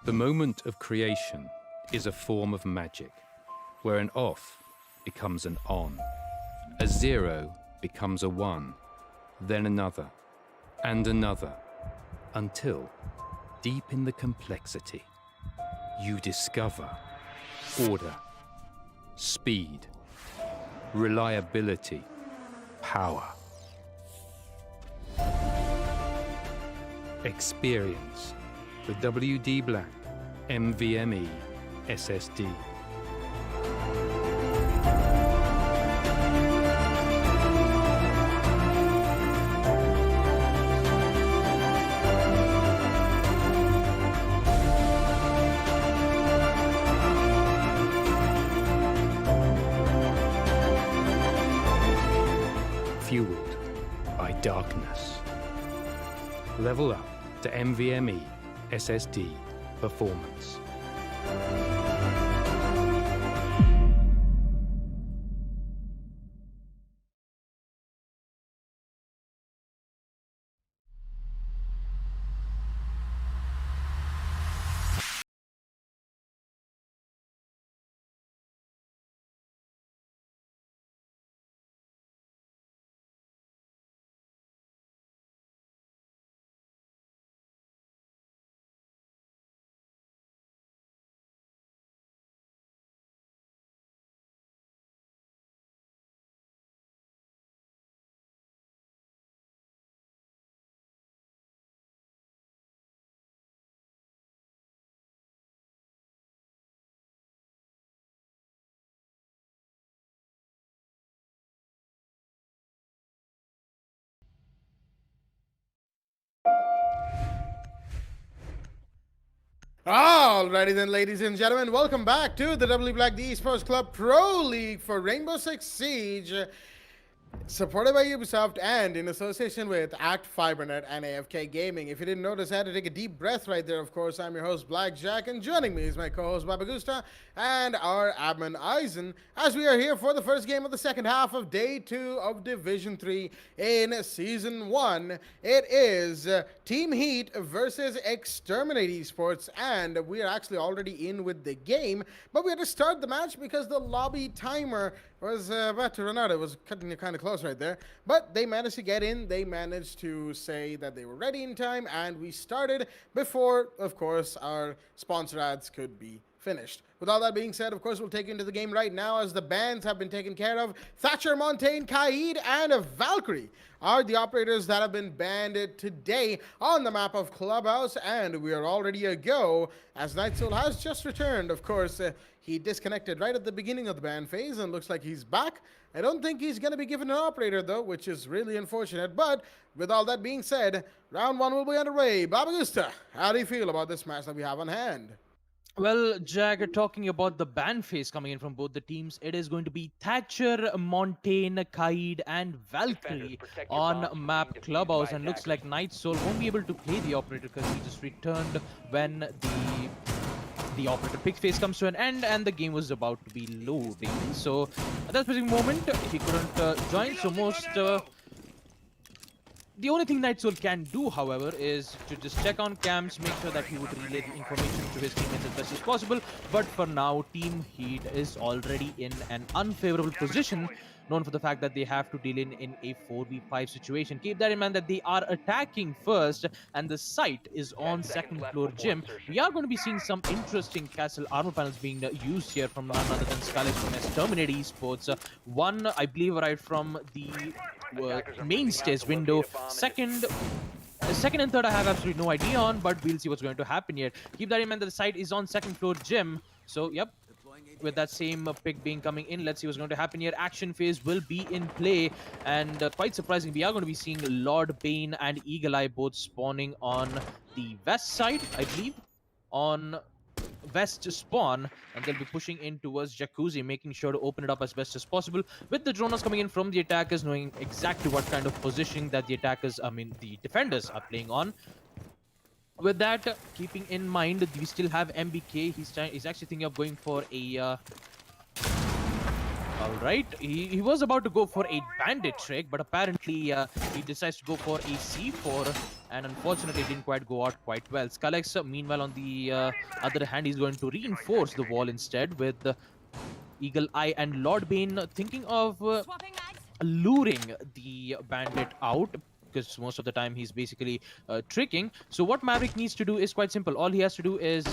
The moment of creation is a form of magic, where an off becomes an on, a 0 becomes a 1, then another, and another, until, deep in the complexity, you discover order, speed, reliability, power. Experience the WD BLACK NVMe SSD. Fueled by darkness. Level up to NVMe SSD performance. Alrighty then, ladies and gentlemen, welcome back to the WD BLACK the Esports Club Pro League for Rainbow Six Siege, supported by Ubisoft and in association with Act Fibernet and AFK Gaming. If you didn't notice, I had to take a deep breath right there. Of course, I'm your host, Blackjack, and joining me is my co-host, Babagusta, and our admin, Eisen, as we are here for the first game of the second half of Day 2 of Division 3 in Season 1. It is Team Heat versus Exterminate Esports, and we are actually already in with the game, but we had to start the match because the lobby timer was about to run out. It was cutting it kind of close right there, but they managed to get in. They managed to say that they were ready in time, and we started before, of course, our sponsor ads could be finished. With all that being said, of course, we'll take into the game right now as the bans have been taken care of. Thatcher, Montaigne, Kaid, and Valkyrie are the operators that have been banned today on the map of Clubhouse, and we are all ready to go as Nightsoul has just returned. Of course, he disconnected right at the beginning of the ban phase and looks like he's back. I don't think he's going to be given an operator, though, which is really unfortunate. But with all that being said, round 1 will be underway. Babagusta, how do you feel about this match that we have on hand? Well, Jack, talking about the ban phase coming in from both the teams, it is going to be Thatcher, Montaigne, Kaid, and Valkyrie on map Clubhouse. And looks like Nightsoul won't be able to play the operator because he just returned when the operator pick phase comes to an end and the game was about to be loading. So at that specific moment, he couldn't join. So the only thing Nightsoul can do, however, is to just check on cams, make sure that he would relay the information to his teammates as best as possible. But for now, Team Heat is already in an unfavorable position, known for the fact that they have to deal in a 4v5 situation. Keep that in mind that they are attacking first, and the site is on second floor gym. We are going to be seeing some interesting castle armor panels being used here from none other than Skylight from Exterminate Esports. One, I believe, right from the main stage window. Second and third I have absolutely no idea on, but we'll see what's going to happen here. Keep that in mind that the site is on second floor gym. So yep, with that same pick being coming in, let's see what's going to happen here. Action phase will be in play, and quite surprising, we are going to be seeing Lord Bane and Eagle Eye both spawning on the west side, I believe, on west spawn, and they'll be pushing in towards Jacuzzi, making sure to open it up as best as possible, with the drones coming in from the attackers, knowing exactly what kind of positioning that the defenders are playing on. With that, keeping in mind, we still have MBK. He's actually thinking of going for a Alright, he was about to go for a bandit trick, but apparently he decides to go for a C4, and unfortunately it didn't quite go out quite well. Skullx, meanwhile, on the other hand, he's going to reinforce the wall instead with Eagle Eye and Lord Bane thinking of luring the bandit out, because most of the time he's basically tricking. So what Maverick needs to do is quite simple. All he has to do is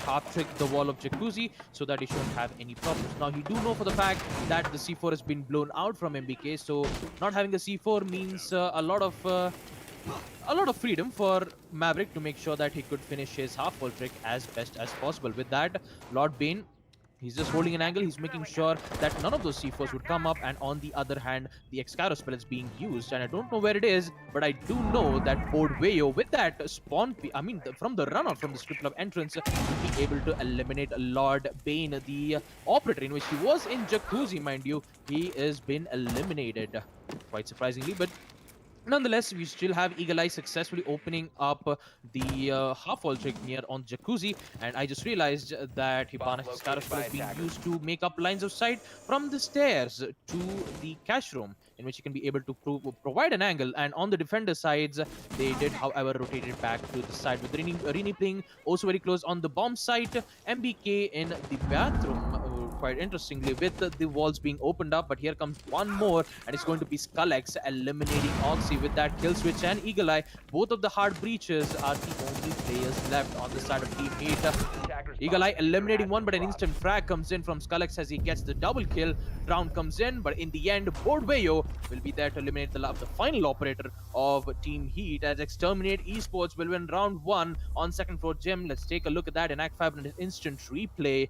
half trick the wall of Jacuzzi so that he shouldn't have any problems. Now, he do know for the fact that the C4 has been blown out from MBK, so not having a C4 means a lot of freedom for Maverick to make sure that he could finish his half-wall trick as best as possible. With that, Lord Bane, he's just holding an angle. He's making sure that none of those C4s would come up. And on the other hand, the Excaro spell is being used. And I don't know where it is, but I do know that Bordwayo, with that spawn, from the run out from the strip club entrance, will be able to eliminate Lord Bane, the operator, in which he was in Jacuzzi, mind you. He has been eliminated, quite surprisingly, but nonetheless, we still have Eagle Eye successfully opening up the half-wall trick near on Jacuzzi, and I just realized that Hibana's Excaro spell is being used to make up lines of sight from the stairs to the cash room, in which you can be able to provide an angle. And on the defender sides, they did, however, rotate it back to the side, with Rini playing also very close on the bomb site, MBK in the bathroom. Quite interestingly, with the walls being opened up, but here comes one more, and it's going to be Skullx eliminating Oxy with that kill switch and Eagle Eye. Both of the hard breaches are the only players left on the side of Team Heat. Eagle Eye eliminating one, but an instant frag comes in from Skullx as he gets the double kill. Round comes in, but in the end, Bordwayo will be there to eliminate the final operator of Team Heat, as Exterminate Esports will win round 1 on second floor gym. Let's take a look at that in Act 5 and an instant replay.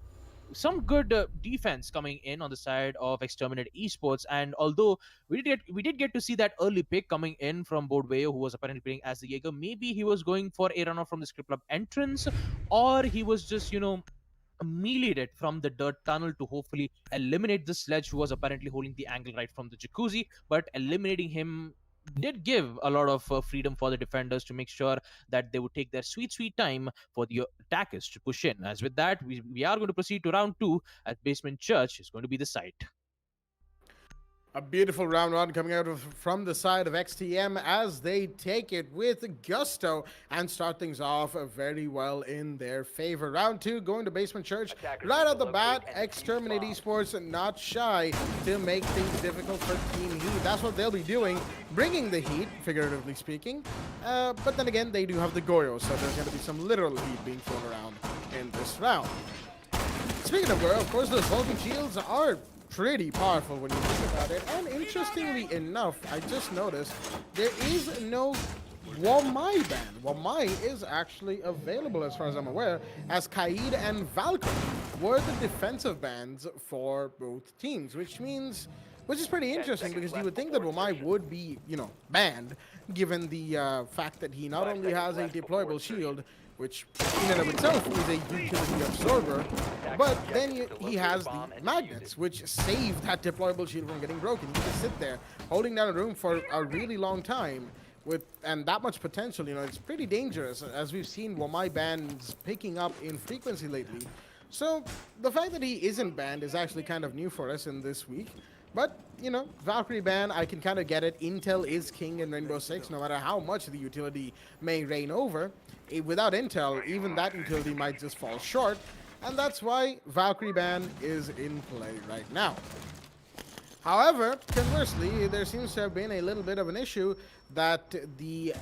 Some good defense coming in on the side of Exterminate Esports, and although we did get to see that early pick coming in from Bordwayo, who was apparently playing as the Jaeger. Maybe he was going for a runner from the script club entrance, or he was just, meleeed it from the dirt tunnel to hopefully eliminate the sledge, who was apparently holding the angle right from the Jacuzzi. But eliminating him did give a lot of freedom for the defenders to make sure that they would take their sweet time for the attackers to push in. As with that, we are going to proceed to round 2, as Basement Church is going to be the site. A beautiful round 1 coming out from the side of XTM as they take it with gusto and start things off very well in their favor. Round 2 going to Basement Church. Right out the bat, Exterminate Esports not shy to make things difficult for Team Heat. That's what they'll be doing, bringing the heat, figuratively speaking. But then again, they do have the Goyo, so there's going to be some literal heat being thrown around in this round. Speaking of Goyo, of course, those Vulcan shields are pretty powerful when you think about it. And interestingly enough, I just noticed there is no Wamai ban. Wamai is actually available as far as I'm aware, as Kaid and Valkyrie were the defensive bans for both teams, which is pretty interesting, because you would think that Wamai would be, banned, given the fact that he not only has a deployable shield, which in and of itself is a utility absorber, but then he has the magnets, which save that deployable shield from getting broken. He can just sit there holding down a room for a really long time and that much potential. It's pretty dangerous, as we've seen Wamai bans picking up in frequency lately. So the fact that he isn't banned is actually kind of new for us in this week. But, Valkyrie ban, I can kind of get it. Intel is king in Rainbow Six, no matter how much the utility may reign over. Without Intel, even that utility might just fall short. And that's why Valkyrie ban is in play right now. However, conversely, there seems to have been a little bit of an issue that the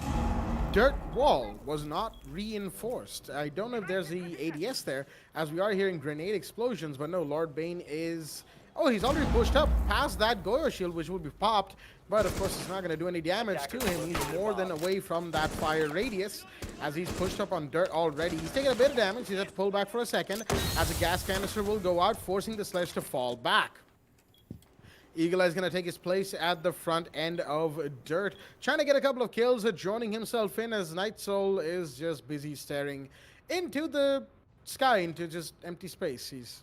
dirt wall was not reinforced. I don't know if there's the ADS there, as we are hearing grenade explosions, but no, Lord Bane is... Oh, he's already pushed up past that Goyo shield, which will be popped, but of course it's not going to do any damage to him. He's more than away from that fire radius, as he's pushed up on dirt already. He's taking a bit of damage. He's had to pull back for a second, as a gas canister will go out, forcing the sledge to fall back. Eagle Eye is going to take his place at the front end of dirt, trying to get a couple of kills, joining himself in, as Night Soul is just busy staring into the sky, into just empty space.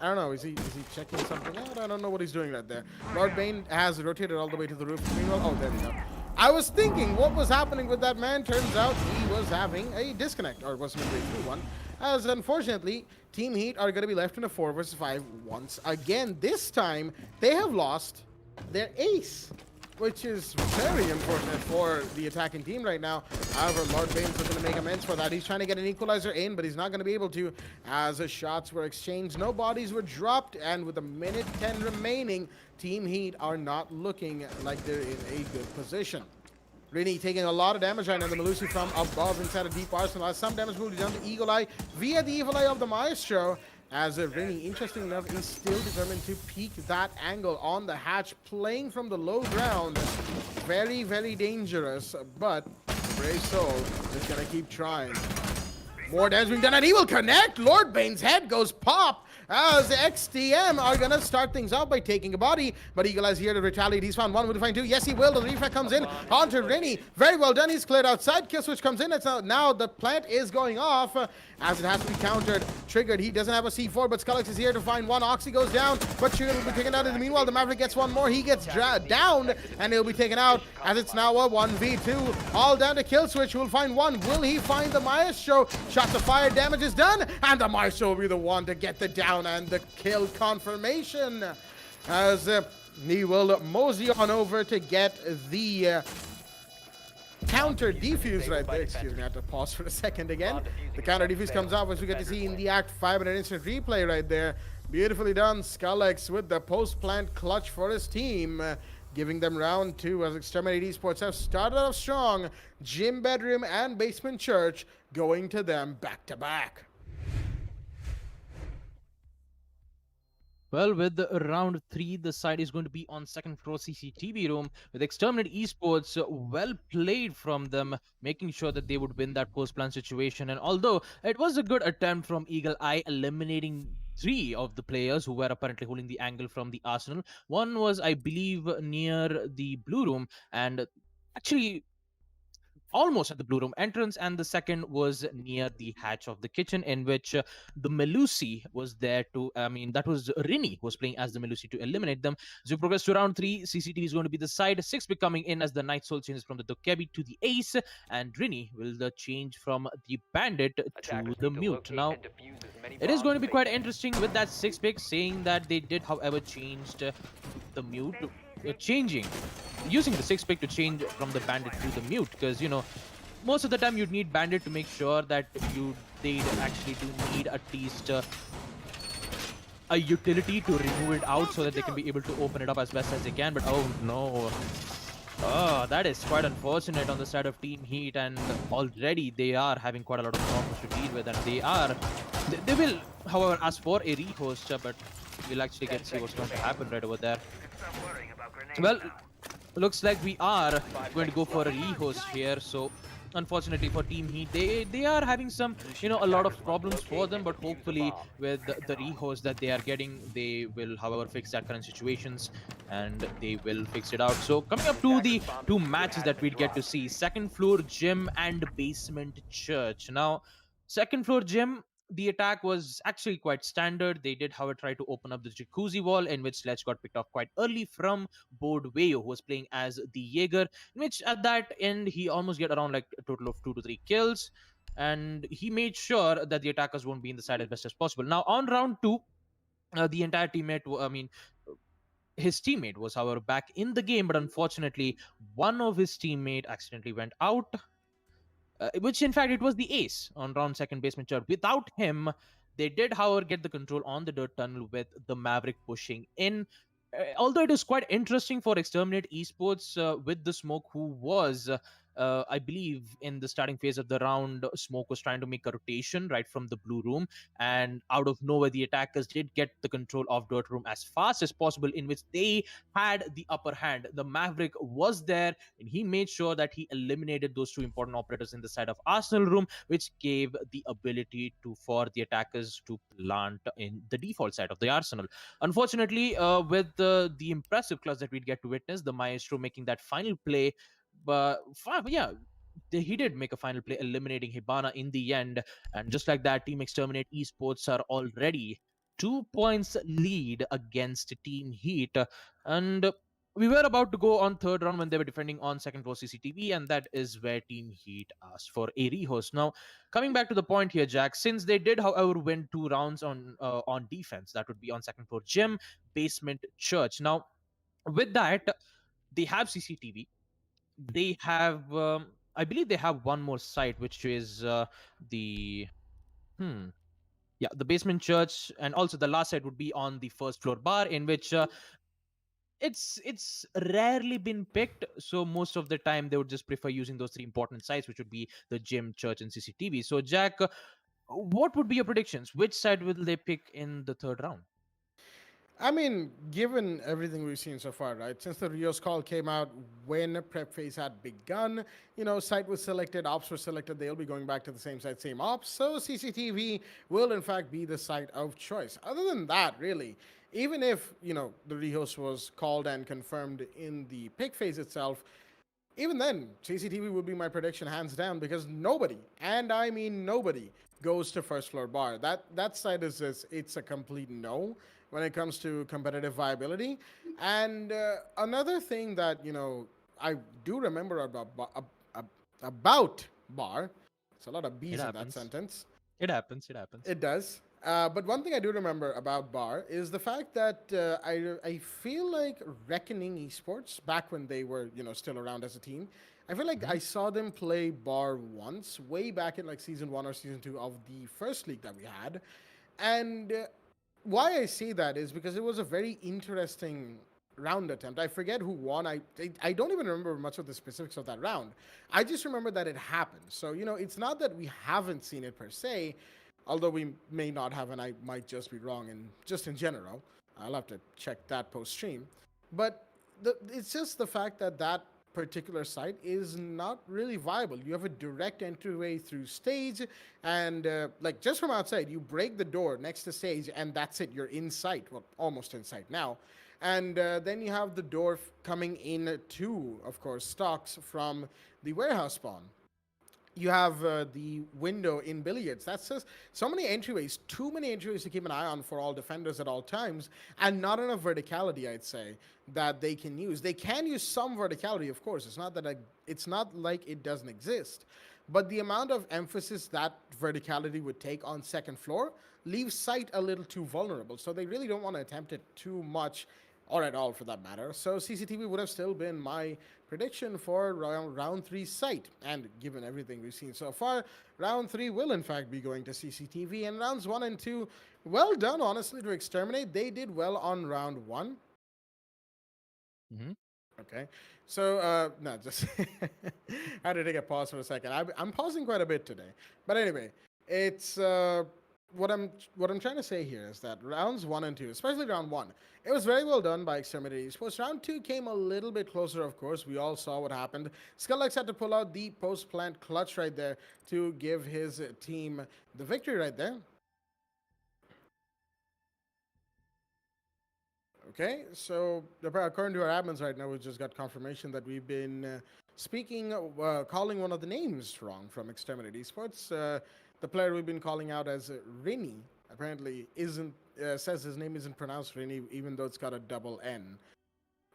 I don't know, is he checking something out? I don't know what he's doing right there. Lord Bane has rotated all the way to the roof. Meanwhile, oh, there we go. I was thinking what was happening with that man. Turns out he was having a disconnect, or was midway through one. As unfortunately, Team Heat are going to be left in a 4 versus 5 once again. This time, they have lost their ace. which is very unfortunate for the attacking team right now. However, Lord Baines looking to make amends for that. He's trying to get an equalizer in, but he's not going to be able to as the shots were exchanged. No bodies were dropped, and with a minute 10 remaining, Team Heat are not looking like they're in a good position. Rini taking a lot of damage right now. The Melusi from above inside a deep arsenal. Some damage will be done to Eagle Eye via the Evil Eye of the Maestro. As Rini, interesting enough, is still determined to peek that angle on the hatch, playing from the low ground. Very, very dangerous, but Brave Soul is going to keep trying. More damage being done, and he will connect. Lord Bane's head goes pop as the XTM are going to start things out by taking a body. But Eagle Eye's here to retaliate. He's found one. Will he find two? Yes, he will. The reflect comes in onto Rennie. Very well done. He's cleared outside. Kill switch comes in. It's now the plant is going off as it has to be countered. Triggered. He doesn't have a C4, but Scullix is here to find one. Oxy goes down, but Trigger will be taken out. In the meanwhile, the Maverick gets one more. He gets downed, and he'll be taken out as it's now a 1v2. All down to Kill Switch, who will find one. Will he find the Maestro? Shots of fire, damage is done, and the Maestro will be the one to get the down and the kill confirmation. As he will mosey on over to get the counter defuse right there. Excuse me, I have to pause for a second again. The counter defuse comes off, as we get to see in the Act 5-minute instant replay right there. Beautifully done. Scullix with the post-plant clutch for his team. Giving them round two as Exterminate Esports have started off strong. Gym Bedroom and Basement Church going to them back to back. Well, with round 3, the side is going to be on second floor CCTV room with Exterminate Esports. Well played from them, making sure that they would win that post-plan situation. And although it was a good attempt from Eagle Eye, eliminating 3 of the players who were apparently holding the angle from the Arsenal. One was, I believe, near the blue room, and actually almost at the blue room entrance, and the second was near the hatch of the kitchen, in which the Melusi was there to, that was Rini who was playing as the Melusi to eliminate them. As we progress to round 3, CCTV is going to be the side, 6 becoming in as the Night Soul changes from the Dokebi to the Ace, and Rini will change from the Bandit to the Mute. Now, it is going to be quite interesting with that 6 pick, saying that they did, however, changed the Mute, using the 6 pick to change from the Bandit to the Mute, because most of the time you'd need Bandit to make sure that they actually do need at least a utility to remove it out so that they can be able to open it up as best as they can. But oh no, that is quite unfortunate on the side of Team Heat, and already they are having quite a lot of problems to deal with, and they will, however, ask for a rehost, but we'll actually get to see what's going to happen right over there. Well, looks like we are going to go for a rehost here. So unfortunately for Team Heat, they are having some, a lot of problems for them, but hopefully with the rehost that they are getting, they will, however, fix that current situations, and they will fix it out. So coming up to the 2 matches that we'd get to see, second floor gym and basement church. Now, second floor gym, the attack was actually quite standard. They did, however, try to open up the jacuzzi wall, in which Sledge got picked off quite early from Boardwayo, who was playing as the Jaeger, in which at that end, he almost get around like a total of 2 to 3 kills, and he made sure that the attackers won't be in the side as best as possible. Now, on round 2, the entire teammate, his teammate was, however, back in the game, but unfortunately, one of his teammate accidentally went out, which in fact it was the Ace on round 2nd basement church. Without him, they did, however, get the control on the dirt tunnel with the Maverick pushing in. Although it is quite interesting for Exterminate Esports with the Smoke, who was, I believe, in the starting phase of the round, Smoke was trying to make a rotation right from the blue room, and out of nowhere, the attackers did get the control of dirt room as fast as possible, in which they had the upper hand. The Maverick was there, and he made sure that he eliminated those 2 important operators in the side of Arsenal room, which gave the ability for the attackers to plant in the default side of the Arsenal. Unfortunately, with the impressive clutch that we'd get to witness, the Maestro making that final play, but yeah, he did make a final play, eliminating Hibana in the end. And just like that, Team Exterminate Esports are already 2 points lead against Team Heat. And we were about to go on 3rd round when they were defending on second floor CCTV, and that is where Team Heat asked for a rehost. Now, coming back to the point here, Jack, since they did, however, win 2 rounds on defense, that would be on second floor gym, basement church. Now, with that, they have CCTV. They have, I believe, they have one more site, which is the hmm, yeah, the basement church, and also the last site would be on the first floor bar, in which it's rarely been picked. So most of the time they would just prefer using those three important sites, which would be the gym, church, and CCTV. So Jack, what would be your predictions? Which side will they pick in the third round? I mean, given everything we've seen so far, right? Since the Rios call came out, when prep phase had begun, site was selected, ops were selected, they'll be going back to the same site, same ops. So CCTV will, in fact, be the site of choice. Other than that, really, even if, the Rios was called and confirmed in the pick phase itself, even then, CCTV would be my prediction hands down because nobody, and I mean nobody, goes to first floor bar. That side is just, it's a complete no when it comes to competitive viability. And another thing that I do remember about bar. It's a lot of It B's in that happens. sentence. It happens. It happens. It does. But one thing I do remember about Bar is the fact that I feel like Reckoning Esports, back when they were still around as a team, I feel like Mhm. I saw them play Bar once, way back in like season 1 or season 2 of the first league that we had. And why I say that is because it was a very interesting round attempt. I forget who won. I don't even remember much of the specifics of that round. I just remember that it happened. So, it's not that we haven't seen it per se, although we may not have, and I might just be wrong, and just in general. I'll have to check that post stream. But it's just the fact that that particular site is not really viable. You have a direct entryway through stage, and like just from outside, you break the door next to stage, and that's it. You're inside, well, almost inside now. And then you have the door coming in to, of course, stocks from the warehouse spawn. You have the window in billiards. That's just so many entryways, too many entryways to keep an eye on for all defenders at all times, and not enough verticality, I'd say, that they can use. They can use some verticality, of course. It's not like it doesn't exist, but the amount of emphasis that verticality would take on second floor leaves sight a little too vulnerable. So they really don't want to attempt it too much, or at all for that matter. So CCTV would have still been my prediction for round 3 sight. And given everything we've seen so far, round 3 will in fact be going to CCTV. And rounds 1 and 2, well done, honestly, to Exterminate. They did well on round 1. Mm-hmm. Okay. So, no, just I had to take a pause for a second. I'm pausing quite a bit today. But anyway, it's what I'm trying to say here is that rounds 1 and 2, especially round 1, it was very well done by Exterminator Esports. Round 2 came a little bit closer, of course. We all saw what happened. Skulllex had to pull out the post-plant clutch right there to give his team the victory right there. Okay, so according to our admins right now, we just got confirmation that we've been calling one of the names wrong from Exterminate Esports. The player we've been calling out as Rini apparently isn't says his name isn't pronounced Rini, even though it's got a double N.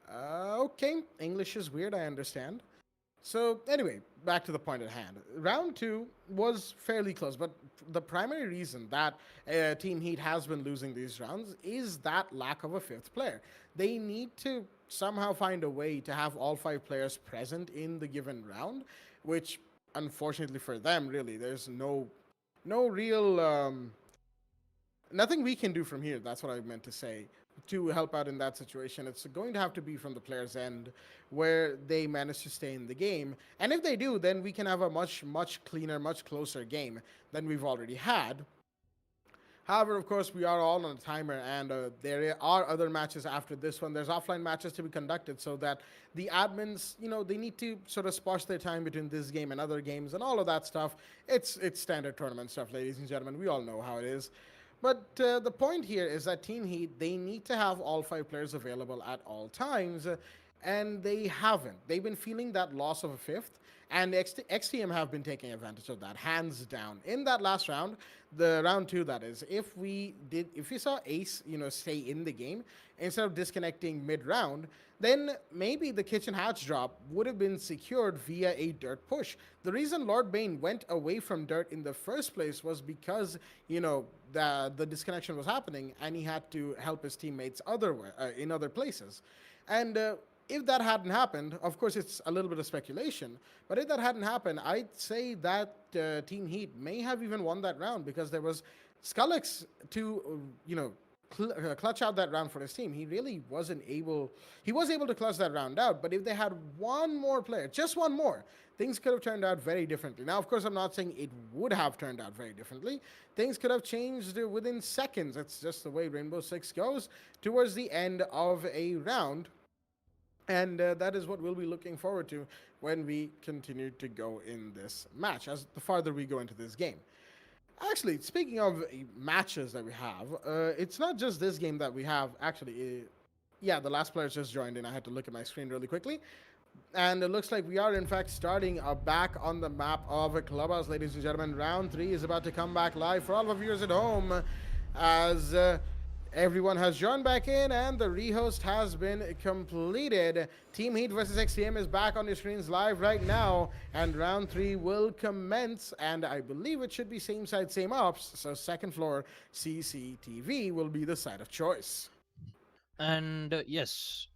Okay, English is weird, I understand. So anyway, back to the point at hand. Round 2 was fairly close, but the primary reason that Team Heat has been losing these rounds is that lack of a fifth player. They need to somehow find a way to have all 5 players present in the given round, which unfortunately for them, really, there's no real nothing we can do from here. That's what I meant to say. To help out in that situation, it's going to have to be from the player's end where they manage to stay in the game. And if they do, then we can have a much, much cleaner, much closer game than we've already had. However, of course, we are all on a timer, and there are other matches after this one. There's offline matches to be conducted, so that the admins, they need to sort of sparse their time between this game and other games and all of that stuff. It's standard tournament stuff, ladies and gentlemen. We all know how it is. But the point here is that Team Heat, they need to have all 5 players available at all times, and they haven't. They've been feeling that loss of a fifth, and XTM have been taking advantage of that, hands down. In that last round, the round 2 that is, if we saw Ace, stay in the game, instead of disconnecting mid-round, then maybe the kitchen hatch drop would have been secured via a dirt push. The reason Lord Bane went away from dirt in the first place was because, the disconnection was happening, and he had to help his teammates in other places. And if that hadn't happened, of course, it's a little bit of speculation, but if that hadn't happened, I'd say that Team Heat may have even won that round because there was Skullex to, clutch out that round for his team. He really wasn't able. He was able to clutch that round out, but if they had one more player, just one more, things could have turned out very differently. Now, of course, I'm not saying it would have turned out very differently. Things could have changed within seconds. It's just the way Rainbow Six goes towards the end of a round. And that is what we'll be looking forward to when we continue to go in this match, as the farther we go into this game. Actually, speaking of matches that we have, it's not just this game that we have. Actually, yeah, the last player just joined in. I had to look at my screen really quickly. And it looks like we are, in fact, starting back on the map of a Clubhouse, ladies and gentlemen. Round 3 is about to come back live for all of our viewers at home as everyone has joined back in and the rehost has been completed. Team Heat versus XTM is back on your screens live right now, and round 3 will commence, and I believe it should be same side, same ops, so second floor CCTV will be the side of choice. And yes,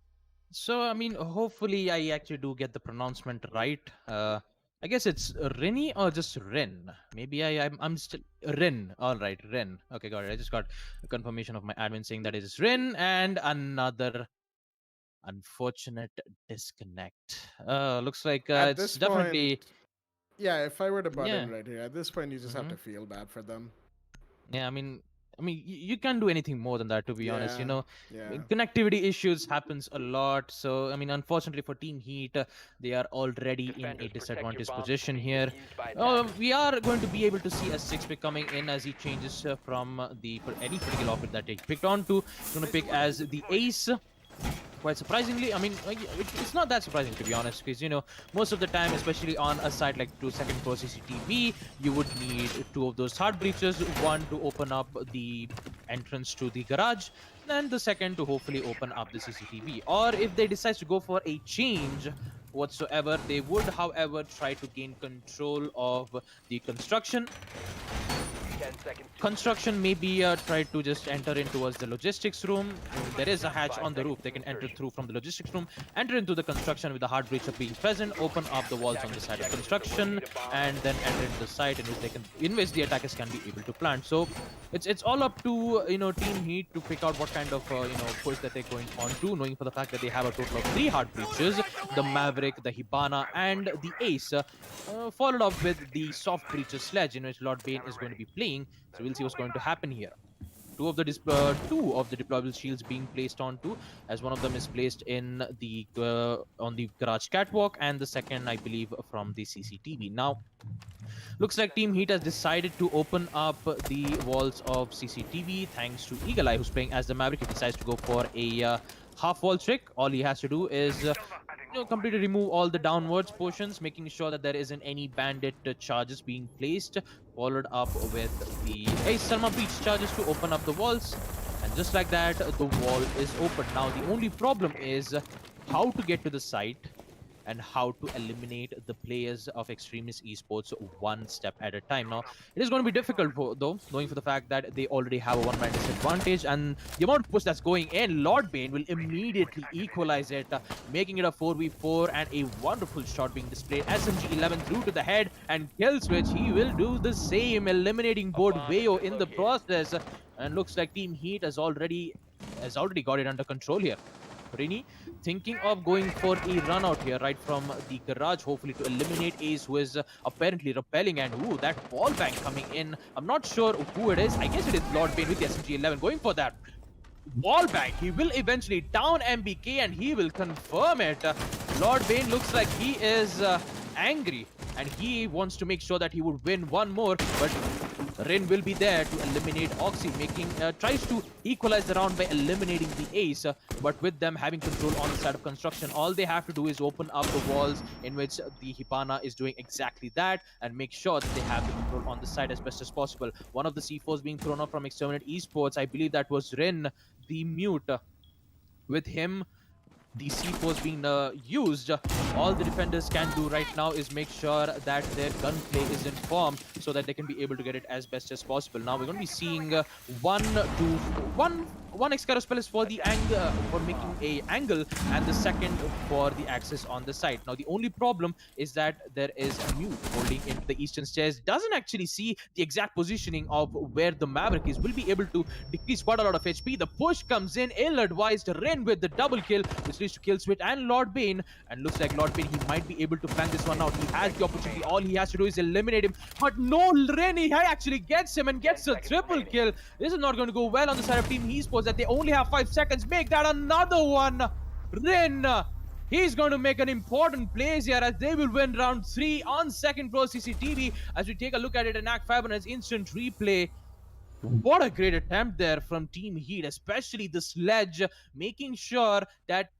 so I mean, hopefully I actually do get the pronouncement right. I guess it's Rini or just Ren. Maybe I'm still Ren. All right, Ren. Okay, got it. I just got a confirmation of my admin saying that it is Ren, and another unfortunate disconnect. Looks like it's definitely. Yeah, if I were to butt in right here, at this point you just have to feel bad for them. Yeah, I mean, you can't do anything more than that, to be honest. Connectivity issues happens a lot. So, I mean, unfortunately for Team Heat, they are already in a disadvantaged position here. We are going to be able to see a 6-pick coming in as he changes from any particular outfit that he picked on to. Going to pick as the ace. Quite surprisingly, I mean, it's not that surprising, to be honest, because, most of the time, especially on a site like 2nd floor CCTV, you would need 2 of those hard breaches, one to open up the entrance to the garage, and the second to hopefully open up the CCTV. Or if they decide to go for a change whatsoever, they would, however, try to gain control of the construction. Construction maybe try to just enter in towards the logistics room. There is a hatch on the roof. They can enter through from the logistics room, enter into the construction with the hard breach of being present, open up the walls on the side of construction, and then enter into the site in which the attackers can be able to plant. So it's all up to Team Heat to pick out what kind of push that they're going on to, knowing for the fact that they have a total of 3 hard breaches: the Maverick, the Hibana, and the Ace, followed up with the soft breaches sledge, in which Lord Bane is going to be playing. So we'll see what's going to happen here. Two of the deployable shields being placed onto, as one of them is placed in the on the garage catwalk, and the second, I believe, from the CCTV. Now, looks like Team Heat has decided to open up the walls of CCTV thanks to Eagle Eye, who's playing as the Maverick. He decides to go for a half wall trick. All he has to do is completely remove all the downwards portions, making sure that there isn't any bandit charges being placed, followed up with the Ace Salma Breach charges to open up the walls, and just like that, the wall is open. Now, the only problem is how to get to the site and how to eliminate the players of Extremist Esports one step at a time. Now, it is going to be difficult, though, knowing for the fact that they already have a 1-man disadvantage, and the amount of push that's going in, Lord Bane will immediately equalize it, making it a 4v4, and a wonderful shot being displayed. SMG-11 through to the head, and kill switch, he will do the same, eliminating board Veo in the process, and looks like Team Heat has already got it under control here. Rini thinking of going for a run out here right from the garage, hopefully to eliminate Ace, who is apparently repelling, and ooh, that wall bang coming in. I'm not sure who it is. I guess it is Lord Bane with the SMG-11 going for that wall bang. He will eventually down MBK, and he will confirm it. Lord Bane looks like he is angry, and he wants to make sure that he would win one more, but Rin will be there to eliminate Oxy, tries to equalize the round by eliminating the Ace, but with them having control on the side of construction, all they have to do is open up the walls, in which the Hibana is doing exactly that, and make sure that they have the control on the side as best as possible. One of the C4s being thrown up from Exterminate Esports, I believe that was Rin, the mute. With him, the C4s being used, all the defenders can do right now is make sure that their gunplay is in form so that they can be able to get it as best as possible. Now we're going to be seeing one one Excaro spell is for the angle, for making a angle, and the second for the access on the side. Now the only problem is that there is a mute holding into the eastern stairs, doesn't actually see the exact positioning of where the Maverick is, will be able to decrease quite a lot of HP. The push comes in, ill-advised, Ren with the double kill, which leads to kill switch and Lord Bane, and looks like Lord Bane, he might be able to flank this one out. He has the opportunity, all he has to do is eliminate him, but no, Ren, he actually gets him and gets a triple kill. This is not going to go well on the side of Team Esports, that they only have 5 seconds. Make that another one. Ren, he's going to make an important plays here as they will win round 3 on second pro CCTV. As we take a look at it in Act Fibernet's instant replay, what a great attempt there from Team Heat, especially the sledge, making sure that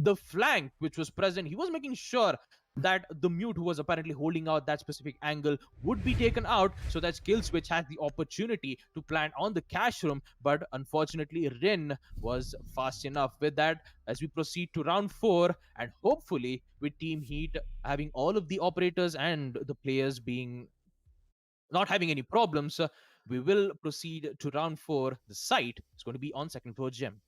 the flank which was present, he was making sure that the mute who was apparently holding out that specific angle would be taken out, so that Skill Switch had the opportunity to plant on the cash room, but unfortunately Rin was fast enough. With that, as we proceed to round 4, and hopefully with Team Heat having all of the operators and the players being not having any problems, we will proceed to round 4. The site is going to be on second floor gym.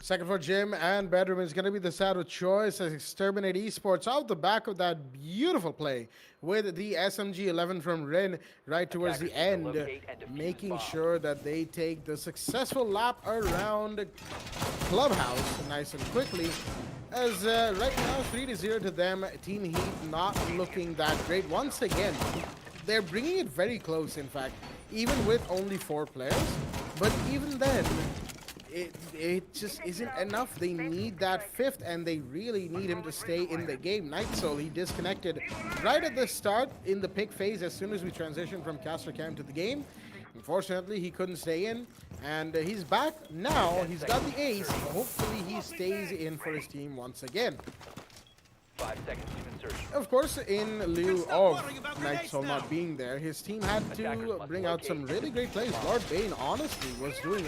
Second floor gym and bedroom is going to be the side of choice as Exterminate Esports out the back of that beautiful play with the SMG-11 from Rin right towards the end, making sure that they take the successful lap around Clubhouse nice and quickly. As right now 3-0 to them, Team Heat not looking that great. Once again, they're bringing it very close, in fact, even with only 4 players. But even then, it just isn't enough. They need that 5th, and they really need him to stay in the game. Night Soul, he disconnected right at the start in the pick phase as soon as we transitioned from caster cam to the game. Unfortunately, he couldn't stay in, and he's back now. He's got the ace. Hopefully, he stays in for his team once again. 5 seconds to insertion. Of course, in lieu of Night Soul not being there, his team had to bring out some really great plays. Lord Bane, honestly, was doing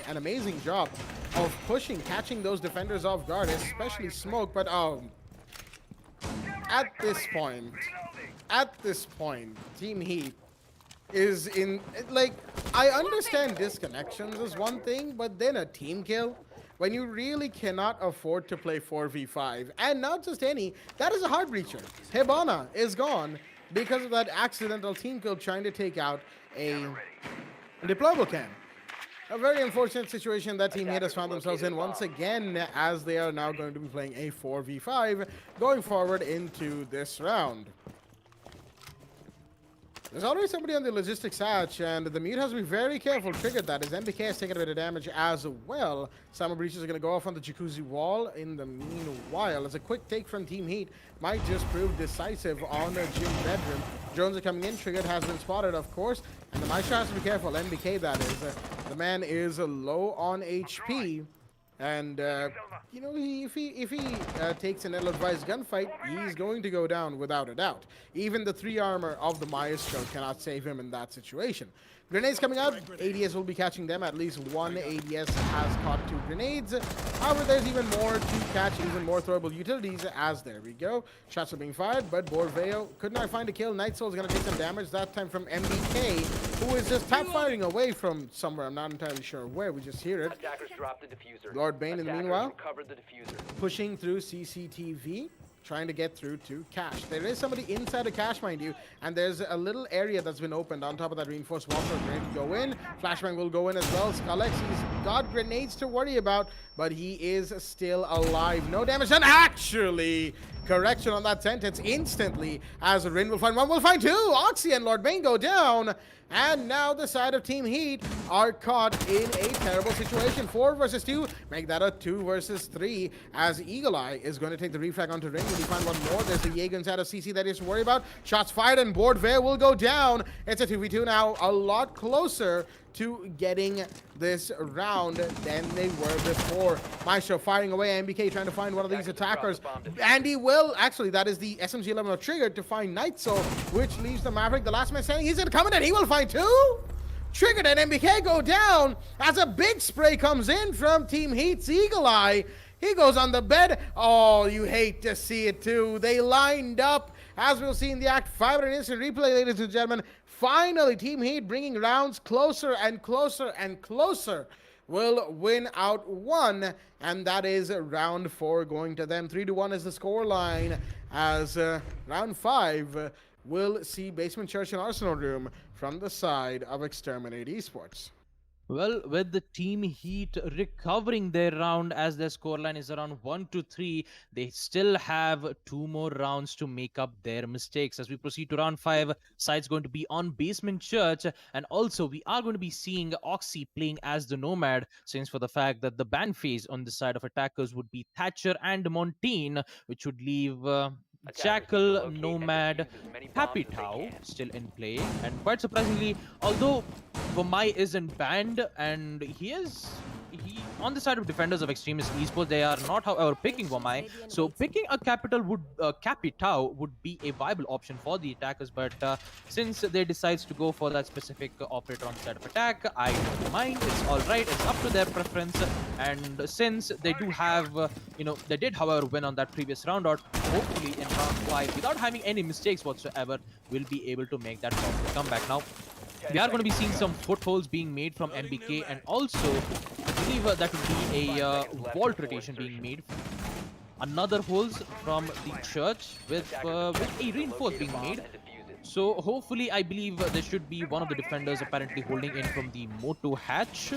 an amazing job of pushing, catching those defenders off guard, especially Smoke. But at this point, Team Heat is in, like, I understand disconnections is one thing, but then a team kill, when you really cannot afford to play 4v5, and not just any, that is a hard breacher. Hibana is gone because of that accidental team kill trying to take out a deployable cam. A very unfortunate situation that Team Heat has found themselves in once again, as they are now going to be playing a 4v5 going forward into this round. There's already somebody on the logistics hatch, and the mute has to be very careful. Triggered that as MBK has taken a bit of damage as well. Summer breaches are going to go off on the jacuzzi wall in the meanwhile, as a quick take from Team Heat might just prove decisive on the gym bedroom. Drones are coming in. Triggered has been spotted, of course, and the Maestro has to be careful. MBK, that is. The man is low on HP. And, you know, if he takes an ill-advised gunfight, he's going to go down without a doubt. Even the 3 armor of the Maestro cannot save him in that situation. Grenades coming out. ADS will be catching them. At least one ADS has caught 2 grenades. However, there's even more to catch, even more throwable utilities, as there we go. Shots are being fired, but Borveo could not find a kill. Night Soul is going to take some damage, that time from MBK, who is just tap firing away from somewhere. I'm not entirely sure where. We just hear it. Attackers dropped the diffuser. Lord Bane, in the meanwhile, recovered the diffuser. pushing through CCTV, trying to get through to cache. There is somebody inside a cache, mind you, and there's a little area that's been opened on top of that reinforced wall for a grenade to go in. Flashbang will go in as well. Skulex, he's got grenades to worry about, but he is still alive. No damage done. Actually, correction on that sentence instantly, as Rin will find one, will find 2. Oxy and Lord Bane go down. And now the side of Team Heat are caught in a terrible situation. 4 versus 2. Make that a 2 versus 3. As Eagle Eye is going to take the reflag onto Ring. Will he find one more? There's the Jaeger inside of CC that he has to worry about. Shots fired and Boardvale will go down. It's a 2v2 now. A lot closer to getting this round than they were before. Maestro firing away. MBK trying to find one of these attackers. And he will. Actually, that is the SMG-11 triggered to find Night Soul, which leaves the Maverick, the last man standing. He's going to come in and he will find 2. Triggered and MBK go down as a big spray comes in from Team Heat's Eagle Eye. He goes on the bed. Oh, you hate to see it too. They lined up as we'll see in the Act 5 and instant replay, ladies and gentlemen. Finally, Team Heat bringing rounds closer and closer and closer will win out one, and that is round 4 going to them. 3-1 is the score line, as round 5 will see Basement Church and Arsenal Room from the side of Exterminate Esports. Well, with the Team Heat recovering their round as their scoreline is around 1-3, they still have 2 more rounds to make up their mistakes. As we proceed to round 5, side's going to be on Basement Church, and also we are going to be seeing Oxy playing as the Nomad, since for the fact that the ban phase on the side of attackers would be Thatcher and Montaigne, which would leave Jackal, Nomad, Happy Tau still in play, and quite surprisingly, although Vomai isn't banned, and he on the side of defenders of Extremist Esports, they are not, however, picking Vomai. So picking a Capitao would be a viable option for the attackers, but since they decides to go for that specific operator on the side of attack, I don't mind. It's all right. It's up to their preference. And since they do have, they did, however, win on that previous round out, hopefully in round 5, without having any mistakes whatsoever, will be able to make that powerful comeback. Now, we are going to be seeing some footholds being made from MBK, and also I believe that would be a vault rotation being made. Another holes from the church with a reinforce being made. So hopefully I believe there should be one of the defenders apparently holding in from the Moto hatch,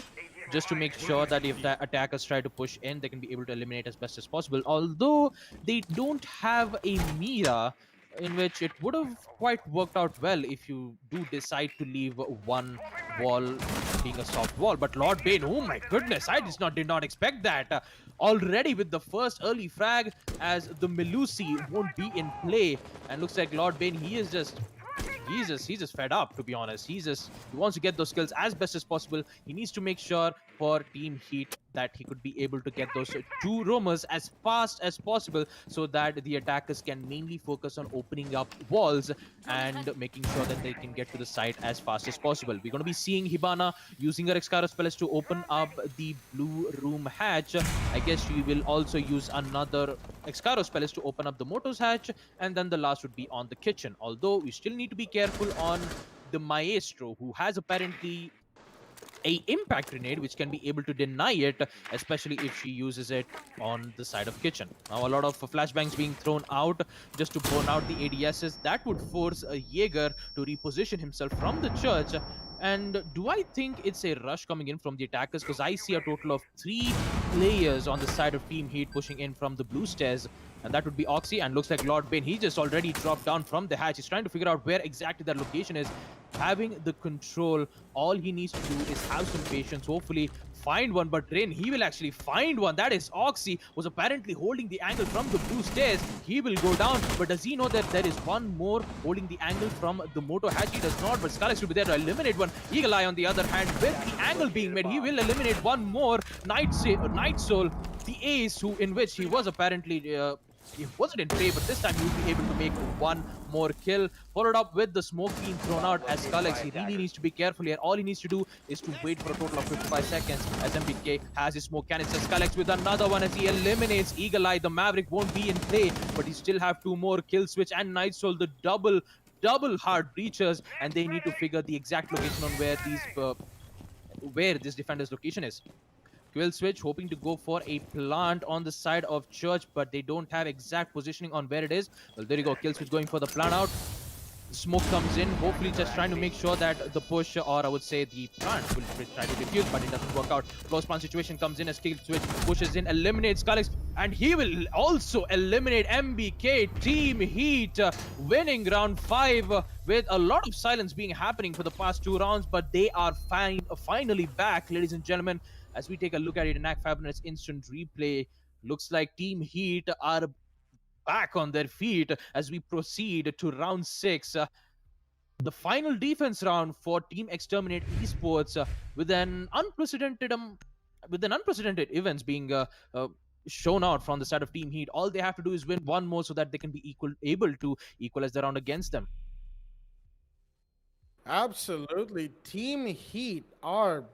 just to make sure that if the attackers try to push in, they can be able to eliminate as best as possible. Although they don't have a Mira, in which it would have quite worked out well if you do decide to leave one wall being a soft wall. But Lord Bane, oh my goodness, I did not expect that. Already with the first early frag, as the Melusi won't be in play, and looks like Lord Bane, he's just fed up, to be honest. He wants to get those kills as best as possible. He needs to make sure for Team Heat that he could be able to get those 2 roamers as fast as possible, so that the attackers can mainly focus on opening up walls and making sure that they can get to the site as fast as possible. We're going to be seeing Hibana using her Excaro spells to open up the blue room hatch. I guess she will also use another Excaro spells to open up the Motos hatch, and then the last would be on the kitchen. Although we still need to be careful on the Maestro, who has apparently a impact grenade which can be able to deny it, especially if she uses it on the side of kitchen. Now a lot of flashbangs being thrown out just to burn out the ADSs. That would force a Jaeger to reposition himself from the church. And do I think it's a rush coming in from the attackers? Because I see a total of 3 players on the side of Team Heat pushing in from the blue stairs. And that would be Oxy, and looks like Lord Bane, he just already dropped down from the hatch. He's trying to figure out where exactly that location is. Having the control, all he needs to do is have some patience, hopefully find one. But Rain, he will actually find one. That is Oxy, was apparently holding the angle from the blue stairs. He will go down, but does he know that there is one more holding the angle from the Moto hatch? He does not, but Scarlex will be there to eliminate one. Eagle Eye, on the other hand, with the angle being made, he will eliminate one more. Night Soul, the ace, in which he was apparently he wasn't in play, but this time he will be able to make one more kill, followed up with the smoke being thrown out as Scarlex. He really needs to be careful here. All he needs to do is to wait for a total of 55 seconds as MBK has his smoke canister. Scarlex with another one as he eliminates Eagle Eye. The Maverick won't be in play, but he still have 2 more. Kill Switch and Night Soul, the double hard breachers, and they need to figure the exact location on where this defender's location is. Quill Switch hoping to go for a plant on the side of Church, but they don't have exact positioning on where it is. Well, there you go. Kill Switch going for the plant out. Smoke comes in, hopefully just trying to make sure that the push, or I would say the plant, will try to defuse, but it doesn't work out. Close plant situation comes in as Kill Switch pushes in, eliminates Scarlex, and he will also eliminate MBK. Team Heat winning round 5 with a lot of silence being happening for the past 2 rounds, but they are finally back, ladies and gentlemen. As we take a look at it in Fabrinet's instant replay, looks like Team Heat are back on their feet as we proceed to round 6. The final defense round for Team Exterminate Esports, with an unprecedented events being shown out from the side of Team Heat. All they have to do is win one more so that they can be able to equalize the round against them. Absolutely. Team Heat are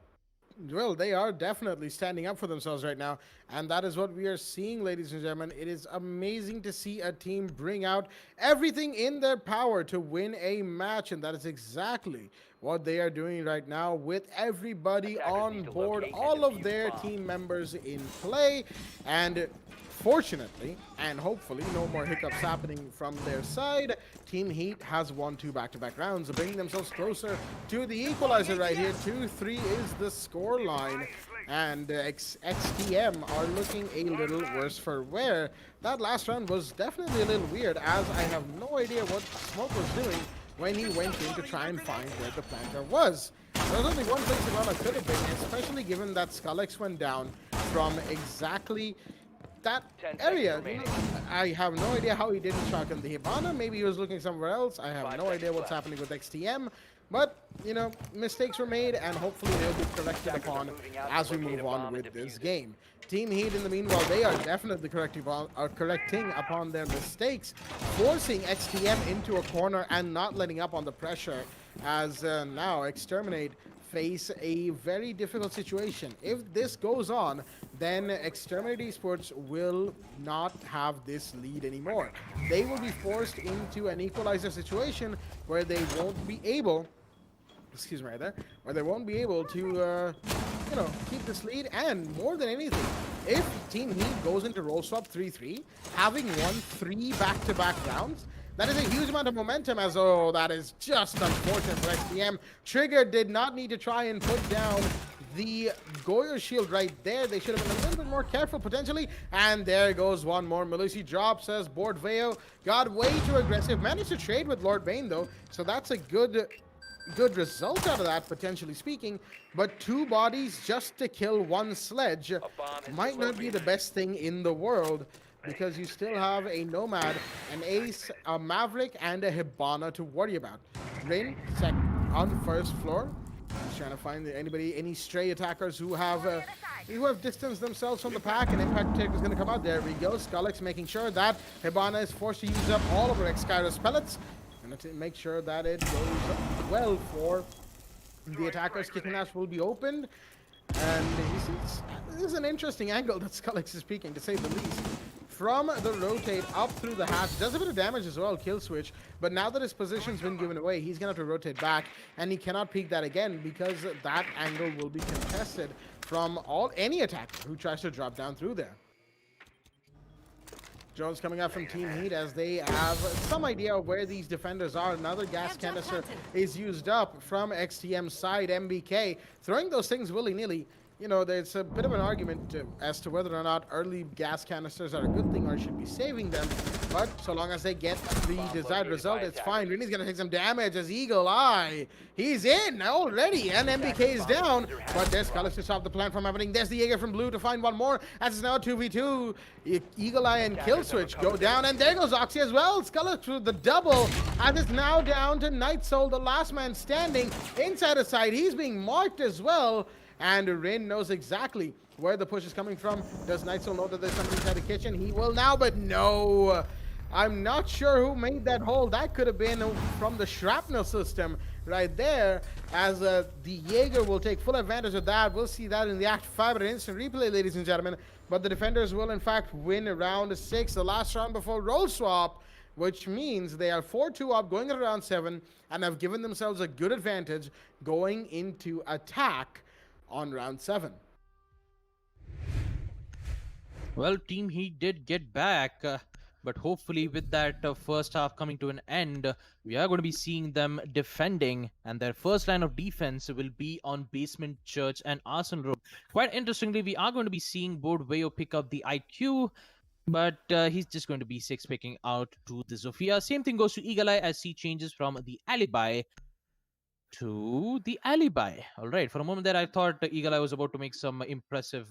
Well, they are definitely standing up for themselves right now, and that is what we are seeing, ladies and gentlemen. It is amazing to see a team bring out everything in their power to win a match, and that is exactly what they are doing right now with everybody Attackers on need to board, locate and all of defuse their bombs. team members in play, and fortunately, and hopefully, no more hiccups happening from their side. Team Heat has won 2 back-to-back rounds, bringing themselves closer to the equalizer right here. 2-3 is the score line, and XTM are looking a little worse for wear. That last round was definitely a little weird, as I have no idea what Smoke was doing when he went in to try and find where the planter was. There's only one place Ivana could have been, especially given that Skullex went down from exactly that 10 area. seconds remaining. I have no idea how he didn't shotgun the Hibana. Maybe he was looking somewhere else. I have 5 no idea seconds what's left. happening with XTM. But, you know, mistakes were made, and hopefully they'll be corrected Attackers are upon moving out as to we locate move a on bomb and with this defuse it. game. Team Heat, in the meanwhile, they are definitely correcting upon their mistakes, forcing XTM into a corner and not letting up on the pressure, as now Exterminate face a very difficult situation. If this goes on, then Exterminate Esports will not have this lead anymore. They will be forced into an equalizer situation where they won't be able, excuse me right there, where they won't be able to, you know, keep this lead. And more than anything, if Team Heat goes into roll swap 3-3, having won 3 back-to-back rounds, that is a huge amount of momentum, as oh, that is just unfortunate for XTM. Trigger did not need to try and put down the Goyo shield right there. They should have been a little bit more careful potentially. And there goes one more. Melusi drops as Board Veo got way too aggressive. Managed to trade with Lord Bane though, so that's a good result out of that, potentially speaking. But 2 bodies just to kill 1 sledge has might been not be the best thing in the world, because you still have a Nomad, an Ace, a Maverick, and a Hibana to worry about. Rin, on the first floor. He's trying to find any stray attackers who have distanced themselves from the pack, and Impact Tech is going to come out. There we go. Skullex making sure that Hibana is forced to use up all of her X-Kairos pellets, and to make sure that it goes well for the attackers. Kicking Ash will be opened, and this is an interesting angle that Skullex is peeking, to say the least. From the rotate up through the hatch, does a bit of damage as well, kill switch, but now that his position's been given away, he's gonna have to rotate back, and he cannot peek that again, because that angle will be contested from any attacker who tries to drop down through there. Jones coming out from Team Heat, as they have some idea of where these defenders are. Another gas canister is used up from XTM's side. MBK throwing those things willy-nilly. You know, there's a bit of an argument as to whether or not early gas canisters are a good thing or should be saving them. But so long as they get the desired result, it's fine. Rini's going to take some damage as Eagle Eye. He's in already, and MBK is down. But there's Skullex to stop the plan from happening. There's the Jaeger from blue to find one more. As it's now 2v2. Eagle Eye and Kill Switch go down. And there goes Oxy as well. Skullex with the double. And it's now down to Night Soul, the last man standing. Inside the side, he's being marked as well. And Rin knows exactly where the push is coming from. Does Night Soul know that there's somebody inside the kitchen? He will now, but no. I'm not sure who made that hole. That could have been from the shrapnel system right there, as the Jaeger will take full advantage of that. We'll see that in the Act 5 at an instant replay, ladies and gentlemen. But the defenders will, in fact, win round 6, the last round before roll swap, which means they are 4-2 up going into round 7 and have given themselves a good advantage going into attack on round 7. Well, Team Heat did get back, but hopefully with that first half coming to an end, we are going to be seeing them defending, and their first line of defense will be on Basement Church and Arsenal Road. Quite interestingly, we are going to be seeing Board Veo pick up the IQ, but he's just going to be 6 picking out to the Zofia. Same thing goes to Eagle Eye, as he changes from the Alibi to the Alibi. All right, for a moment there I thought Eagle Eye was about to make some impressive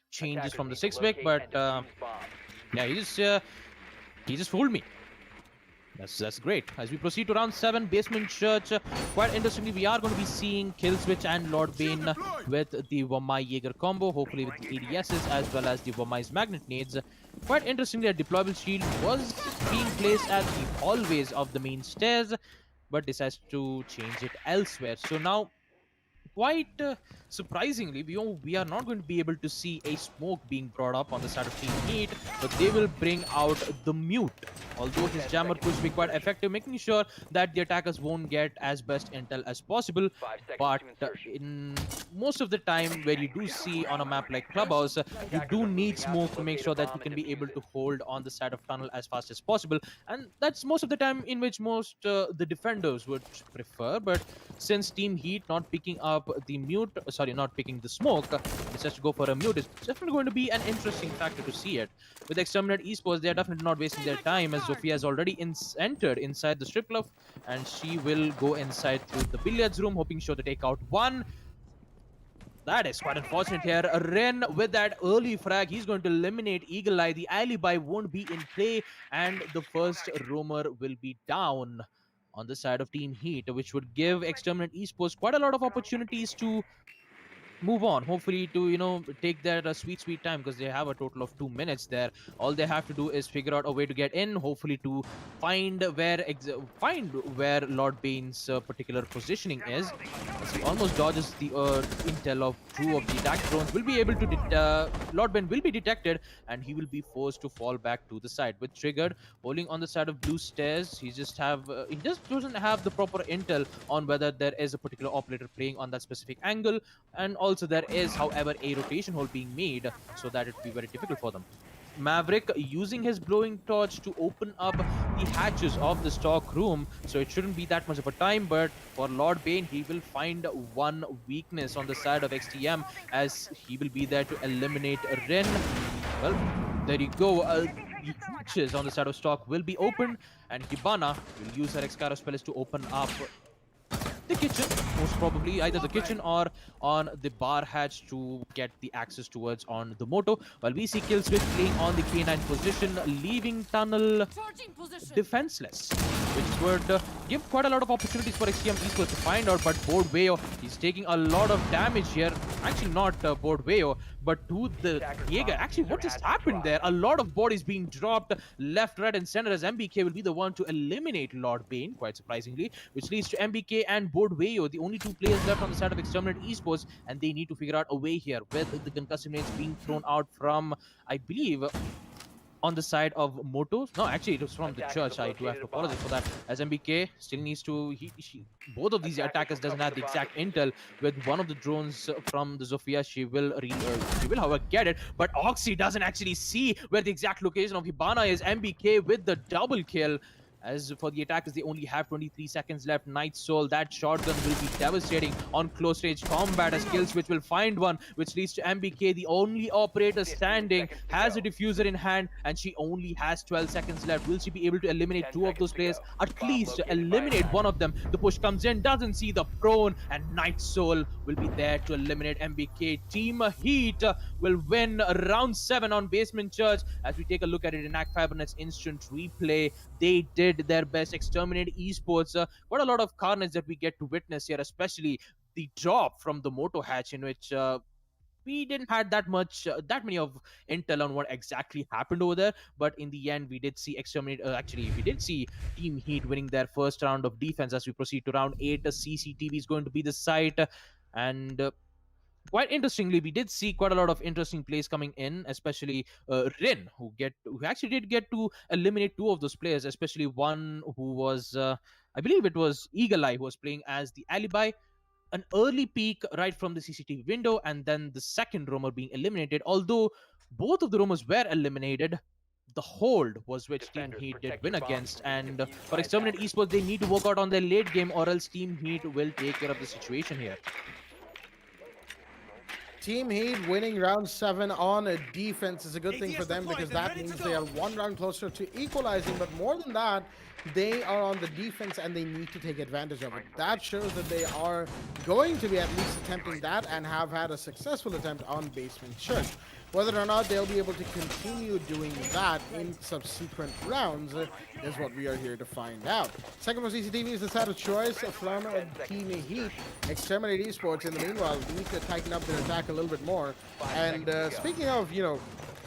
changes from the 6 pick, but yeah, he just fooled me. That's great. As we proceed to round 7, Basement Church, quite interestingly, we are going to be seeing Kill Switch and Lord Bane with the Wamai Jaeger combo, hopefully with the ADSs as well as the Wamai's Magnet Nades. Quite interestingly, a deployable shield was being placed at the hallways of the main stairs, but decides to change it elsewhere. So now, quite surprisingly, we are not going to be able to see a smoke being brought up on the side of Team Heat, but they will bring out the mute. Although his jammer could be quite effective, making sure that the attackers won't get as best intel as possible. 5 seconds But to insertion. in most of the time, where you do see on a map like Clubhouse, you do need smoke to make sure that you can be able to hold on the side of tunnel as fast as possible, and that's most of the time in which most the defenders would prefer. But since Team Heat not picking up the mute, sorry, not picking the smoke, decides to go for a mute, it's definitely going to be an interesting factor to see it. With Exterminate Esports, they are definitely not wasting their time, as Zofia has already entered inside the strip club, and she will go inside through the billiards room, hoping sure to take out one. That is quite unfortunate here. Ren with that early frag, he's going to eliminate Eagle Eye. The alibi won't be in play, and the first roamer will be down on the side of Team Heat, which would give Exterminate Esports quite a lot of opportunities to move on, hopefully to take their sweet time, because they have a total of 2 minutes there. All they have to do is figure out a way to get in, hopefully to find where Lord Bane's particular positioning is, as he almost dodges the intel of 2 of the attack drones. Will be able to Lord Bane will be detected, and he will be forced to fall back to the side. With Triggered holding on the side of blue stairs, he just doesn't have the proper intel on whether there is a particular operator playing on that specific angle, and also there is, however, a rotation hole being made, so that it will be very difficult for them. Maverick using his blowing torch to open up the hatches of the stock room, so it shouldn't be that much of a time. But for Lord Bane, he will find one weakness on the side of XTM, as he will be there to eliminate Ren. Well, there you go. The hatches on the side of stock will be open, and Hibana will use her Excaro spells to open up the kitchen, most probably either the kitchen or on the bar hatch, to get the access towards on the moto, while we see Kill Switch playing on the K9 position, leaving tunnel defenseless, which would give quite a lot of opportunities for XTM Esports to find out. But Bordweo, he's taking a lot of damage here. Actually not Bordweo, but to the Jaeger. Actually, what just happened there? A lot of bodies being dropped left, right, and center, as MBK will be the one to eliminate Lord Bane, quite surprisingly, which leads to MBK and Bordweo, the only 2 players left on the side of Exterminate Esports, and they need to figure out a way here with the concussive nades being thrown out from, I believe, on the side of Motos. No, actually, it was from the church. I do have to apologize for that, as MBK still needs to... both of these attackers doesn't have the exact intel. With one of the drones from the Zofia, she will however get it, but Oxy doesn't actually see where the exact location of Hibana is. MBK with the double kill. As for the attackers, they only have 23 seconds left. Night Soul, that shotgun will be devastating on close range combat, as Kill Switch will find one, which leads to MBK, the only operator standing, has a diffuser in hand, and she only has 12 seconds left. Will she be able to eliminate 2 of those players? At least eliminate one of them. The push comes in, doesn't see the prone, and Night Soul will be there to eliminate MBK. Team Heat will win round 7 on Basement Church. As we take a look at it in Fibernet's instant replay, they did their best. Exterminate Esports, quite a lot of carnage that we get to witness here, especially the drop from the moto hatch, in which we didn't had that many of intel on what exactly happened over there. But in the end, we did see we did see Team Heat winning their first round of defense. As we proceed to round 8, CCTV is going to be the site, and quite interestingly, we did see quite a lot of interesting plays coming in, especially Rin, who actually did get to eliminate 2 of those players, especially one who was, I believe it was Eagle Eye, who was playing as the alibi. An early peek right from the CCTV window, and then the second roamer being eliminated. Although both of the roamers were eliminated, the hold was which Team Heat did win against. And for Exterminate Esports, they need to work out on their late game, or else Team Heat will take care of the situation here. Team Heat winning round 7 on a defense is a good thing for them, because that means they are 1 round closer to equalizing. But more than that, they are on the defense and they need to take advantage of it. That shows that they are going to be at least attempting that, and have had a successful attempt on Basement Church. Whether or not they'll be able to continue doing that in subsequent rounds is what we are here to find out. Second for CCTV is the side of choice from Team Heat. Exterminate Esports, in the meanwhile, need to tighten up their attack a little bit more. And speaking of,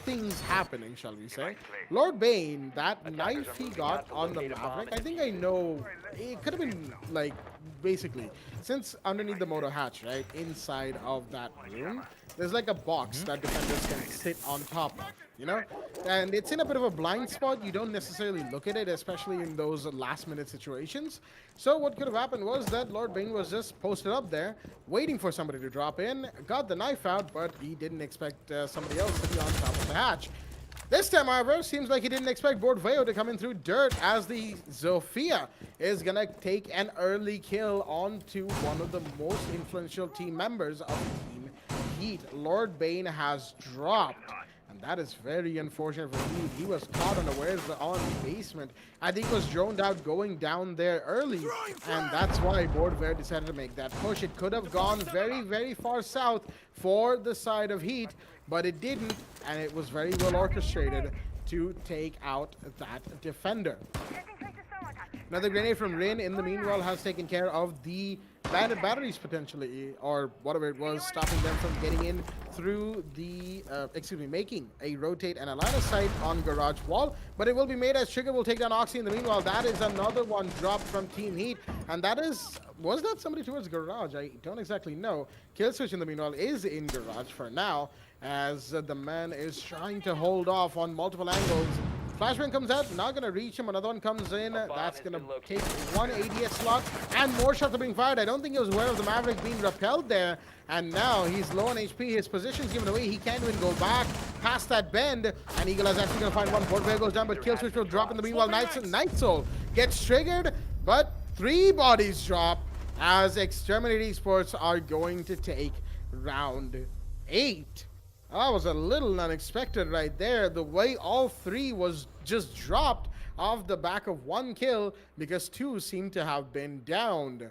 things happening, shall we say. Lord Bane, that knife he got on the Maverick, I think I know, it could have been, like, basically, since underneath the motor hatch, right, inside of that room, there's like a box that defenders can sit on top of, you know? And it's in a bit of a blind spot. You don't necessarily look at it, especially in those last-minute situations. So what could have happened was that Lord Bane was just posted up there, waiting for somebody to drop in, got the knife out, but he didn't expect somebody else to be on top of the hatch. This time, however, seems like he didn't expect Bordveo to come in through dirt, as the Zofia is gonna take an early kill onto one of the most influential team members of Team Heat. Lord Bane has dropped, and that is very unfortunate for Heat. He was caught unawares on the basement. I think was droned out going down there early, and that's why Bordveo decided to make that push. It could have gone very, very far south for the side of Heat, but it didn't, and it was very well orchestrated to take out that defender. Another grenade from Rin, in the meanwhile, has taken care of the bandit batteries potentially, or whatever it was, stopping them from getting in through the, making a rotate and a line of sight on garage wall, but it will be made as Trigger will take down Oxy. In the meanwhile, that is another one dropped from Team Heat, and that is, was that somebody towards garage? I don't exactly know. Killswitch, in the meanwhile, is in garage for now, as the man is trying to hold off on multiple angles. Flashbang comes out, not going to reach him. Another one comes in. That's going to take one ADS slot, and more shots are being fired. I don't think he was aware of the Maverick being repelled there, and now he's low on HP. His position's given away. He can't even go back past that bend, and Eagle is actually going to find one. Bordveo goes down, but Killswitch will drop in the meanwhile. Night Soul gets triggered, but 3 bodies drop as Exterminate Esports are going to take round 8. That was a little unexpected right there. The way all 3 was just dropped off the back of 1 kill, because 2 seem to have been downed.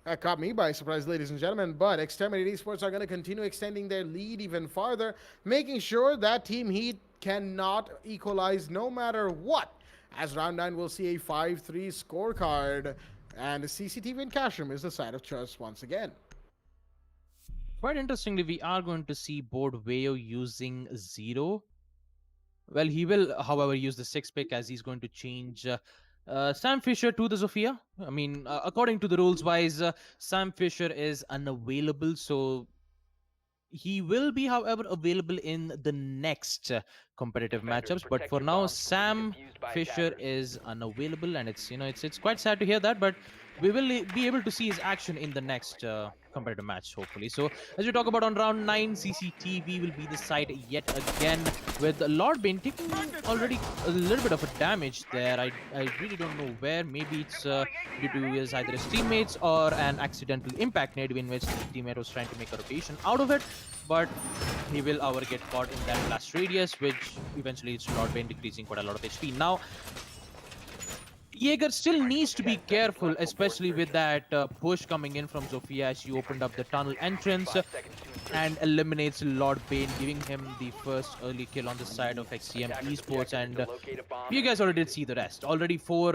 That caught me by surprise, ladies and gentlemen, but Exterminate Esports are going to continue extending their lead even farther, making sure that Team Heat cannot equalize no matter what. As round 9 will see a 5-3 scorecard, and the CCTV in cash room is the side of choice once again. Quite interestingly, we are going to see Bordveo using 0. Well, he will, however, use the 6 pick, as he's going to change Sam Fisher to the Zofia. I mean, according to the rules wise, Sam Fisher is unavailable, so he will be, however, available in the next competitive matchups. But for now, Sam Fisher is unavailable, and it's, you know, it's quite sad to hear that, but we will be able to see his action in the next competitive match, hopefully. So as we talk about on round 9, CCTV will be the side yet again, with Lord Bane taking already a little bit of a damage there. I really don't know where. Maybe it's due to his either his teammates or an accidental impact nade in which the teammate was trying to make a rotation out of it, but he will, however, get caught in that blast radius, which eventually leads to Lord Bane decreasing quite a lot of HP. Now, Jaeger still needs to be careful, especially with that push coming in from Zofia as she opened up the tunnel entrance and eliminates Lord Bane, giving him the first early kill on the side of XCM Esports. And you guys already did see the rest. Already 4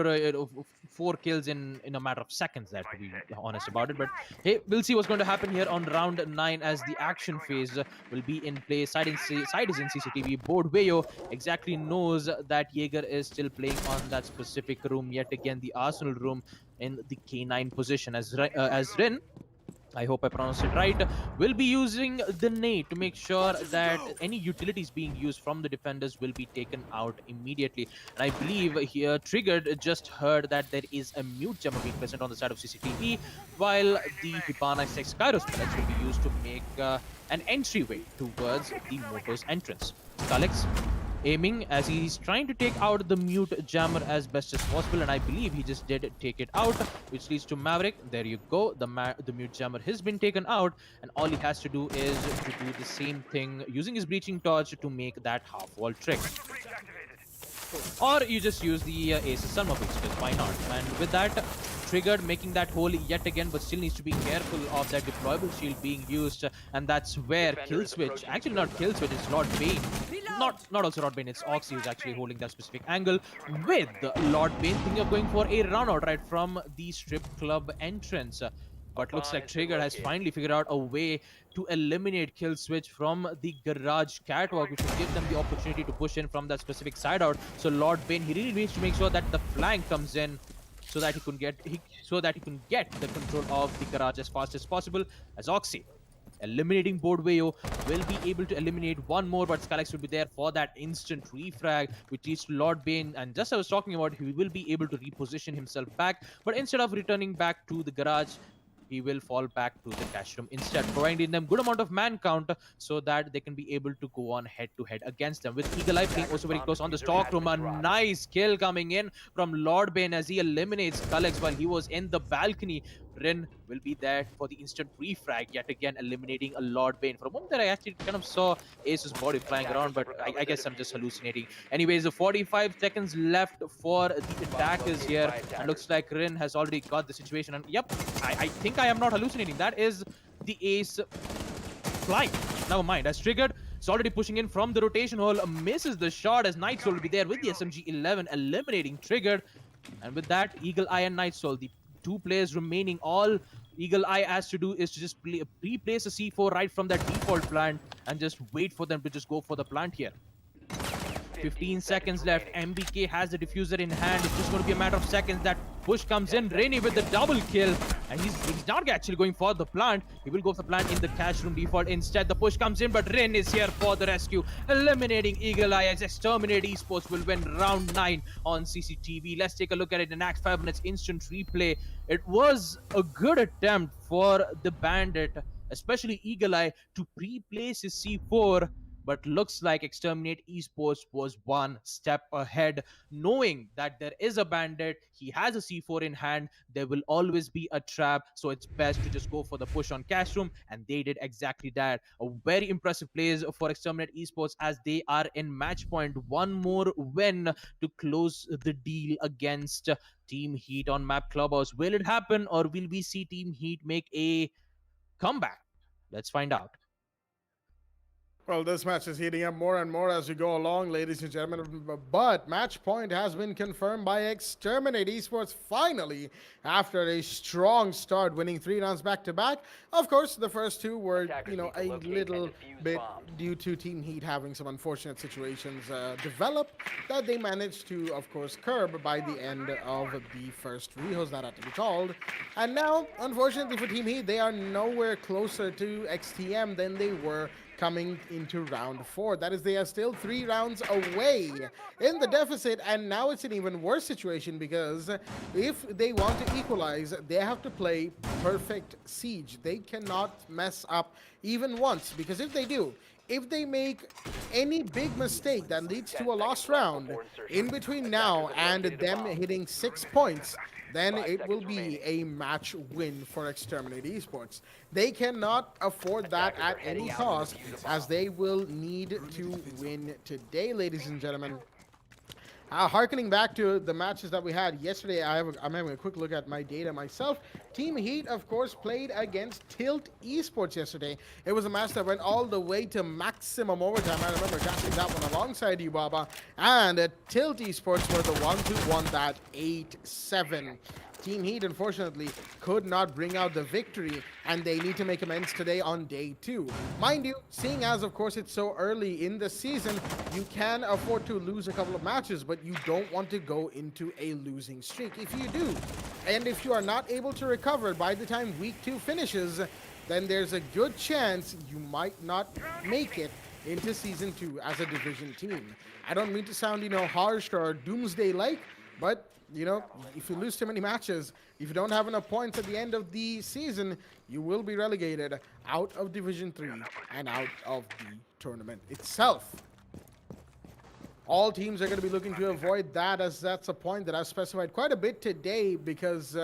kills in a matter of seconds there, to be honest about it. But hey, we'll see what's going to happen here on round 9 as the action phase will be in play. Side is in CCTV. Bordveo exactly knows that Jaeger is still playing on that specific room, yet again the Arsenal room, in the K9 position, as Rin, I hope I pronounced it right, will be using the nade to make sure that any utilities being used from the defenders will be taken out immediately. And I believe here Triggered just heard that there is a mute jammer being present on the side of CCTV, while the Hibana X Kairos pellets will be used to make an entryway towards the motor's entrance. Kalex aiming as he's trying to take out the mute jammer as best as possible, and I believe he just did take it out, which leads to Maverick. There you go, the mute jammer has been taken out, and all he has to do is to do the same thing using his breaching torch to make that half wall trick. Or you just use the Aces Sunmobile, because why not? And with that, Triggered making that hole yet again, but still needs to be careful of that deployable shield being used, and that's where Killswitch, actually not Killswitch, it's Lord Bane. Not also Lord Bane, it's Oxy who's actually holding that specific angle, with Lord Bane thinking of going for a run out right from the strip club entrance. But looks like Bomb has been Trigger has located. finally figured out a way to eliminate Kill Switch from the garage catwalk, which will give them the opportunity to push in from that specific side out. So Lord Bane, he really needs to make sure that the flank comes in so that he can get the control of the garage as fast as possible. As Oxy eliminating Boardwayo will be able to eliminate one more, but Skalex will be there for that instant refrag, which leads to Lord Bane. And just as I was talking about, he will be able to reposition himself back, but instead of returning back to the garage, he will fall back to the cash room instead, providing them good amount of man count so that they can be able to go on head to head against them. With Eagle Eye playing also very close on the stock room, a nice kill coming in from Lord Bane as he eliminates Kalex while he was in the balcony. Rin will be there for the instant refrag, yet again eliminating a Lord Bane. For a moment there, I actually kind of saw Ace's body flying around, but I guess I'm just hallucinating. Anyways, the 45 seconds left for the attackers here, and looks like Rin has already got the situation. And yep, I think I am not hallucinating. That is the Ace flying. Never mind, as Triggered. It's already pushing in from the rotation hole, misses the shot as Night Soul will be there with the SMG-11, eliminating Triggered. And with that, Eagle Eye and Night Soul, the two players remaining, all Eagle Eye has to do is to just pre-place a C4 right from that default plant and just wait for them to just go for the plant here. 15 seconds left. MBK has the diffuser in hand. It's just going to be a matter of seconds. That push comes in. Rainy with the double kill. And he's not actually going for the plant. He will go for the plant in the cash room default. Instead, the push comes in, but Rin is here for the rescue, eliminating Eagle Eye as Exterminate Esports will win round 9 on CCTV. Let's take a look at it in Act 5 minutes instant replay. It was a good attempt for the Bandit, especially Eagle Eye, to pre-place his C4. But looks like Exterminate Esports was one step ahead, knowing that there is a bandit, he has a C4 in hand, there will always be a trap, so it's best to just go for the push on cash room, and they did exactly that. A very impressive plays for Exterminate Esports as they are in match point. One more win to close the deal against Team Heat on Map Clubhouse. Will it happen, or will we see Team Heat make a comeback? Let's find out. Well, this match is heating up more and more as we go along, ladies and gentlemen. But match point has been confirmed by Exterminate Esports finally after a strong start, winning 3 rounds back to back. Of course, the first 2 were, a little bit due to Team Heat having some unfortunate situations develop that they managed to, of course, curb by the end of the first rehos that had to be called. And now, unfortunately for Team Heat, they are nowhere closer to XTM than they were coming into round 4. That is, they are still 3 rounds away in the deficit, and now it's an even worse situation because if they want to equalize, they have to play perfect siege. They cannot mess up even once, because if they do, if they make any big mistake that leads to a lost round in between now and them hitting 6 points, then it will be a match win for Exterminate Esports. They cannot afford that at any cost, as they will need to win today, ladies and gentlemen. Harkening back to the matches that we had yesterday, I'm having a quick look at my data myself. Team Heat, of course, played against Tilt Esports yesterday. It was a match that went all the way to maximum overtime. I remember catching that one alongside you, Baba. And Tilt Esports were the ones who won that 8-7. Team Heat, unfortunately, could not bring out the victory, and they need to make amends today on day 2. Mind you, seeing as, of course, it's so early in the season, you can afford to lose a couple of matches, but you don't want to go into a losing streak. If you do, and if you are not able to recover by the time week 2 finishes, then there's a good chance you might not make it into season 2 as a division team. I don't mean to sound, harsh or doomsday-like, but if you lose too many matches, if you don't have enough points at the end of the season, you will be relegated out of Division 3 and out of the tournament itself. All teams are going to be looking to avoid that, as that's a point that I've specified quite a bit today, because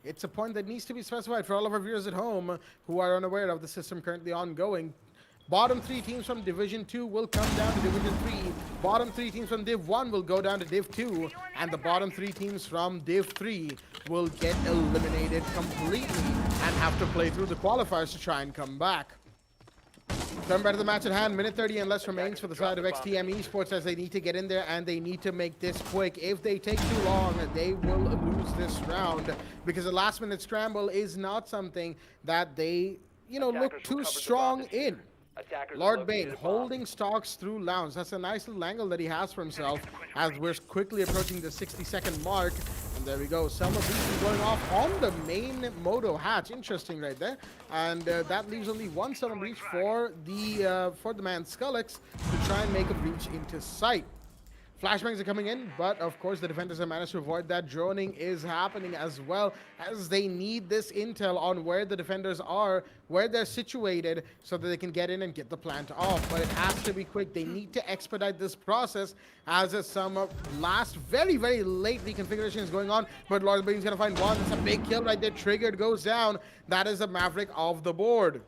it's a point that needs to be specified for all of our viewers at home who are unaware of the system currently ongoing. Bottom 3 teams from Division 2 will come down to Division 3. Bottom 3 teams from Div 1 will go down to Div 2. And the bottom 3 teams from Div 3 will get eliminated completely and have to play through the qualifiers to try and come back. Coming back to the match at hand, minute 30 and less remains for the side of XTM Esports as they need to get in there and they need to make this quick. If they take too long, they will lose this round because the last minute scramble is not something that they, look too strong in. Attackers Lord Bane located a bomb. holding stocks through lounge. That's a nice little angle that he has for himself as we're quickly approaching the 60-second mark. And there we go. Summer Beast going off on the main Moto hatch. Interesting right there. And that leaves only one summer breach for the man Skullix to try and make a breach into sight. Flashbangs are coming in, but of course the defenders have managed to avoid that. Droning is happening as well as they need this intel on where the defenders are, where they're situated, so that they can get in and get the plant off. But it has to be quick. They need to expedite this process as some last very, very late reconfiguration is going on. But Lord Bane's going to find one. It's a big kill right there. Triggered, goes down. That is a Maverick of the board.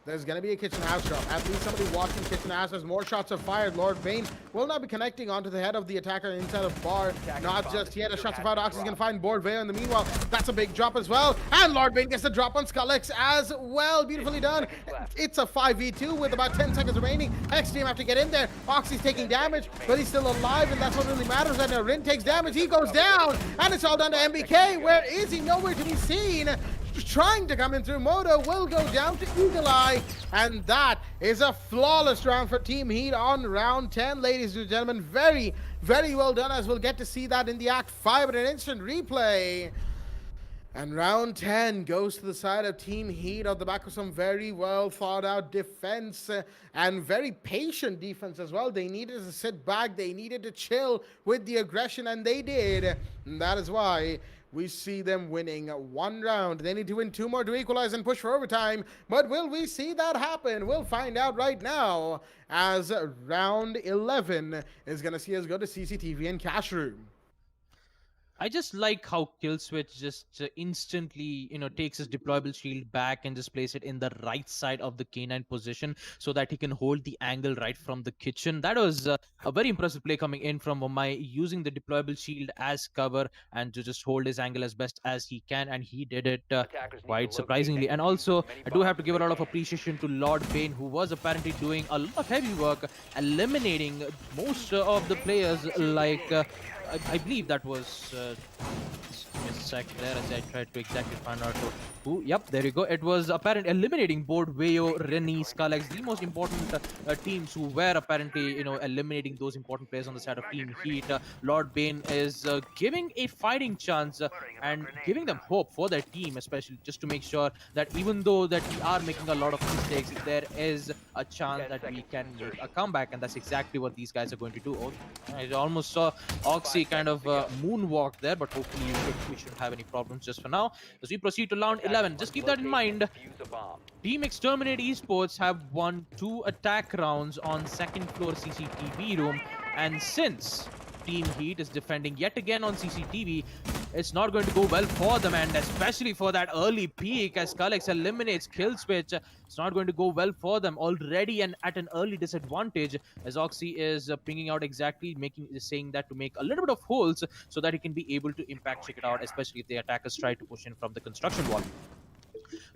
There's going to be a kitchen house drop. At least somebody watching kitchen house as more shots are fired. Lord Bane will not be connecting onto the head of the attacker inside of bar. Not just yet. A shot of fired. Ox is going to find Board Veo in the meanwhile. That's a big drop as well. And Lord Bane gets the drop on Skullix as well. Beautifully done. It's a 5v2 with about 10 seconds remaining. X team have to get in there. Oxy's taking damage, but he's still alive, and that's what really matters. And now Rin takes damage. He goes down, and it's all down to MBK. Where is he? Nowhere to be seen. Trying to come in through Moto will go down to Eagle Eye, and that is a flawless round for Team Heat on round 10, ladies and gentlemen. Very, very well done, as we'll get to see that in the Act 5 in an instant replay. And round 10 goes to the side of Team Heat on the back of some very well thought out defense and very patient defense as well. They needed to sit back, they needed to chill with the aggression, and they did. And that is why we see them winning one round. They need to win two more to equalize and push for overtime. But will we see that happen? We'll find out right now, as round 11 is going to see us go to CCTV and cash room. I just like how Killswitch just instantly, takes his deployable shield back and just place it in the right side of the K9 position so that he can hold the angle right from the kitchen. That was a very impressive play coming in from Omai, using the deployable shield as cover and to just hold his angle as best as he can, and he did it quite surprisingly. And also, I do have to give a lot of appreciation to Lord Bane, who was apparently doing a lot of heavy work, eliminating most of the players like... I believe that was just give me a sec there as I tried to exactly find out who. Yep, there you go. It was apparently eliminating Board, Veo, Rennie, Skullix, the most important teams who were apparently eliminating those important players on the side of Team Heat. Lord Bane is giving a fighting chance and giving them hope for their team, especially just to make sure that even though that we are making a lot of mistakes, there is a chance that we can make a comeback, and that's exactly what these guys are going to do. Oh, I almost saw Oxy kind of moonwalk there, but hopefully we shouldn't have any problems just for now. As we proceed to round 11, just keep that in mind. Team Exterminate Esports have won 2 attack rounds on second floor CCTV room, and since Team Heat is defending yet again on CCTV, it's not going to go well for them, and especially for that early peak as Skullix eliminates Killswitch, it's not going to go well for them already, and at an early disadvantage as Oxy is pinging out exactly saying that to make a little bit of holes so that he can be able to impact check it out, especially if the attackers try to push in from the construction wall.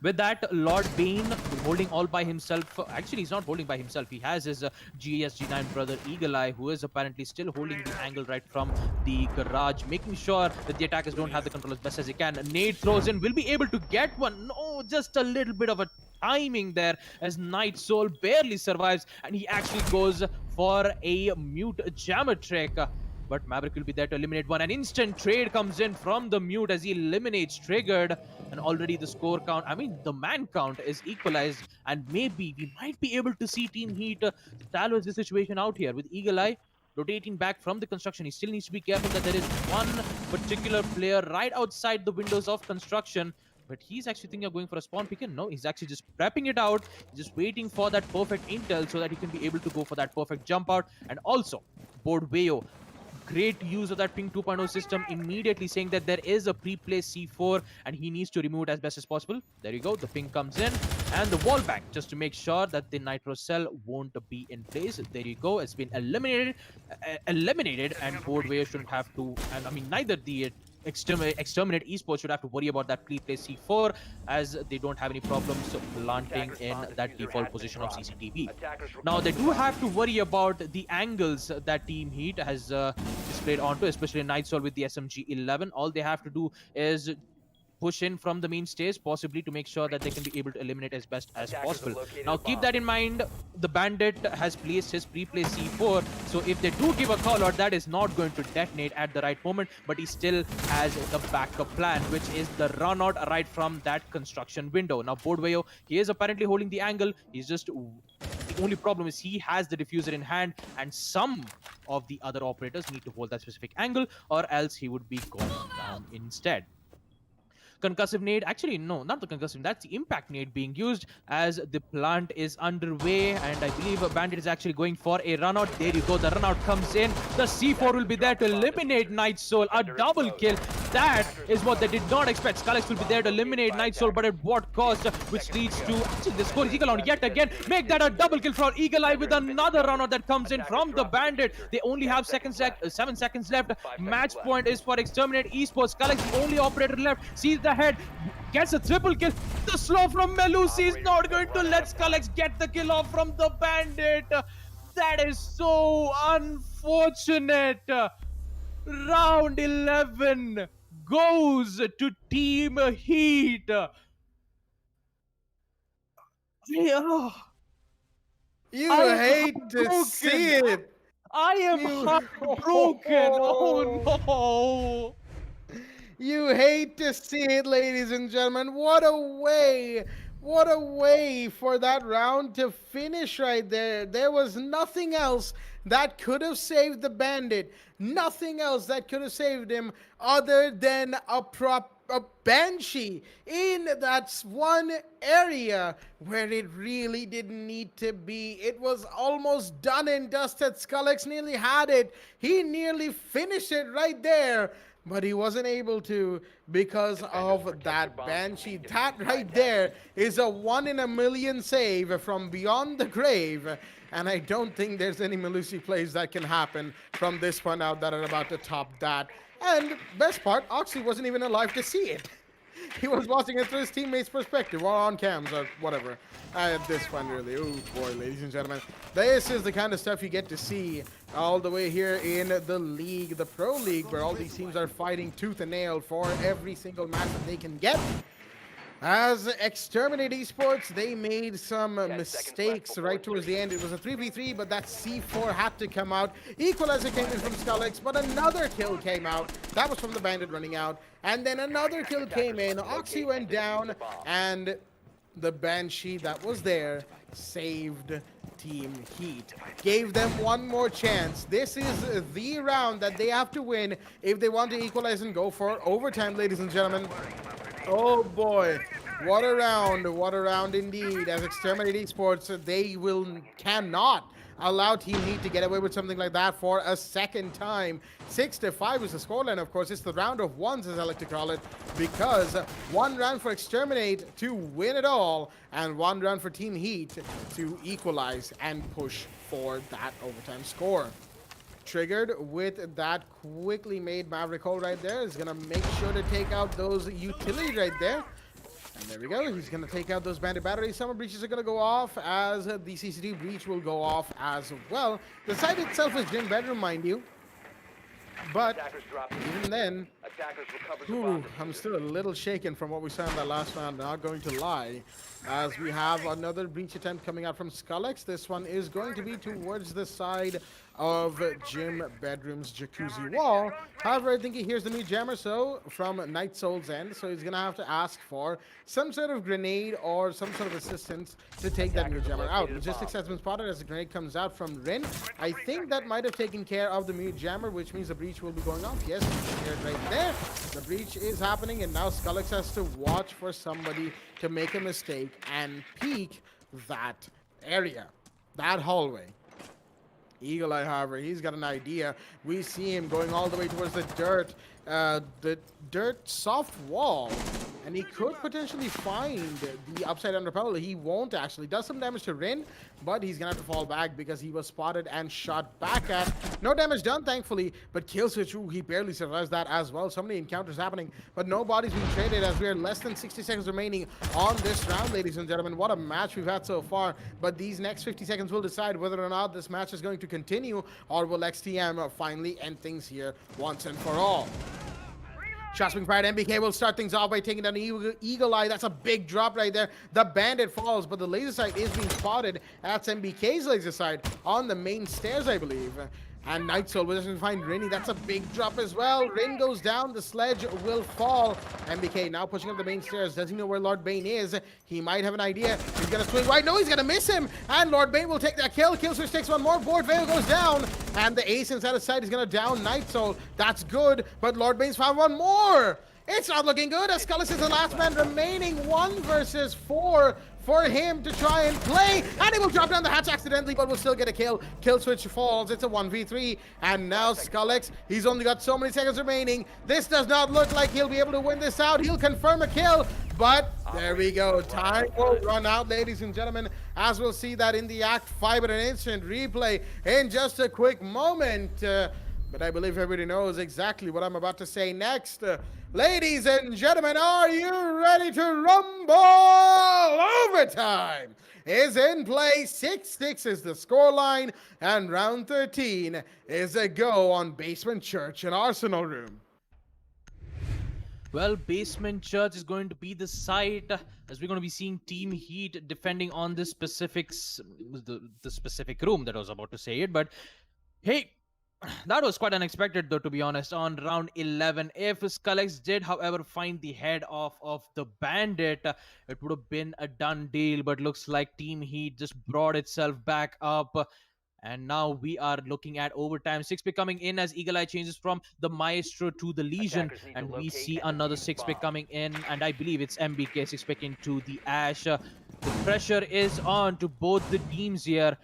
With that, Lord Bane holding all by himself. Actually, he's not holding by himself. He has his GSG9 brother Eagle Eye, who is apparently still holding the angle right from the garage, making sure that the attackers don't have the control as best as they can. Nade throws in, will be able to get one. No, just a little bit of a timing there as Night Soul barely survives, and he actually goes for a mute jammer trick. But Maverick will be there to eliminate one. An instant trade comes in from the mute as he eliminates Triggered. And already the score count, the man count is equalized. And maybe we might be able to see Team Heat salvage the situation out here with Eagle Eye rotating back from the construction. He still needs to be careful that there is one particular player right outside the windows of construction. But he's actually thinking of going for a spawn pick in. No, he's actually just prepping it out, just waiting for that perfect intel so that he can be able to go for that perfect jump out. And also, Board Veo, great use of that ping 2.0 system, immediately saying that there is a pre-placed C4 and he needs to remove it as best as possible. There you go, the ping comes in and the wall back just to make sure that the nitro cell won't be in place. There you go, it's been eliminated and Board Veo shouldn't have to, and neither the Exterminate Esports should have to worry about that pre-play C4, as they don't have any problems planting in that default position of CCTV. Now they do have to worry about the angles that Team Heat has displayed onto, especially Night Soul with the SMG-11. All they have to do is push in from the main stage, possibly to make sure that they can be able to eliminate as best as possible. Now keep that in mind, the Bandit has placed his pre-play C4, so if they do give a call out, that is not going to detonate at the right moment, but he still has the backup plan, which is the run out right from that construction window. Now Bordwayo, he is apparently holding the angle, he's just... The only problem is he has the diffuser in hand, and some of the other operators need to hold that specific angle, or else he would be going down instead. Concussive nade, actually no, not the concussive, that's the impact nade being used as the plant is underway, and I believe a Bandit is actually going for a run out. There you go, the run out comes in, the C4 will be there to eliminate Night Soul, a double kill. That is what they did not expect. Skullx will be there to eliminate Night Soul, but at what cost? Which leads to, actually the score is Eagle on yet again. Make that a double kill for Eagle Eye with another run out that comes in from the Bandit. They only have 7 seconds left. Match point is for Exterminate Esports. Skullx, the only operator left, sees the head, gets a triple kill. The slow from Melusi is not going to let Skullx get the kill off from the Bandit. That is so unfortunate. Round 11 goes to Team Heat. You I'm hate to see it. I am heartbroken. Oh no. You hate to see it, ladies and gentlemen. What a way for that round to finish right there. There was nothing else that could have saved the Bandit. Nothing else that could have saved him other than a Banshee in that one area where it really didn't need to be. It was almost done and dusted. Skullx nearly had it. He nearly finished it right there. But he wasn't able to because of that Banshee. That right there is a 1 in a million save from beyond the grave. And I don't think there's any Melusi plays that can happen from this point out that are about to top that. And best part, Oxy wasn't even alive to see it. He was watching it through his teammates' perspective or on cams or whatever. At this point, really. Oh boy, ladies and gentlemen. This is the kind of stuff you get to see all the way here in the league, the Pro League, where all these teams are fighting tooth and nail for every single match that they can get. As Exterminate Esports, they made some mistakes right towards the end. It was a 3v3, but that C4 had to come out. Equalizer came in from Skullx, but another kill came out. That was from the Bandit running out. And then another kill came in. Oxy went down, and the Banshee that was there saved Team Heat. Gave them one more chance. This is the round that they have to win if they want to equalize and go for overtime, ladies and gentlemen. Oh boy, what a round indeed. As Exterminate Esports, they cannot allow Team Heat to get away with something like that for a second time. 6-5 is the scoreline, of course. It's the round of ones, as I like to call it, because one round for Exterminate to win it all, and one round for Team Heat to equalize and push for that overtime score. Triggered with that quickly made Maverick hole right there is gonna make sure to take out those utilities right there. And there we go. He's gonna take out those Bandit batteries. Summer breaches are gonna go off, as the CCTV breach will go off as well. The site itself is gym bedroom, mind you. But even then, I'm still a little shaken from what we saw in that last round, not going to lie. As we have another breach attempt coming out from Skullx. This one is going to be towards the side of Gym Bedroom's jacuzzi wall. However, I think he hears the new jammer from Night Soul's end, so he's gonna have to ask for some sort of grenade or some sort of assistance to take that new jammer out. Logistics has been spotted as the grenade comes out from Rin. I think that might have taken care of the mute jammer, which means the breach will be going off. Yes, right there. The breach is happening, and now Skullx has to watch for somebody to make a mistake and peek that area, that hallway. Eagle Eye, however, he's got an idea. We see him going all the way towards the dirt soft wall. And he could potentially find the upside down repel. He won't actually. Does some damage to Rin, but he's gonna have to fall back because he was spotted and shot back at. No damage done, thankfully, but kill switch, ooh, he barely survives that as well. So many encounters happening, but no bodies being traded as we are less than 60 seconds remaining on this round, ladies and gentlemen. What a match we've had so far, but these next 50 seconds will decide whether or not this match is going to continue, or will XTM finally end things here once and for all. Shots being fired. MBK will start things off by taking down the Eagle Eye. That's a big drop right there. The Bandit falls, but the laser sight is being spotted. That's MBK's laser sight on the main stairs, I believe. And Night Soul will just find Rinny. That's a big drop as well. Rin goes down. The sledge will fall. MBK now pushing up the main stairs. Does he know where Lord Bane is? He might have an idea. He's going to swing right. No, he's going to miss him. And Lord Bane will take that kill. Kill switch takes one more. Board Veil goes down. And the ace inside his sight is going to down Night Soul. That's good. But Lord Bane's found one more. It's not looking good as Skullis is the last man remaining. 1 versus 4 for him to try and play. And he will drop down the hatch accidentally, but will still get a kill. Kill switch falls. It's a 1v3. And now Skullix, he's only got so many seconds remaining. This does not look like he'll be able to win this out. He'll confirm a kill, but there we go. Time will run out, ladies and gentlemen, as we'll see that in the Act 5 and an instant replay in just a quick moment. But I believe everybody knows exactly what I'm about to say next. Ladies and gentlemen, are you ready to rumble? Overtime is in play. 6-6 is the scoreline, and round 13 is a go on Basement Church and Arsenal Room. Well, Basement Church is going to be the site, as we're going to be seeing Team Heat defending on this specifics, the specific room that I was about to say it. But hey, that was quite unexpected, though, to be honest, on round 11. If Skullex did, however, find the head of the Bandit, it would have been a done deal, but looks like Team Heat just brought itself back up. And now we are looking at overtime. 6-pick coming in as Eagle Eye changes from the Maestro to the Legion. And we see another 6-pick coming in. And I believe it's MBK 6-pick into the Ash. The pressure is on to both the teams here.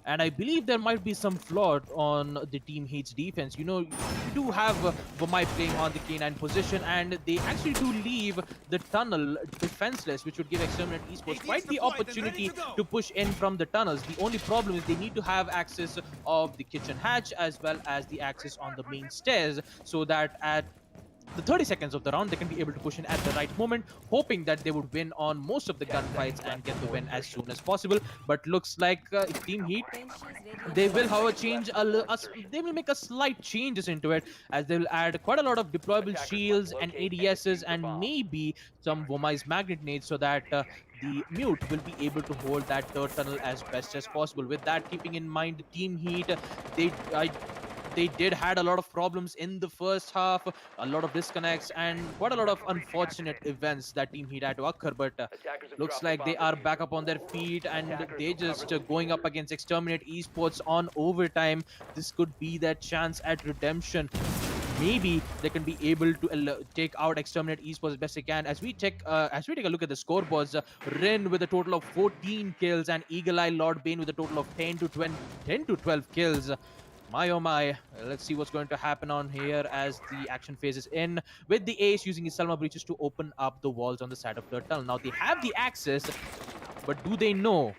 And I believe there might be some flaw on the Team Heat's defense. You know, you do have Vomai playing on the K9 position, and they actually do leave the tunnel defenseless, which would give Exterminate Esports quite the opportunity to push in from the tunnels. The only problem is they need to have access of the kitchen hatch as well as the access on the main stairs, so that at the 30 seconds of the round, they can be able to push in at the right moment, hoping that they would win on most of the gunfights and get the win as soon as possible. But looks like Team Heat, they will, however, they will make a slight changes into it, as they will add quite a lot of deployable shields and ADSs and maybe some Vomai's magnet nades, so that the Mute will be able to hold that third tunnel as best as possible. With that keeping in mind, Team Heat, they did had a lot of problems in the first half, a lot of disconnects and quite a lot of unfortunate events that Team Heat had to occur, but looks like they are back up on their feet and they just going up against Exterminate Esports on overtime. This could be their chance at redemption. Maybe they can be able to take out Exterminate Esports as best they can. As we take a look at the scoreboards, Rin with a total of 14 kills and Eagle Eye Lord Bane with a total of 10 to 12 kills. My oh my, let's see what's going to happen on here as the action phases in, with the Ace using his Selma breaches to open up the walls on the side of the tunnel. Now they have the access, but do they know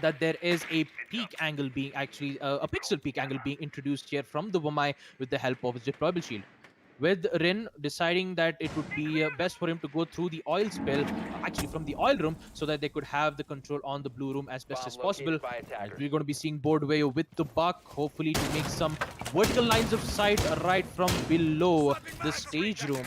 that there is a peak angle being actually a pixel peak angle being introduced here from the Vomai with the help of his deployable shield? With Rin deciding that it would be best for him to go through the oil spill, actually from the oil room, so that they could have the control on the blue room as best as possible. As we're going to be seeing Boardway with the buck, hopefully to make some vertical lines of sight right from below the stage room.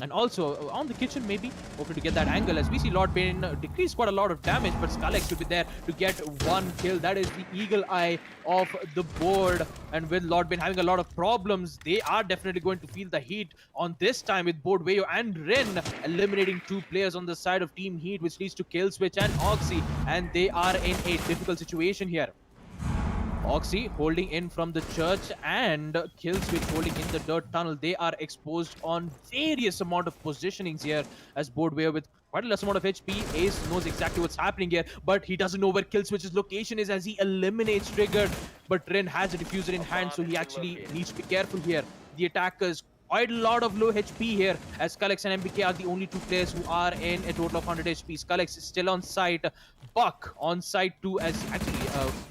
And also on the kitchen, maybe hoping to get that angle, as we see Lord Bane decrease quite a lot of damage, but Skullx should be there to get one kill. That is the Eagle Eye of the board. And with Lord Bane having a lot of problems, they are definitely going to feel the heat on this time, with Boardwayo and Rin eliminating 2 players on the side of Team Heat, which leads to Killswitch and Oxy, and they are in a difficult situation here. Oxy holding in from the church and Killswitch holding in the dirt tunnel. They are exposed on various amount of positionings here, as Boardway with quite a less amount of HP. Ace knows exactly what's happening here, but he doesn't know where Killswitch's location is as he eliminates Triggered. But Rin has a diffuser in hand, so he actually needs to be careful here. The attackers quite a lot of low HP here, as Skullex and MBK are the only two players who are in a total of 100 HP. Skullex is still on site, Buck on site too, as actually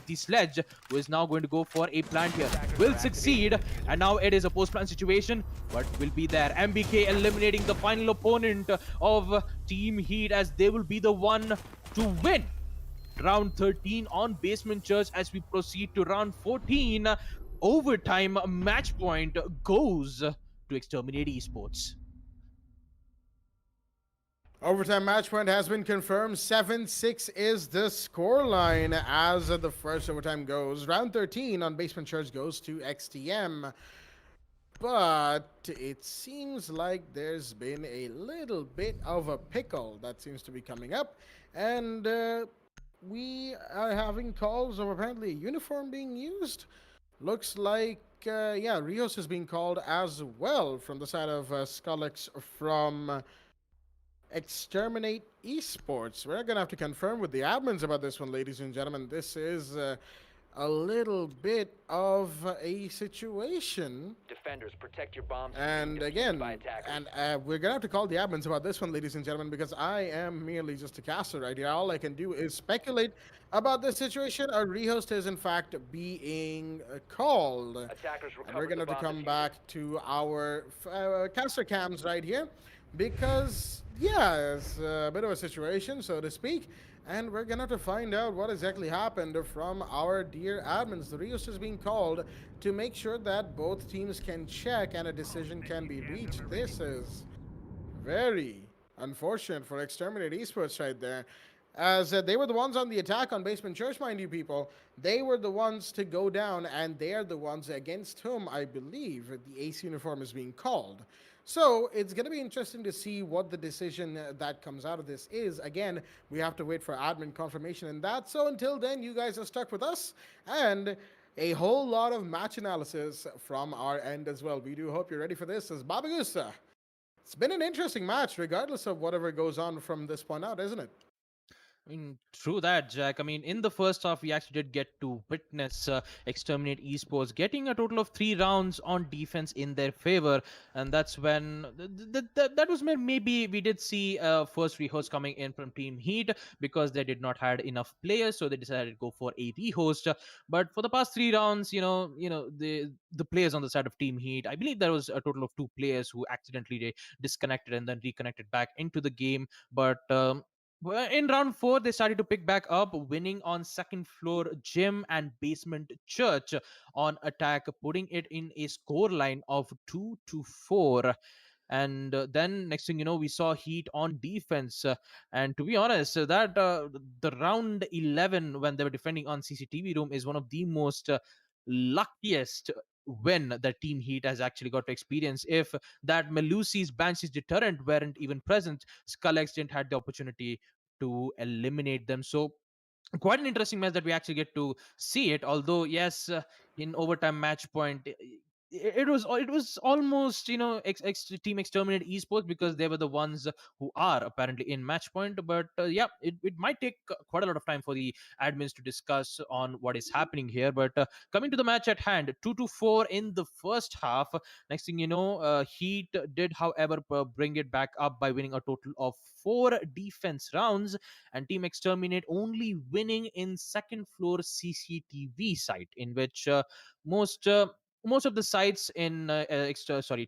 the Sledge, who is now going to go for a plant here, will succeed, and now it is a post-plant situation, but will be there. MBK eliminating the final opponent of Team Heat, as they will be the one to win round 13 on Basement Church. As we proceed to round 14, overtime match point goes to Exterminate Esports. Overtime match point has been confirmed. 7-6 is the scoreline as the first overtime goes. Round 13 on Basement Church goes to XTM. But it seems like there's been a little bit of a pickle that seems to be coming up. And we are having calls of apparently a uniform being used. Looks like, yeah, Rios is being called as well from the side of Skullex from Exterminate Esports. We're going to have to confirm with the admins about this one, ladies and gentlemen. This is a little bit of a situation. Defenders, protect your bombs. And again, we're going to have to call the admins about this one, ladies and gentlemen, because I am merely just a caster right here. All I can do is speculate about this situation. A rehost is, in fact, being called. Attackers And we're recover going to the have to bomb come diffuser. back to our caster cams right here because, yeah, it's a bit of a situation, so to speak. And we're going to have to find out what exactly happened from our dear admins. The Rios is being called to make sure that both teams can check and a decision can be reached. This is very unfortunate for Exterminate Esports right there. As they were the ones on the attack on Basement Church, mind you, people. They were the ones to go down, and they're the ones against whom I believe the ace uniform is being called. So it's going to be interesting to see what the decision that comes out of this is. Again, we have to wait for admin confirmation and that. So until then, you guys are stuck with us and a whole lot of match analysis from our end as well. We do hope you're ready for this. As Babagusa, it's been an interesting match, regardless of whatever goes on from this point out, isn't it? I mean, true that, Jack. I mean, in the first half, we actually did get to witness Exterminate Esports getting a total of 3 rounds on defense in their favor, and that's when that was when maybe we did see first rehost coming in from Team Heat because they did not had enough players, so they decided to go for a rehost. But for the past 3 rounds, the players on the side of Team Heat, I believe there was a total of 2 players who accidentally disconnected and then reconnected back into the game, but. Well, in round 4, they started to pick back up, winning on second floor gym and basement church on attack, putting it in a score line of 2-4. And then next thing you know, we saw Heat on defense. And to be honest, that the round 11 when they were defending on CCTV room is one of the most luckiest win that Team Heat has actually got to experience. If that Melusi's Banshee's deterrent weren't even present, Skullex didn't had the opportunity to eliminate them. So quite an interesting match that we actually get to see it. Although yes, in overtime match point, it was almost team Exterminate Esports because they were the ones who are apparently in match point. But yeah, it might take quite a lot of time for the admins to discuss on what is happening here. But coming to the match at hand, 2-4 in the first half. Next thing you know, Heat did however bring it back up by winning a total of 4 defense rounds, and Team Exterminate only winning in second floor CCTV site, in which most of the sites in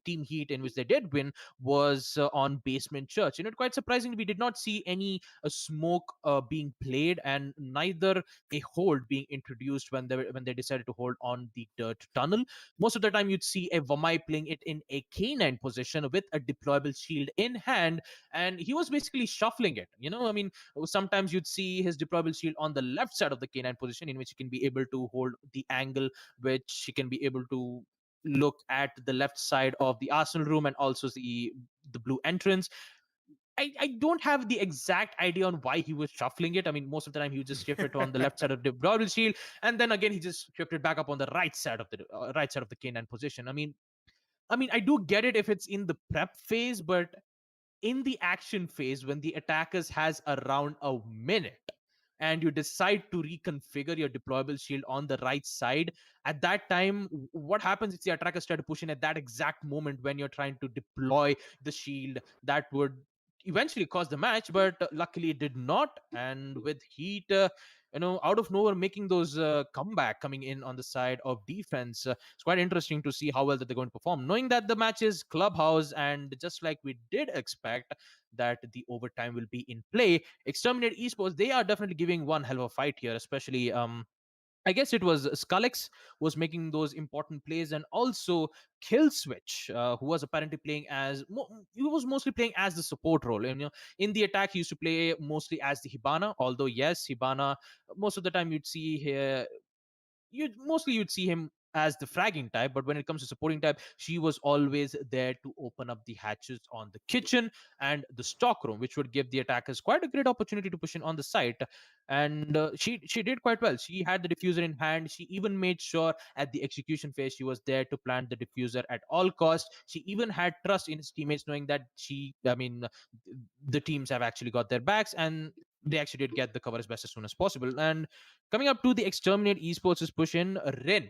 Team Heat in which they did win was on Basement Church. Quite surprisingly, we did not see any smoke being played, and neither a hold being introduced when they decided to hold on the dirt tunnel. Most of the time, you'd see a Vamai playing it in a canine position with a deployable shield in hand, and he was basically shuffling it. I mean, sometimes you'd see his deployable shield on the left side of the canine position, in which he can be able to hold the angle, which he can be able to look at the left side of the arsenal room and also the blue entrance. I don't have the exact idea on why he was shuffling it. I mean, most of the time he would just shift it on the left side of the deployable shield, and then again he just shifted back up on the right side of the canine position. I mean, I do get it if it's in the prep phase, but in the action phase when the attackers has around a minute, and you decide to reconfigure your deployable shield on the right side, at that time, what happens is the attackers try to push in at that exact moment when you're trying to deploy the shield. That would eventually cause the match, but luckily it did not. And with Heat, out of nowhere making those comeback coming in on the side of defense, it's quite interesting to see how well that they're going to perform, knowing that the match is clubhouse, and just like we did expect that the overtime will be in play. Exterminate Esports, they are definitely giving one hell of a fight here, especially I guess it was Skullex was making those important plays, and also Killswitch, who was apparently playing as he was mostly playing as the support role. And in the attack, he used to play mostly as the Hibana. Although yes, Hibana most of the time you'd see here you'd see him as the fragging type, but when it comes to supporting type, she was always there to open up the hatches on the kitchen and the stock room, which would give the attackers quite a great opportunity to push in on the site. And she did quite well. She had the diffuser in hand. She even made sure at the execution phase she was there to plant the diffuser at all costs. She even had trust in his teammates, knowing that the teams have actually got their backs, and they actually did get the cover as best as soon as possible. And coming up to the Exterminate Esports' push in, Rin.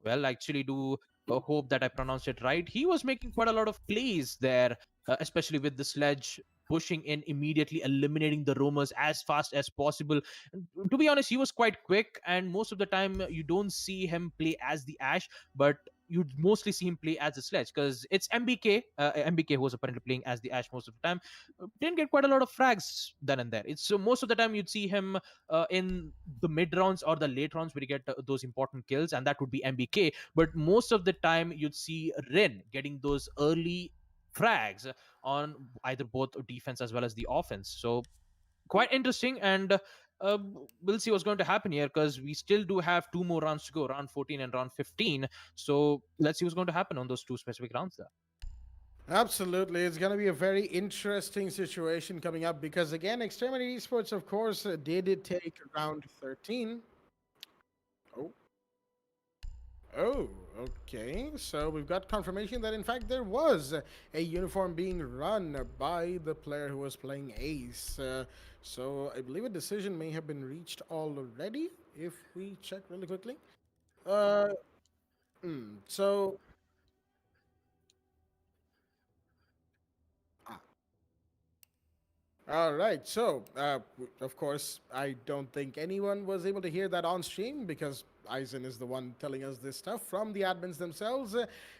Well, I actually do hope that I pronounced it right. He was making quite a lot of plays there, especially with the sledge pushing in immediately, eliminating the roamers as fast as possible. And to be honest, he was quite quick, and most of the time you don't see him play as the Ash, but you'd mostly see him play as a sledge, because it's MBK who was apparently playing as the Ash most of the time. Didn't get quite a lot of frags then and there. It's so most of the time you'd see him in the mid rounds or the late rounds where you get those important kills, and that would be MBK. But most of the time, you'd see Rin getting those early frags on either both defense as well as the offense. So quite interesting, and uh, we'll see what's going to happen here, because we still do have two more rounds to go, round 14 and round 15. So let's see what's going to happen on those two specific rounds there. Absolutely. It's going to be a very interesting situation coming up because, again, Extremity Esports, of course, did take round 13. Oh. Oh, okay. So we've got confirmation that, in fact, there was a uniform being run by the player who was playing Ace. So I believe a decision may have been reached already if we check really quickly. Uh, so. All right. So, of course, I don't think anyone was able to hear that on stream because Eisen is the one telling us this stuff from the admins themselves.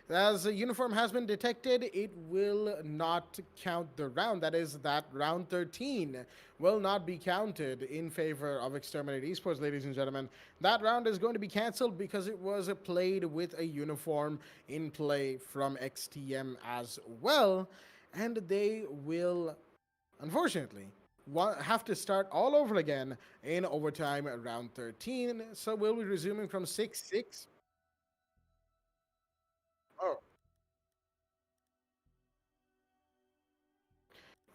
As a uniform has been detected, it will not count the round. That is, that round 13 will not be counted in favor of Exterminate Esports, ladies and gentlemen. That round is going to be canceled because it was played with a uniform in play from XTM as well. And they will, unfortunately, have to start all over again in overtime at round 13. So we'll be resuming from 6-6. Oh,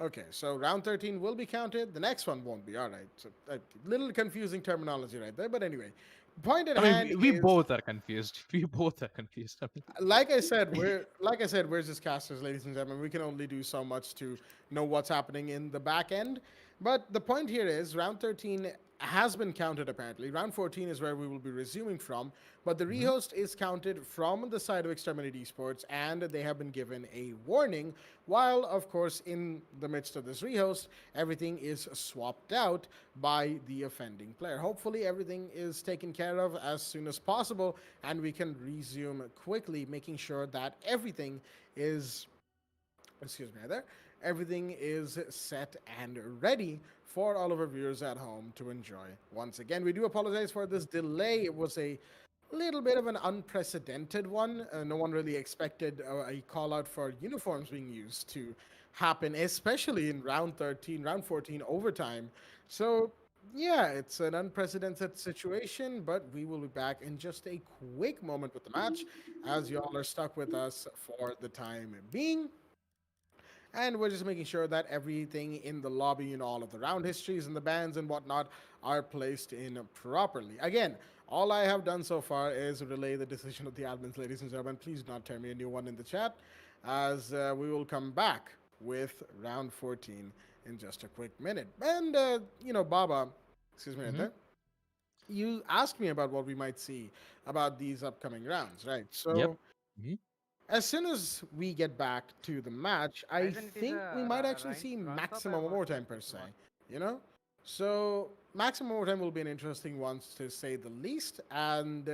okay. So round 13 will be counted. The next one won't be. All right. So a little confusing terminology right there. But anyway, point at I mean, hand we is, both are confused. We both are confused. I mean, we're just casters, ladies and gentlemen. We can only do so much to know what's happening in the back end. But the point here is round 13 has been counted apparently. Round 14 is where we will be resuming from, but the rehost is counted from the side of Exterminate Esports, and they have been given a warning. While, of course, in the midst of this rehost, everything is swapped out by the offending player. Hopefully, everything is taken care of as soon as possible, and we can resume quickly, making sure that everything is, excuse me there, everything is set and ready for all of our viewers at home to enjoy. Once again, we do apologize for this delay. It was a little bit of an unprecedented one. No one really expected a call out for uniforms being used to happen, especially in round 13, round 14 overtime. So, yeah, it's an unprecedented situation, but we will be back in just a quick moment with the match as y'all are stuck with us for the time being. And we're just making sure that everything in the lobby and all of the round histories and the bans and whatnot are placed in properly. Again, all I have done so far is relay the decision of the admins, ladies and gentlemen. Please do not tell me a new one in the chat, as we will come back with round 14 in just a quick minute. And, Baba, excuse me right there. You asked me about what we might see about these upcoming rounds, right? Yep. So as soon as we get back to the match, I Ryzen, it is think we a might actually see runs up maximum or what? overtime per se. You know, so maximum overtime will be an interesting one to say the least, and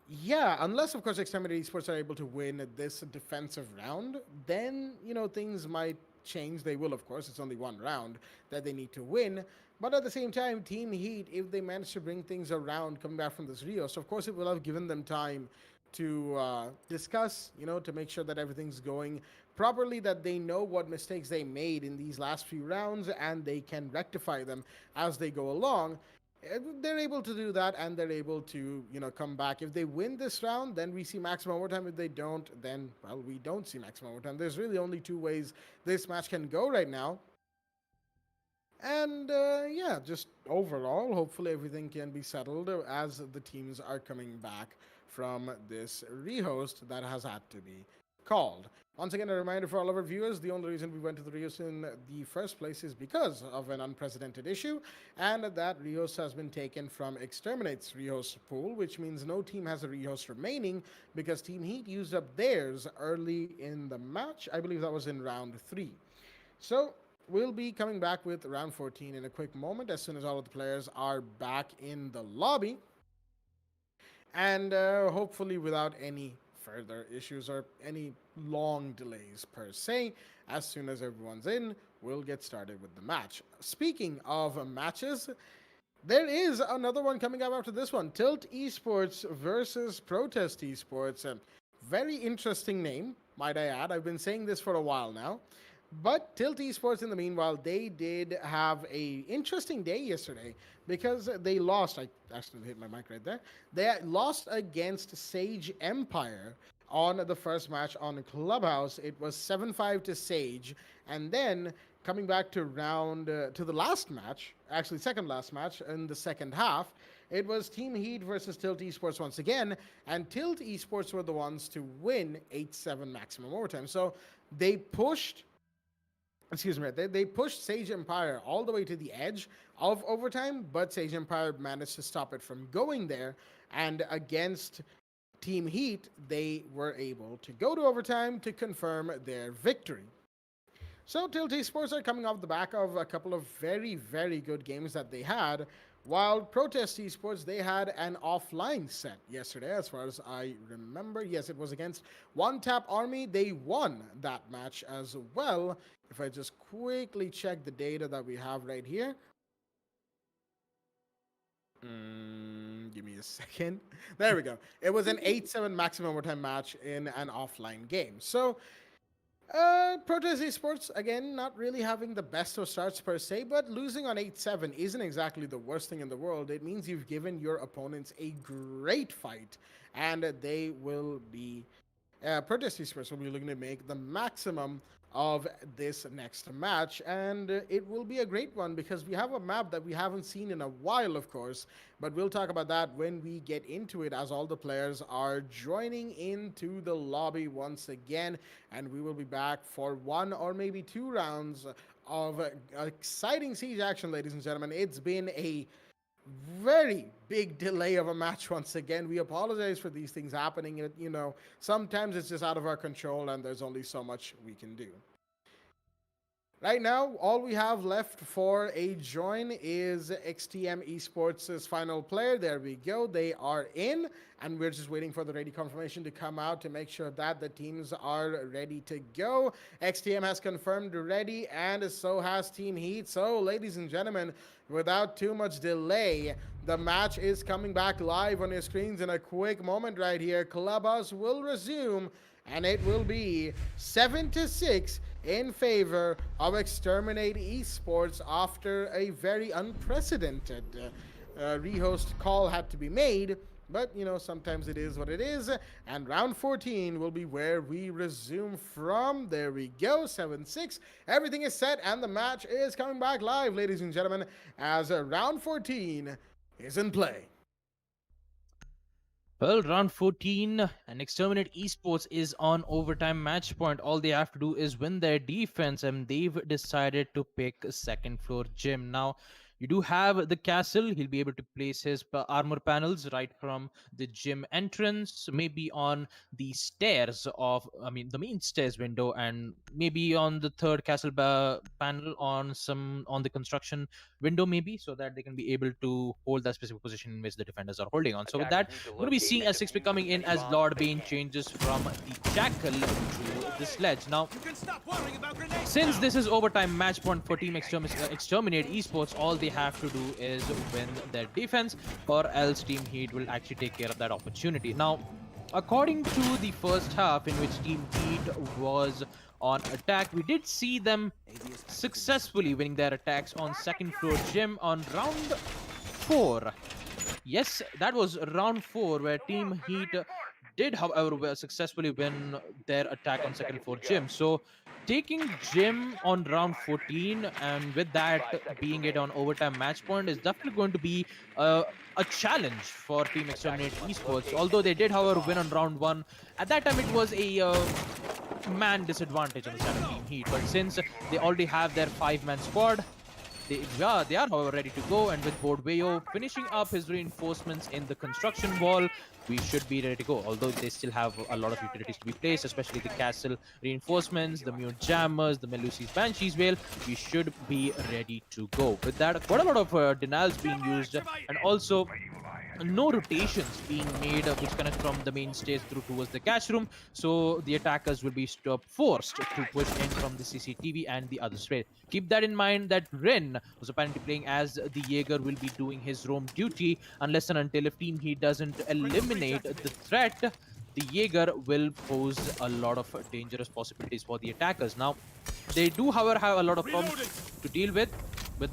yeah, unless of course Exterminated Esports are able to win this defensive round, then things might change. They will, of course. It's only one round that they need to win. But at the same time, Team Heat, if they manage to bring things around coming back from this Rio, so of course it will have given them time to discuss, to make sure that everything's going properly, that they know what mistakes they made in these last few rounds and they can rectify them as they go along. They're able to do that, and they're able to come back. If they win this round, then we see maximum overtime. If they don't, then well, we don't see maximum overtime. There's really only two ways this match can go right now. And yeah, just overall, hopefully everything can be settled as the teams are coming back from this rehost that has had to be called. Once again, a reminder for all of our viewers, the only reason we went to the rehost in the first place is because of an unprecedented issue, and that rehost has been taken from Exterminate's rehost pool, which means no team has a rehost remaining because Team Heat used up theirs early in the match. I believe that was in round 3. So we'll be coming back with round 14 in a quick moment as soon as all of the players are back in the lobby. And hopefully without any further issues or any long delays per se. As soon as everyone's in, we'll get started with the match. Speaking of matches, there is another one coming up after this one. Tilt Esports versus Protest Esports. A very interesting name, might I add. I've been saying this for a while now. But Tilt Esports, in the meanwhile, they did have a interesting day yesterday because they lost. I actually hit my mic right there. They lost against Sage Empire on the first match on Clubhouse. It was 7-5 to Sage, and then coming back to to the last match, actually second last match in the second half. It was Team Heat versus Tilt Esports once again, and Tilt Esports were the ones to win 8-7 maximum overtime. So they pushed. Excuse me, they pushed Sage Empire all the way to the edge of overtime, but Sage Empire managed to stop it from going there. And against Team Heat, they were able to go to overtime to confirm their victory. So Tilt Esports are coming off the back of a couple of very, very good games that they had, while Protest Esports, they had an offline set yesterday, as far as I remember. Yes, it was against One Tap Army. They won that match as well. If I just quickly check the data that we have right here. Give me a second. There we go. It was an 8-7 maximum overtime match in an offline game. So Protest Esports, again, not really having the best of starts per se, but losing on 8-7 isn't exactly the worst thing in the world. It means you've given your opponents a great fight, and they will be, Protest Esports will be looking to make the maximum of this next match, and it will be a great one because we have a map that we haven't seen in a while, of course, but we'll talk about that when we get into it, as all the players are joining into the lobby once again, and we will be back for one or maybe two rounds of exciting siege action, ladies and gentlemen. It's been a very big delay of a match once again. We apologize for these things happening. Sometimes it's just out of our control and there's only so much we can do. Right now, all we have left for a join is XTM Esports' final player. There we go. They are in, and we're just waiting for the ready confirmation to come out to make sure that the teams are ready to go. XTM has confirmed ready, and so has Team Heat. So, ladies and gentlemen, without too much delay, the match is coming back live on your screens in a quick moment right here. Clubhouse will resume, and it will be 7-6 in favor of Exterminate Esports after a very unprecedented rehost call had to be made. But, sometimes it is what it is. And round 14 will be where we resume from. There we go, 7-6. Everything is set, and the match is coming back live, ladies and gentlemen, as round 14 is in play. Well, round 14 and Exterminate Esports is on overtime match point. All they have to do is win their defense, and they've decided to pick second floor gym. Now, You do have the castle. He'll be able to place his armor panels right from the gym entrance, maybe on the stairs of, I mean, the main stairs window, and maybe on the third castle panel on the construction window, maybe, so that they can be able to hold that specific position in which the defenders are holding on. So with Attackers that, need to we're going to be locate seeing and S6 be coming defuse in any as bombs Lord that they Bane can. changes from the jackal to the sledge. Now, You can stop worrying about grenades since now. this is overtime match point for Team Exterminate Esports, all they have to do is win their defense, or else Team Heat will actually take care of that opportunity. Now, according to the first half in which Team Heat was on attack, we did see them successfully winning their attacks on second floor gym on round 4. Yes, that was round 4 where Team Heat did, however, successfully win their attack on 10 second seconds to floor go. gym. So taking gym on round 14, and with that 5 seconds being it remaining. on overtime match point, is definitely going to be uh, a challenge for Team Attackers Exterminate must Esports. locate Although and they did, defuse the however, bomb. win on round 1. At that time, it was a man disadvantage on the side of Team Heat. But since they already have their 5-man squad, they are however ready to go, and with Bordweo finishing up his reinforcements in the construction wall, we should be ready to go. Although they still have a lot of utilities to be placed, especially the castle reinforcements, the mute jammers, the Melusi's Banshees Whale, we should be ready to go. With that, quite a lot of denials being used, and also no rotations being made which connect from the main stage through towards the cash room, so the attackers will be forced to push in from the CCTV and the other way. Keep that in mind that Ren was apparently playing as the Jaeger, will be doing his roam duty unless and until if Team Heat doesn't eliminate the threat, the Jaeger will pose a lot of dangerous possibilities for the attackers. Now, they do, however, have a lot of problems to deal with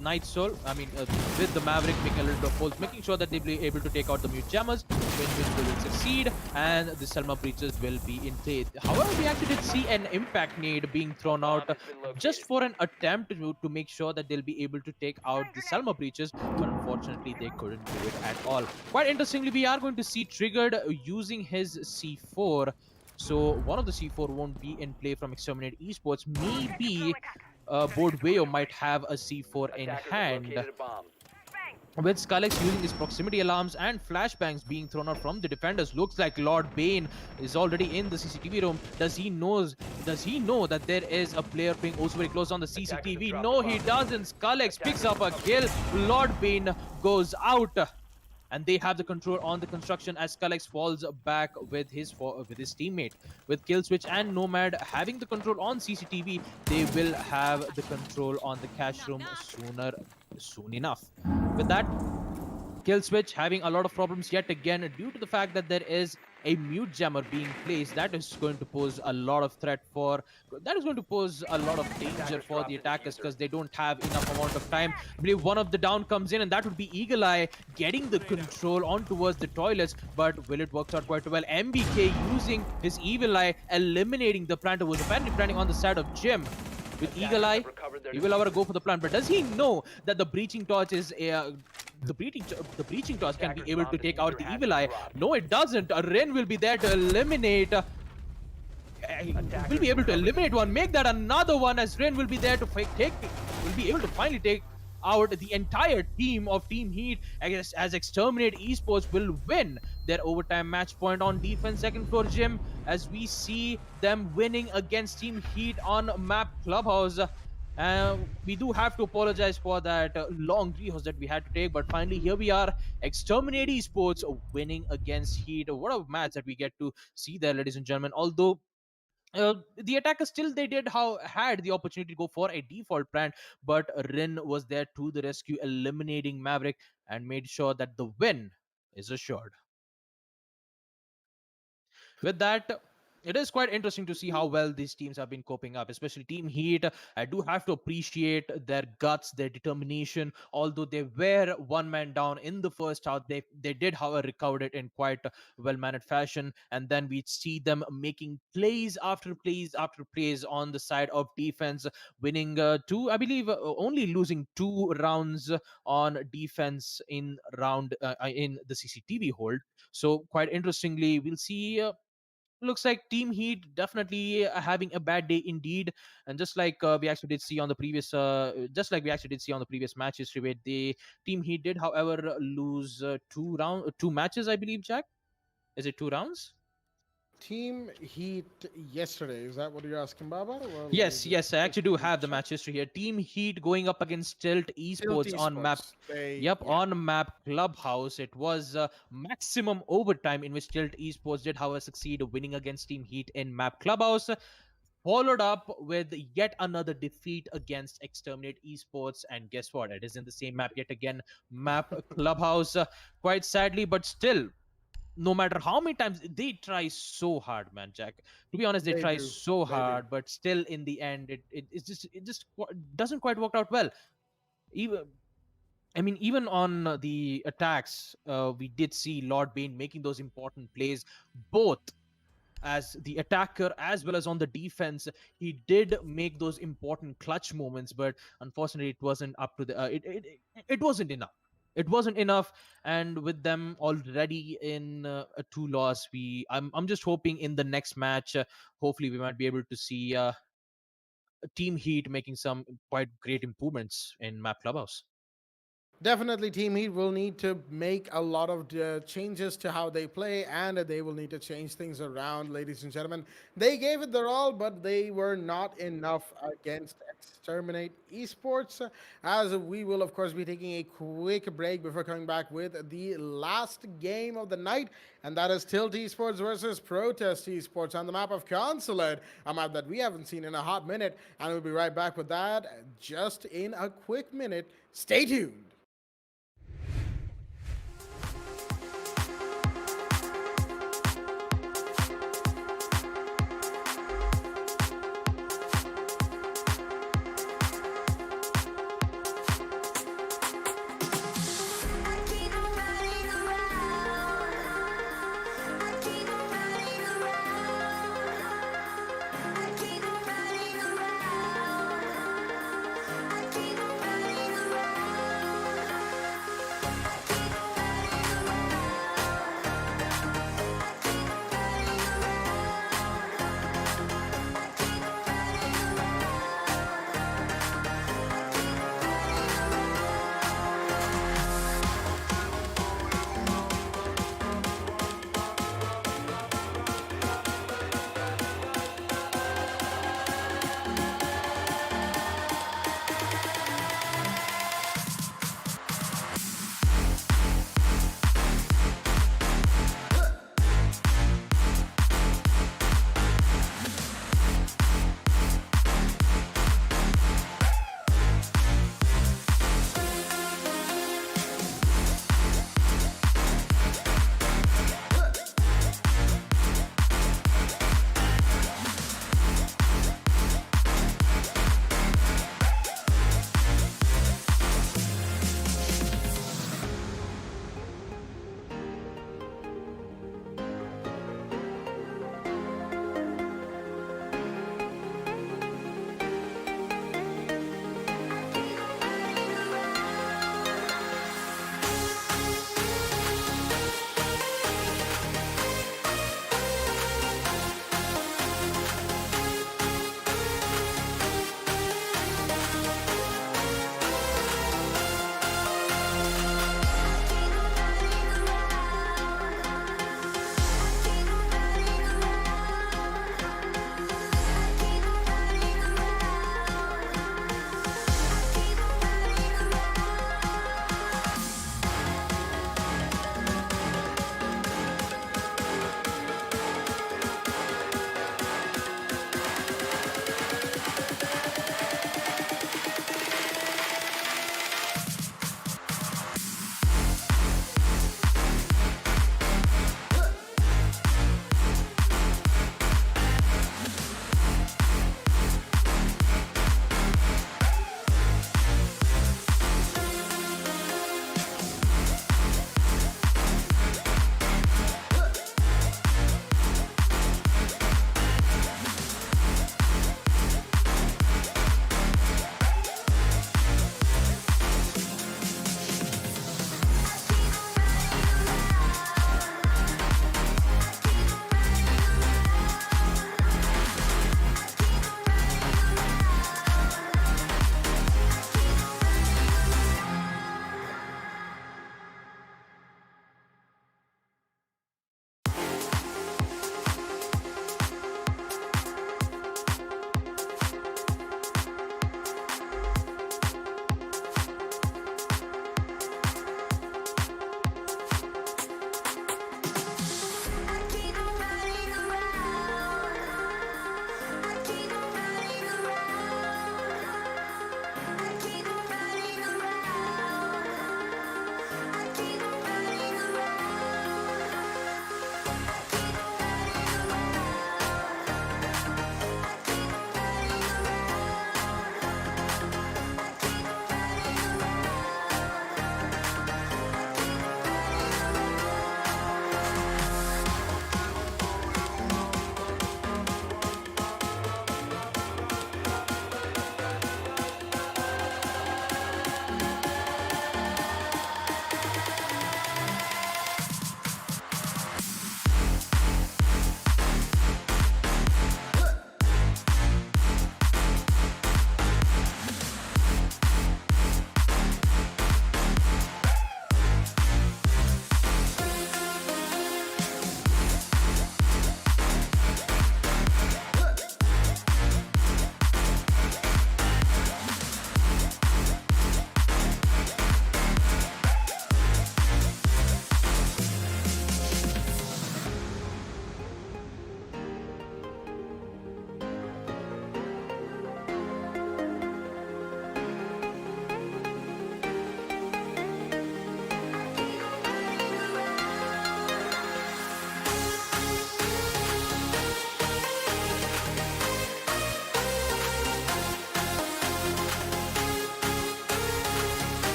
Night Soul. I mean, with the Maverick making a little bit of holes, making sure that they'll be able to take out the mute jammers, in which they will succeed, and the Selma breaches will be in play. However, we actually did see an impact nade being thrown Bomb out has been just located. for an attempt to make sure that they'll be able to take out the Selma breaches, but unfortunately, they couldn't do it at all. Quite interestingly, we are going to see Triggered using his C4. So one of the C4 won't be in play from Exterminate Esports. Maybe Bordweo might have a C4 in Attackers have hand. located a bomb. With Skullx using his proximity alarms and flashbangs being thrown out from the defenders, looks like Lord Bane is already in the CCTV room. Does he know that there is a player being also very close on the Attackers have CCTV? dropped No, the he bomb. doesn't. Skullx picks Attackers up a kill. Lord Bane goes out, and they have the control on the construction as Skullx falls back with his teammate. With Killswitch and Nomad having the control on CCTV, they will have the control on the cash room soon enough. With that, Killswitch having a lot of problems yet again due to the fact that there is a mute jammer being placed. That is going to pose a lot of danger Attackers for the dropped the attackers, diffuser. because they don't have enough amount of time. I believe one of the down comes in, and that would be Eagle Eye getting the control on towards the toilets, but will it work out quite well? MBK using his Evil Eye, eliminating the planter, was apparently planning on the side of Jim. With Eagle Attackers Eye, have recovered their he will however diffuser. go for the plant, but does he know that the breaching torch is a the breaching torch can be Attackers able bomb to take out diffuser the has Evil been Eye? dropped. No, it doesn't. Ren will be there to eliminate. Will be able to eliminate one, make that another one, as Ren will be there to will be able to finally take out the entire team of Team Heat, as Exterminate Esports will win their overtime match point on defense second floor gym, as we see them winning against Team Heat on map Clubhouse. We do have to apologize for that long rehouse that we had to take, but finally here we are, Exterminate Esports winning against Heat. What a match that we get to see there, ladies and gentlemen. Although the attackers still, they did how had the opportunity to go for a default plan, but Rin was there to the rescue, eliminating Maverick, and made sure that the win is assured. With that, it is quite interesting to see how well these teams have been coping up, especially Team Heat. I do have to appreciate their guts, their determination. Although they were one man down in the first half, they did, however, recovered it in quite a well mannered fashion. And then we see them making plays after plays after plays on the side of defense, winning I believe, only losing 2 rounds on defense in the CCTV hold. So quite interestingly, we'll see. looks like Team Heat definitely having a bad day indeed. And just like we actually did see on the previous, match history, where the Team Heat did, however, lose two matches, I believe. Jack, is it 2 rounds? Team Heat yesterday. Is that what you're asking, Baba? Well, let me Yes, just yes, I actually do quickly have the check. match history here. Team Heat going up against Tilt Tilt Esports on map. Esports. They, Yep, yeah. on map Clubhouse. It was maximum overtime in which Tilt Esports did, however, succeed winning against Team Heat in map Clubhouse. Followed up with yet another defeat against Exterminate Esports. And guess what? It is in the same map yet again, map Clubhouse. Quite sadly, but still, no matter how many times they try so hard, man, Jack. To be honest, they They try do. so They do. hard, but still, in the end, it just doesn't quite work out well. Even I mean, even on the attacks, we did see Lord Bane making those important plays, both as the attacker as well as on the defense. He did make those important clutch moments, but unfortunately it wasn't up to the it wasn't enough. It wasn't enough. And with them already in a 2 loss, I'm just hoping in the next match, hopefully we might be able to see Team Heat making some quite great improvements in map Clubhouse. Definitely, Team Heat will need to make a lot of changes to how they play, and they will need to change things around, ladies and gentlemen. They gave it their all, but they were not enough against Exterminate Esports. As we will, of course, be taking a quick break before coming back with the last game of the night, and that is Tilt Esports versus Protest Esports on the map of Consulate, a map that we haven't seen in a hot minute. And we'll be right back with that just in a quick minute. Stay tuned.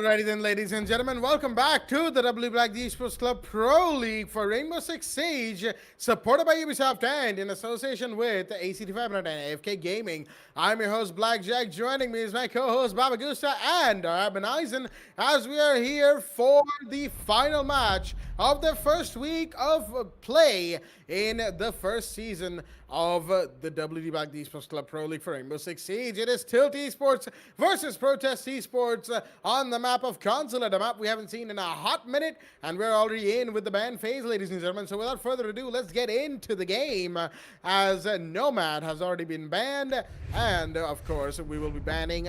Alrighty then, ladies and gentlemen, welcome back to the WD BLACK Esports Club Pro League for Rainbow Six Siege, supported by Ubisoft and in association with ACT Fibernet and AFK Gaming. I'm your host, Blackjack. Joining me is my co-host, Baba Gusta and Arben Eisen, as we are here for the final match of the first week of play in the first season of the WD BLACK Esports Club Pro League for Rainbow Six Siege. It is Tilt Esports versus Protest Esports on the map of Consulate, a map we haven't seen in a hot minute, and we're already in with the ban phase, ladies and gentlemen. So without further ado, let's get into the game, as Nomad has already been banned, and of course we will be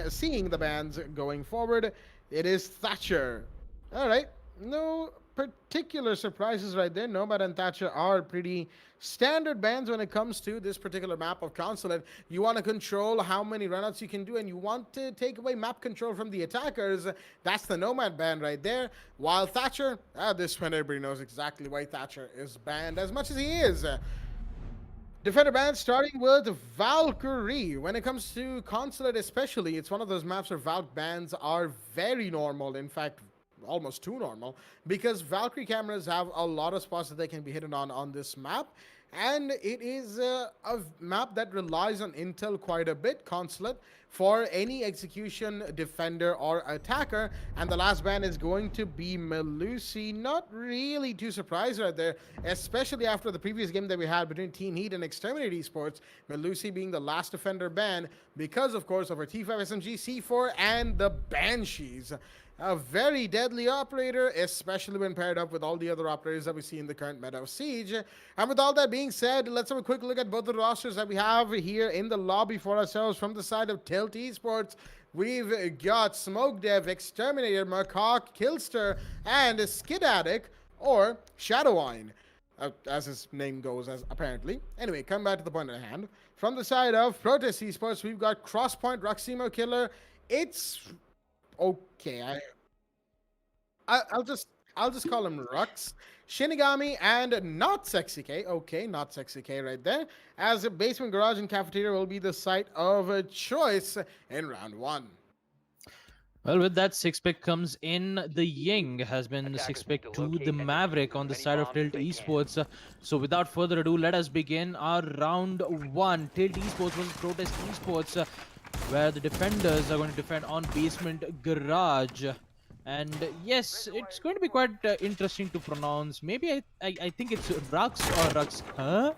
seeing the bans going forward. It is Thatcher. All right, no particular surprises right there. Nomad and Thatcher are pretty standard bans when it comes to this particular map of Consulate. You want to control how many runouts you can do, and you want to take away map control from the attackers. That's the Nomad ban right there. While Thatcher, this one everybody knows exactly why Thatcher is banned as much as he is. Defender ban starting with Valkyrie. When it comes to Consulate especially, it's one of those maps where Valk bans are very normal. In fact, almost too normal, because Valkyrie cameras have a lot of spots that they can be hidden on this map, and it is a map that relies on intel quite a bit, Consulate, for any execution, defender, or attacker. And the last ban is going to be Melusi. Not really too surprised right there, especially after the previous game that we had between Team Heat and Exterminate Esports, Melusi being the last defender ban because, of course, of her T5 SMG, C4, and the Banshees. A very deadly operator, especially when paired up with all the other operators that we see in the current meta of Siege. And with all that being said, let's have a quick look at both the rosters that we have here in the lobby for ourselves. From the side of Tilt Esports, we've got Smoke Dev, Exterminator, Marcock, Killster, and Skidatic, or Shadowwine, as his name goes, as apparently. Anyway, come back to the point at hand. From the side of Protest Esports, we've got Crosspoint, Roximo Killer. It's okay, I'll just call him Rux, Shinigami, and Not Sexy K. Okay, Not Sexy K right there, as a basement, garage, and cafeteria will be the site of choice in round one. Well, with that, 6-pick comes in. The Ying has been 6-pick to the Maverick on the side of Tilt Esports. So without further ado, let us begin our round one. Tilt Esports versus Protest Esports, where the defenders are going to defend on basement garage. And yes, it's going to be quite interesting to pronounce. Maybe I think it's Rux or Rux, huh?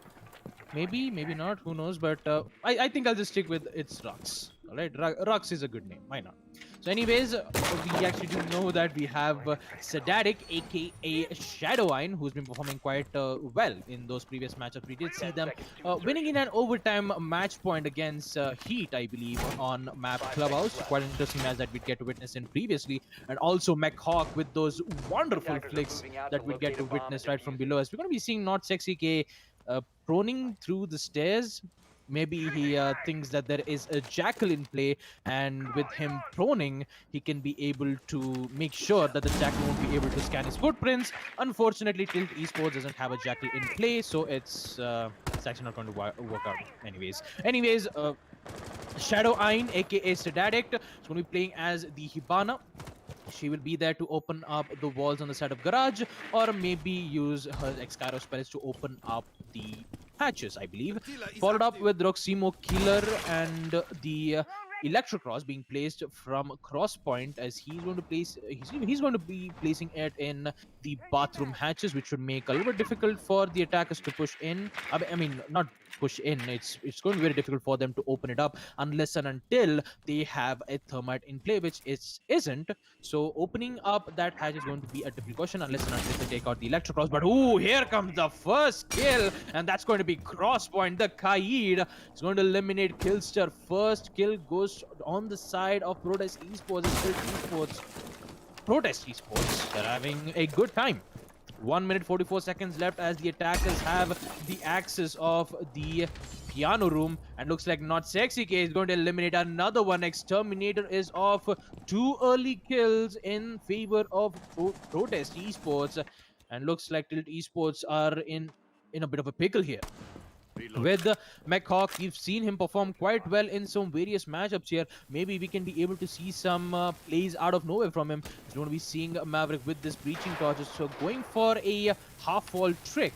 Maybe not, who knows, but I think I'll just stick with it's Rux. Alright, Rux is a good name, why not? So anyways, we actually do know that we have Sedatic, aka Shadowwine, who's been performing quite well in those previous matchups. We did see them winning in an overtime match point against Heat, I believe, on map Clubhouse. Quite an interesting match that we'd get to witness in previously. And also Mechhawk with those wonderful flicks that we'd get to witness right from below. As we're going to be seeing Not Sexy K proning through the stairs. Maybe he thinks that there is a jackal in play, and with him proning, he can be able to make sure that the jackal won't be able to scan his footprints. Unfortunately, Tilt Esports doesn't have a jackal in play, so it's actually not going to work out anyways. Shadowwine, aka Sedatic, is going to be playing as the Hibana. She will be there to open up the walls on the side of garage, or maybe use her Excaro spells to open up the hatches, I believe. Followed up with Roximo Killer and the Electrocross being placed from Crosspoint, as he's going to place he's going to be placing it in the bathroom hatches, which would make a little bit difficult for the attackers to push in. I mean, not push in. It's going to be very difficult for them to open it up unless and until they have a thermite in play, which isn't. So opening up that hatch is going to be a difficult question unless and until they take out the Electrocross. But ooh, here comes the first kill, and that's going to be Crosspoint. The Kaid is going to eliminate Killster. First kill goes on the side of Protest Esports. Protest Esports, they're having a good time. 1 minute 44 seconds left as the attackers have the axis of the piano room, and looks like Not Sexy K is going to eliminate another one. Exterminator is off. 2 early kills in favor of Protest Esports, and looks like Tilt Esports are in a bit of a pickle here. With McHawk, we've seen him perform quite well in some various matchups here. Maybe we can be able to see some plays out of nowhere from him. He's going to be seeing Maverick with this breaching torches, so going for a half-wall trick.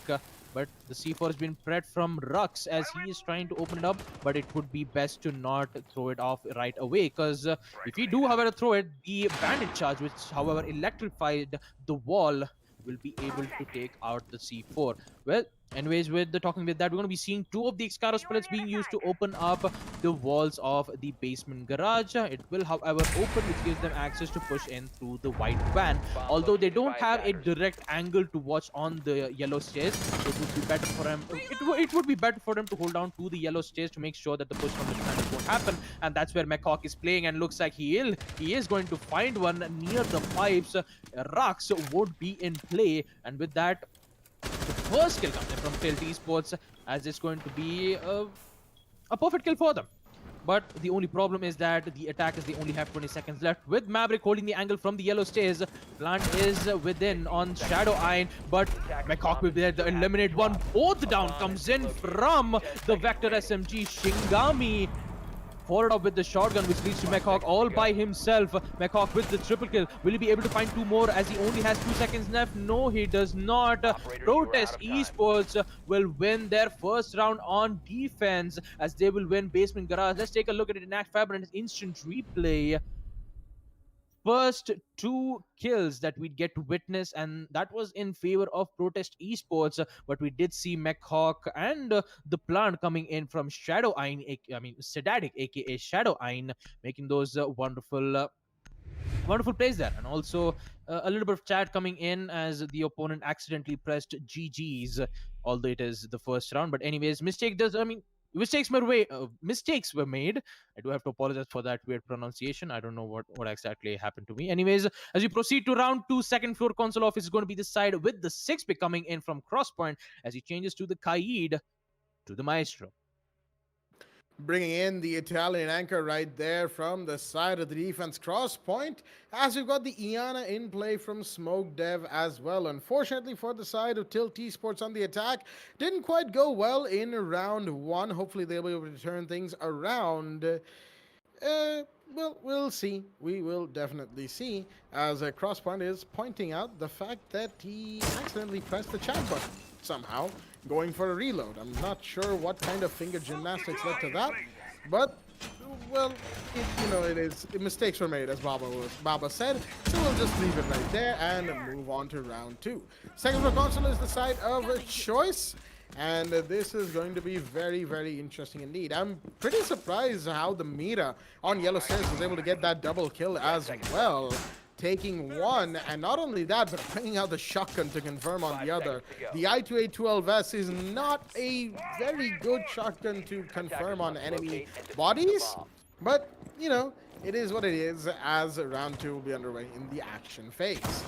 But the C4 has been prepped from Rux as he is trying to open it up, but it would be best to not throw it off right away, because if we do, however, throw it, the bandit charge, which, however, electrified the wall, will be able to take out the C4. Well, anyways, with the talking with that, we're going to be seeing two of the Excaros pellets being used to open up the walls of the basement garage. It will, however, open, which gives them access to push in through the white van. Although they don't have a direct angle to watch on the yellow stairs, it would be better for them. It would be better for them to hold down to the yellow stairs to make sure that the push from the defenders won't happen. And that's where McHawk is playing, and looks like he is going to find one near the pipes. Rux won't be in play, and with that, the first kill comes in from TEC Esports, as it's going to be a perfect kill for them. But the only problem is that the attackers, they only have 20 seconds left. With Maverick holding the angle from the yellow stairs, Plant is within on Shadow Iron, but McHawk will be there to eliminate one. Both down comes in from the Vector SMG. Shingami followed up with the shotgun, which leads to McHawk all by himself. McHawk with the triple kill. Will he be able to find two more as he only has 2 seconds left? No, he does not. Protest Esports will win their first round on defense, as they will win basement garage. Let's take a look at it in Act Fibernet instant replay. First 2 kills that we'd get to witness, and that was in favor of Protest Esports, but we did see McHawk and the Plant coming in from Shadow Iron, Sedatic, aka Shadow Iron, making those wonderful plays there. And also a little bit of chat coming in as the opponent accidentally pressed GG's, although it is the first round. But anyways, mistakes were made. I do have to apologize for that weird pronunciation. I don't know what exactly happened to me. Anyways, as we proceed to round 2, second floor console office is going to be the side with the 6-pick coming in from Crosspoint, as he changes to the Kaid to the Maestro. Bringing in the Italian anchor right there from the side of the defense, Crosspoint, as we've got the Iana in play from Smoke Dev as well. Unfortunately for the side of TEC Esports on the attack, didn't quite go well in round 1. Hopefully they'll be able to turn things around. Well, we'll see. We will definitely see, as Crosspoint is pointing out the fact that he accidentally pressed the chat button somehow, going for a reload. I'm not sure what kind of finger gymnastics led to that, but, well, mistakes were made, as Baba said, so we'll just leave it right there and move on to round 2. Second floor console is the side of choice, and this is going to be very, very interesting indeed. I'm pretty surprised how the Mira on Yellow Stairs was able to get that double kill as well, taking one, and not only that, but bringing out the shotgun to confirm on the other. The I-2812S is not a very good shotgun to confirm on enemy bodies, but, it is what it is, as round 2 will be underway in the action phase.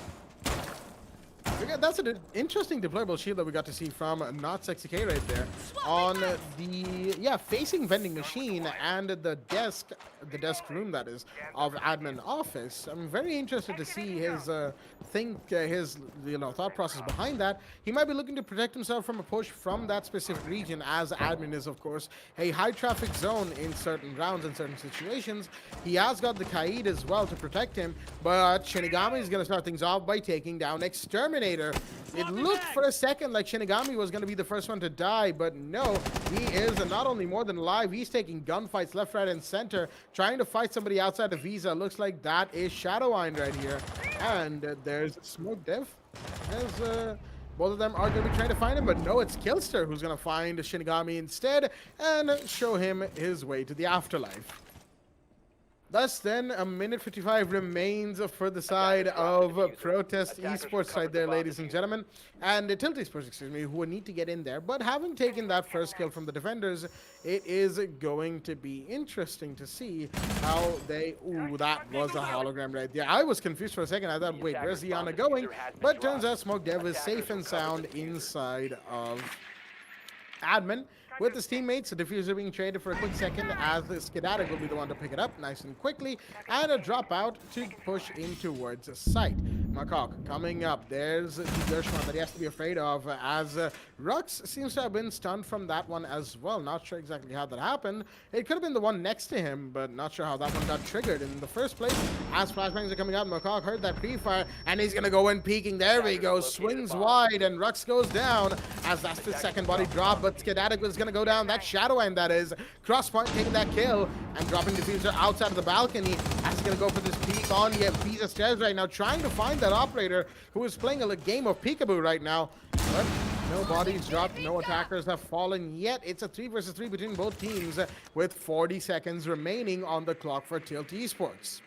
That's an interesting deployable shield that we got to see from Not Sexy K right there on the, facing vending machine and the desk room, that is, of admin office. I'm very interested to see his thought process behind that. He might be looking to protect himself from a push from that specific region, as admin is, of course, a high traffic zone in certain rounds, in certain situations. He has got the Kaid as well to protect him, but Shinigami is going to start things off by taking down Exterminator. It looked for a second like Shinigami was going to be the first one to die, but no, he is not only more than alive, he's taking gunfights left, right, and center, trying to fight somebody outside of Visa. Looks like that is Shadow Iron right here. And there's Smoke Dev. Both of them are going to be trying to find him, but no, it's Killster who's going to find Shinigami instead and show him his way to the afterlife. Thus, then, a minute 55 remains for the side of Protest Esports right there, ladies and gentlemen. And TEC Esports, who will need to get in there. But having taken that first kill from the defenders, it is going to be interesting to see how they... Ooh, that was a hologram right there. I was confused for a second. I thought, wait, where's Iana going? But turns out Smoke Dev is safe and sound inside of admin. With his teammates, the diffuser being traded for a quick second, as the Skidatic will be the one to pick it up nice and quickly, and a dropout to push in towards the site. Makok coming up. There's the Gershman that he has to be afraid of, as Rux seems to have been stunned from that one as well. Not sure exactly how that happened. It could have been the one next to him, but not sure how that one got triggered in the first place. As flashbangs are coming out, Makok heard that pre-fire, and he's going to go in peeking. There we go. Swings wide, and Rux goes down, as that's the second body drop, but Skedatic was going to go down. That Shadow End, that is. Crosspoint taking that kill, and dropping Diffuser outside of the balcony. As he's going to go for this peek on the Visa stairs right now, trying to find that operator who is playing a game of peekaboo right now. But no bodies dropped, no attackers have fallen yet. It's a 3 versus 3 between both teams with 40 seconds remaining on the clock for Tilt Esports.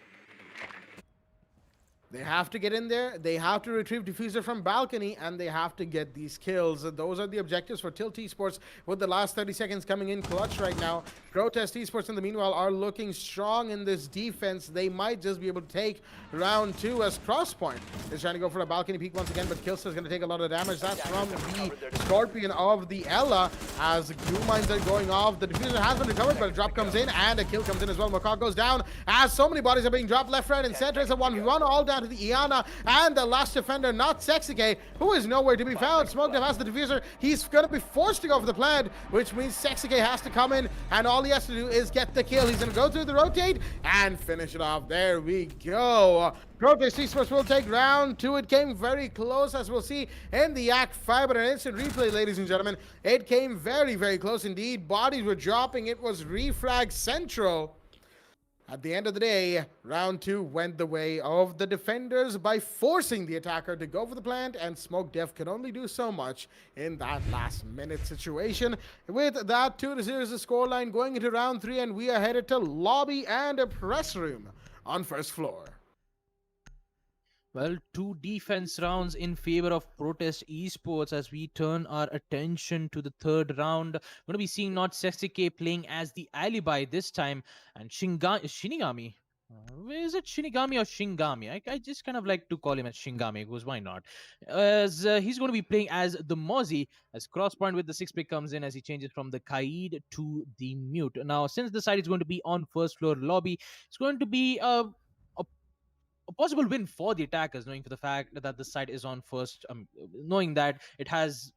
They have to get in there, they have to retrieve Diffuser from balcony, and they have to get these kills. Those are the objectives for Tilt Esports, with the last 30 seconds coming in clutch right now. Protest Esports, in the meanwhile, are looking strong in this defense. They might just be able to take round 2, as Crosspoint is trying to go for a balcony peek once again, but Killster is going to take a lot of damage. That's from the Scorpion of the Ella, as glue mines are going off. The Diffuser has been recovered, but a drop comes in, and a kill comes in as well. Makok goes down, as so many bodies are being dropped left, right, and center. It's a 1v1 all down to the Iana, and the last defender, not Sexike, who is nowhere to be found. SmokeDev has the Diffuser. He's going to be forced to go for the plant, which means Sexike has to come in, and all he has to do is get the kill. He's going to go through the rotate and finish it off. There we go. Protest Esports will take round 2. It came very close, as we'll see in the Act 5, but an instant replay, ladies and gentlemen. It came very, very close indeed. Bodies were dropping. It was refrag central. At the end of the day, round 2 went the way of the defenders by forcing the attacker to go for the plant, and SmokeDev could only do so much in that last-minute situation. With that, 2-0 is the scoreline going into round 3, and we are headed to lobby and a press room on first floor. Well, 2 defense rounds in favor of Protest Esports as we turn our attention to the third round. We're going to be seeing not Sexike playing as the alibi this time, and Shinigami. Is it Shinigami or Shingami? I just kind of like to call him as Shingami, because why not? As he's going to be playing as the Mozzie, as Crosspoint with the 6-pick comes in as he changes from the Kaid to the Mute. Now, since the side is going to be on first floor lobby, it's going to be a possible win for the attackers, knowing for the fact that the site is on first, knowing that it has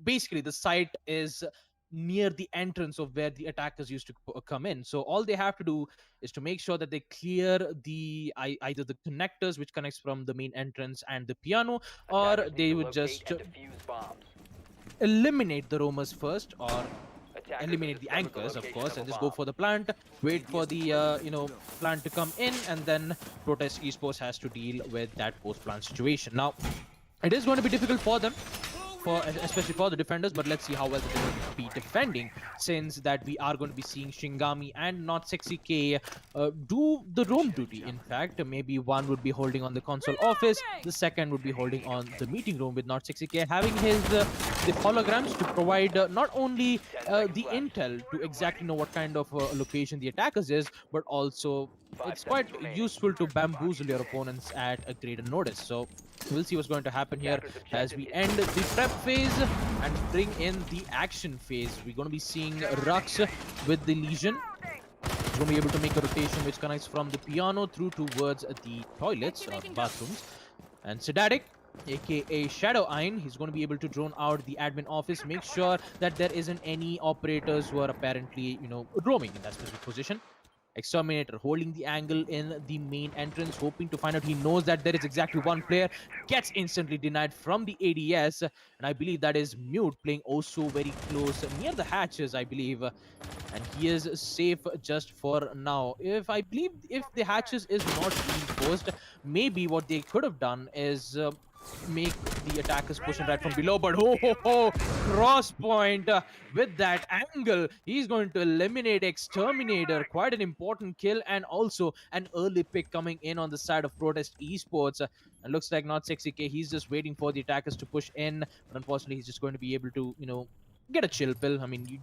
basically the site is near the entrance of where the attackers used to come in. So all they have to do is to make sure that they clear the either the connectors which connects from the main entrance and the piano, or Attackers they need to would locate just and defuse bombs. eliminate the roamers first, or Attackers eliminate the discovered the anchors, of location course, a and just go bomb. for the plant, wait for the plant to come in, and then Protest Esports has to deal with that post-plant situation. Now, it is going to be difficult for them, especially for the defenders, but let's see how well they're going to be defending, since that we are going to be seeing Shingami and not Sexike do the roam duty. In fact, maybe one would be holding on the console office, the second would be holding on the meeting room, with not Sexike having his the holograms to provide not only the intel to exactly know what kind of location the attackers is, but also it's quite useful to bamboozle your opponents at a greater notice. So we'll see what's going to happen here as we end the prep phase and bring in the action phase. We're going to be seeing Rux with the Legion. He's going to be able to make a rotation which connects from the piano through towards the toilets or bathrooms. And Sedatic, aka Shadow Ein, he's going to be able to drone out the admin office, make sure that there isn't any operators who are apparently, roaming in that specific position. Exterminator holding the angle in the main entrance, hoping to find out. He knows that there is exactly one player, gets instantly denied from the ADS, and I believe that is Mute playing also very close near the hatches, I believe, and he is safe just for now. If the hatches is not reinforced, maybe what they could have done is make the attackers push right from below, but Crosspoint with that angle, he's going to eliminate Exterminator. Quite an important kill, and also an early pick coming in on the side of Protest Esports. And looks like not Sexike, he's just waiting for the attackers to push in, but unfortunately he's just going to be able to get a chill pill. I mean, you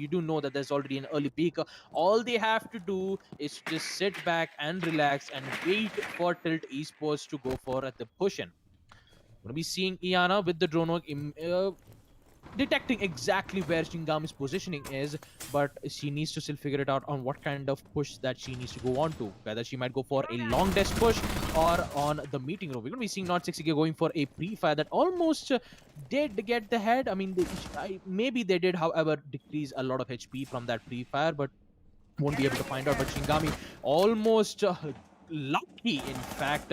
do know that there's already an early peak. All they have to do is just sit back and relax and wait for Tilt Esports to go for the push in. We're going to be seeing Iana with the drone work detecting exactly where Shingami's positioning is, but she needs to still figure it out on what kind of push that she needs to go on to. Whether she might go for a long desk push or on the meeting room. We're going to be seeing Not 60K going for a pre-fire that almost did get the head. I mean, maybe they did, however, decrease a lot of HP from that pre-fire, but won't be able to find out. But Shingami almost lucky, in fact.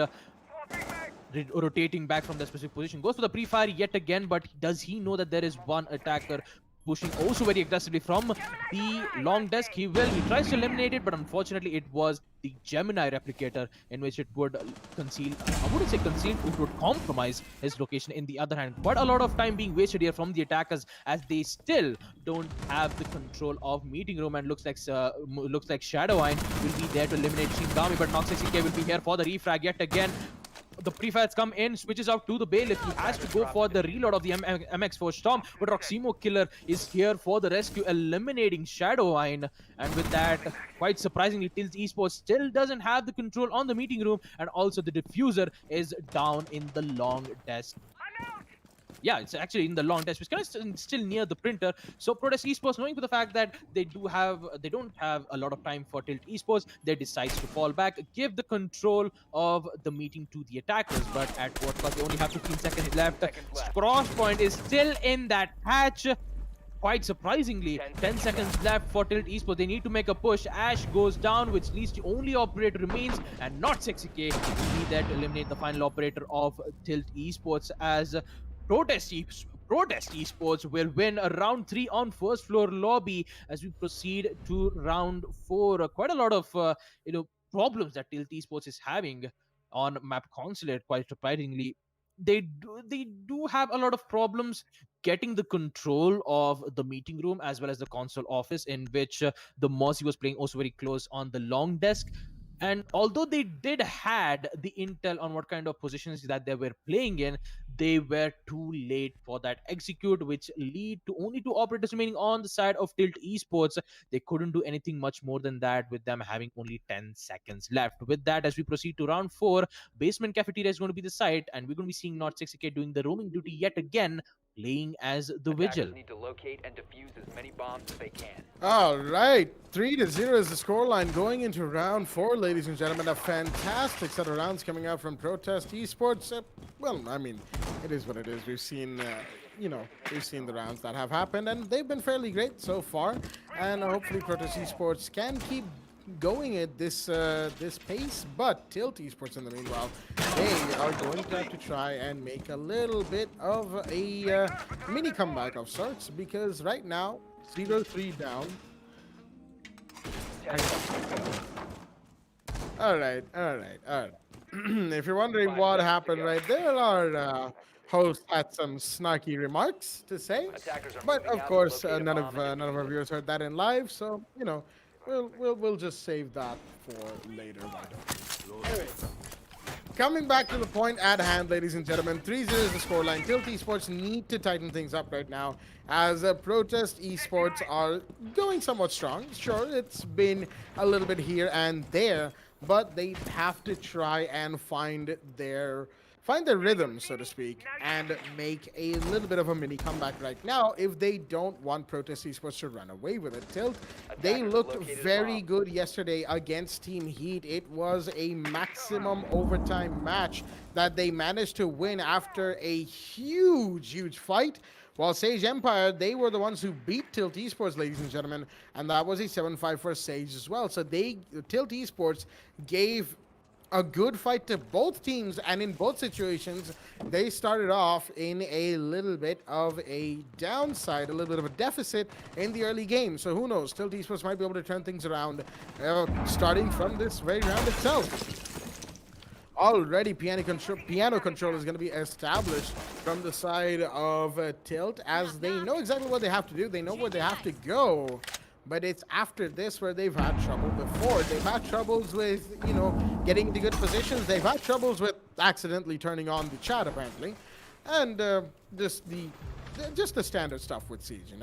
Rotating back from that specific position, goes for the pre-fire yet again, but does he know that there is one attacker pushing also very aggressively from the long desk? He tries to eliminate it, but unfortunately it was the Gemini replicator in which it would conceal, I wouldn't say conceal, it would compromise his location. In the other hand, quite a lot of time being wasted here from the attackers as they still don't have the control of meeting room, and looks like Shadowine will be there to eliminate Shingami, but Nox60K will be here for the refrag yet again. The pre-fires come in, switches out to the bailiff. He has to go for the reload of the MX4 Storm, but Roximo Killer is here for the rescue, eliminating Shadowine. And with that, quite surprisingly, Tilt Esports still doesn't have the control on the meeting room, and also the diffuser is down in the long desk. Yeah, it's actually in the long desk, which kind of still near the printer. So Protest Esports, knowing for the fact that they don't have a lot of time for Tilt Esports, they decide to fall back, give the control of the meeting to the attackers. But at what cost? They only have 15 seconds left. Crosspoint is still in that hatch. Quite surprisingly, 10 seconds left for Tilt Esports. They need to make a push. Ash goes down, which leads the only operator remains, and not 60K will be there to eliminate the final operator of Tilt Esports, as Protest Esports will win a round 3 on first floor lobby as we proceed to round 4. Quite a lot of problems that Tilt Esports is having on map Consulate. Quite surprisingly, they do have a lot of problems getting the control of the meeting room as well as the console office, in which the Mossy was playing also very close on the long desk. And although they did had the intel on what kind of positions that they were playing in, they were too late for that execute, which lead to only 2 operators remaining on the side of Tilt Esports. They couldn't do anything much more than that, with them having only 10 seconds left. With that, as we proceed to round 4, basement cafeteria is going to be the site, and we're going to be seeing Not 60K doing the roaming duty yet again, playing as the Vigil. Attackers need to locate and defuse as many bombs as they can. All right, 3-0 is the scoreline going into round 4, ladies and gentlemen. A fantastic set of rounds coming out from Protest Esports. Well, I mean, it is what it is. We've seen, we've seen the rounds that have happened, and they've been fairly great so far. And hopefully, Protest Esports can keep going at this pace. But Tilt Esports, in the meanwhile, they are going to have to try and make a little bit of a mini comeback of sorts, because right now 0-3 down. All right. If you're wondering what happened right there, our host had some snarky remarks to say, but of course none of our viewers heard that in live, so we'll just save that for later. Anyway, coming back to the point at hand, ladies and gentlemen, 3-0 is the scoreline. Tilt Esports need to tighten things up right now, as Protest Esports are going somewhat strong. Sure, it's been a little bit here and there, but they have to try and find their rhythm, so to speak, and make a little bit of a mini comeback right now if they don't want Protest Esports to run away with it. Tilt, they looked very good yesterday against Team Heat. It was a maximum overtime match that they managed to win after a huge fight. While Sage Empire, they were the ones who beat Tilt Esports, ladies and gentlemen, and that was a 7-5 for Sage as well. So Tilt Esports gave a good fight to both teams, and in both situations, they started off in a little bit of a downside, a little bit of a deficit in the early game. So who knows? Tilt Esports might be able to turn things around, starting from this very round itself. Already, piano control is going to be established from the side of Tilt, as they know exactly what they have to do. They know where they have to go. But it's after this where they've had trouble before. They've had troubles with, getting into good positions. They've had troubles with accidentally turning on the chat, apparently. And just the standard stuff with Siege,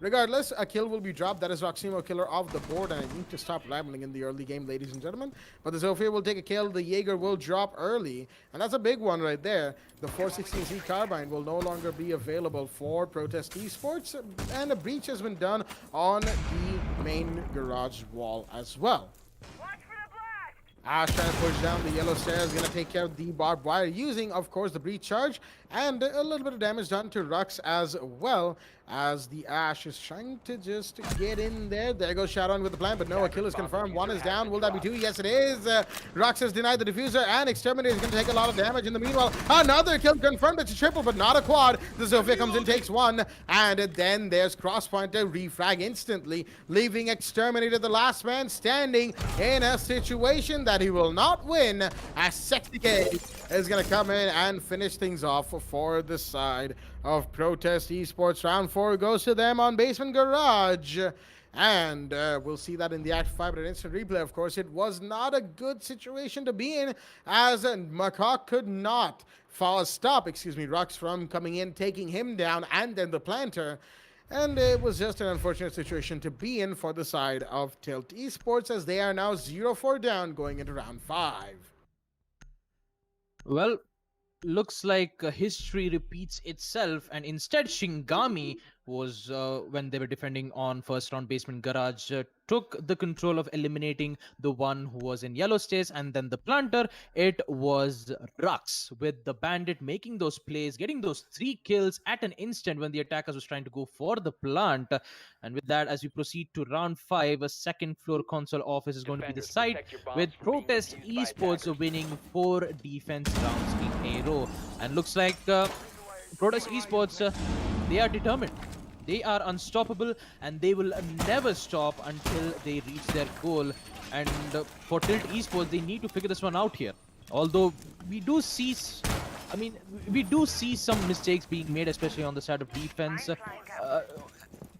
Regardless, a kill will be dropped. That is Roximo Killer off the board, and I need to stop rambling in the early game, ladies and gentlemen. But the Zofia will take a kill. The Jaeger will drop early, and that's a big one right there. The 416Z carbine will no longer be available for Protest Esports, and a breach has been done on the main garage wall as well. Ash trying to push down the yellow stairs, gonna take care of the barbed wire using, of course, the breach charge, and a little bit of damage done to Rux as well, as the Ash is trying to just get in there. There goes Shadow with the plan, but no, a kill is confirmed. One is down. Will that be two? Yes, it is. Rux has denied the diffuser, and Exterminator is gonna take a lot of damage. In the meanwhile, another kill confirmed. It's a triple, but not a quad. The Zofia comes in, takes one, and then there's Crosspoint to refrag instantly, leaving Exterminator the last man standing in a situation that he will not win, as Sexy K is going to come in and finish things off for the side of Protest Esports. Round 4 goes to them on Basement Garage. And we'll see that in the Act 5 at instant replay. Of course, it was not a good situation to be in, as Macaque could not stop Rux from coming in, taking him down, and then the planter. And it was just an unfortunate situation to be in for the side of Tilt Esports, as they are now 0-4 down going into round 5. Well, looks like history repeats itself, and instead Shingami was, when they were defending on first round Basement Garage, took the control of eliminating the one who was in yellow stairs, and then the planter. It was Rux with the bandit making those plays, getting those 3 kills at an instant when the attackers was trying to go for the plant. And with that, as we proceed to round 5, a second floor console office is going to be the side, with Protest Esports winning 4 defense rounds in a row. And looks like Protest Esports, they are determined. They are unstoppable, and they will never stop until they reach their goal. And for Tilt Esports, they need to figure this one out here. Although we do see, we do see some mistakes being made, especially on the side of defense.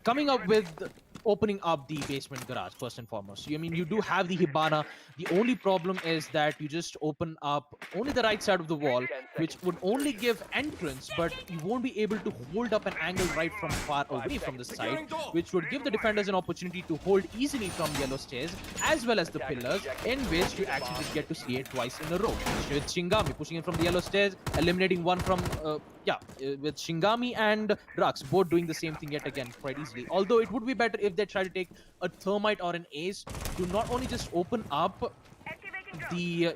Coming up with opening up the Basement Garage, first and foremost. You do have the Hibana. The only problem is that you just open up only the right side of the wall, which would only give entrance, but you won't be able to hold up an angle right from far away from the side, which would give the defenders an opportunity to hold easily from yellow stairs, as well as the pillars, in which you actually just get to see it twice in a row. With Shingami pushing in from the yellow stairs, eliminating one from, with Shingami and Rux both doing the same thing yet again quite easily. Although it would be better if they try to take a thermite or an ace to not only just open up the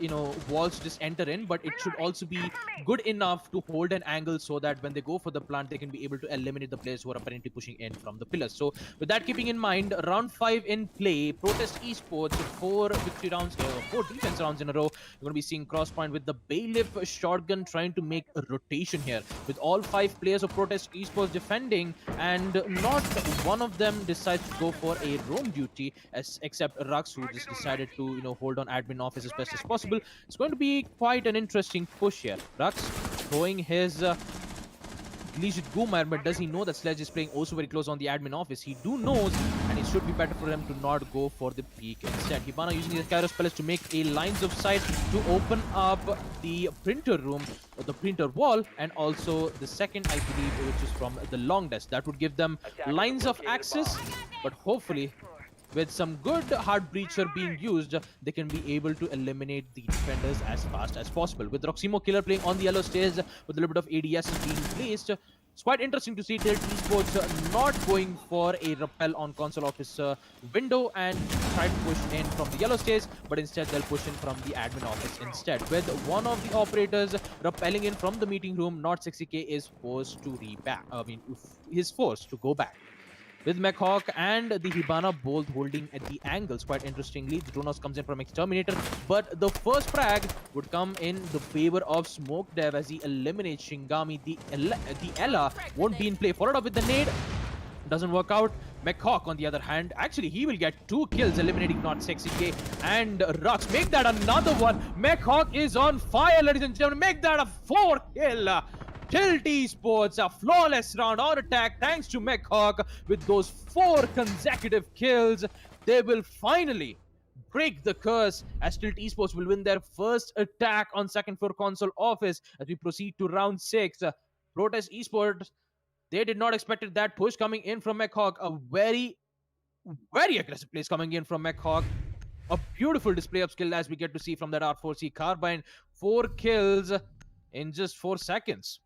walls to just enter in, but it should also be good enough to hold an angle so that when they go for the plant, they can be able to eliminate the players who are apparently pushing in from the pillars. So with that keeping in mind, round 5 in play, Protest Esports 4 victory rounds, 4 defense rounds in a row. You're going to be seeing Crosspoint with the Bailiff shotgun trying to make a rotation here, with all 5 players of Protest Esports defending, and not one of them decides to go for a roam duty, except Rux, who just decided to hold on admin office as best as possible. It's going to be quite an interesting push here. Rux throwing his Legit Goomer, but does he know that Sledge is playing also very close on the admin office? He knows, and it should be better for him to not go for the peak instead. Hibana using his Kairos Palace to make a lines of sight to open up the printer room, or the printer wall, and also the second, I believe, which is from the long desk. That would give them lines of access, but hopefully with some good hard breacher being used, they can be able to eliminate the defenders as fast as possible. With Roximo Killer playing on the yellow stairs with a little bit of ADS being placed, it's quite interesting to see Tilt Esports not going for a rappel on console office window and try to push in from the yellow stairs, but instead they'll push in from the admin office instead. With one of the operators rappelling in from the meeting room, not 60k is forced to he's forced to go back. With Macaque and the Hibana both holding at the angles. Quite interestingly, the Dronos comes in from Exterminator, but the first frag would come in the favor of Smoke Dev as he eliminates Shingami. The Ella won't be in play. Followed up with the nade. Doesn't work out. Macaque, on the other hand, actually he will get 2 kills, eliminating Not Sexy K and Rux. Make that another one. Macaque is on fire, ladies and gentlemen. Make that a 4 kill. Tilt Esports, a flawless round on attack thanks to Macaque. With those 4 consecutive kills, they will finally break the curse, as Tilt Esports will win their first attack on second floor console office as we proceed to round 6. Protest Esports They did not expect that push coming in from McHawk. A very aggressive plays coming in from McHawk. A beautiful display of skill as we get to see from that R4C carbine. 4 kills in just 4 seconds.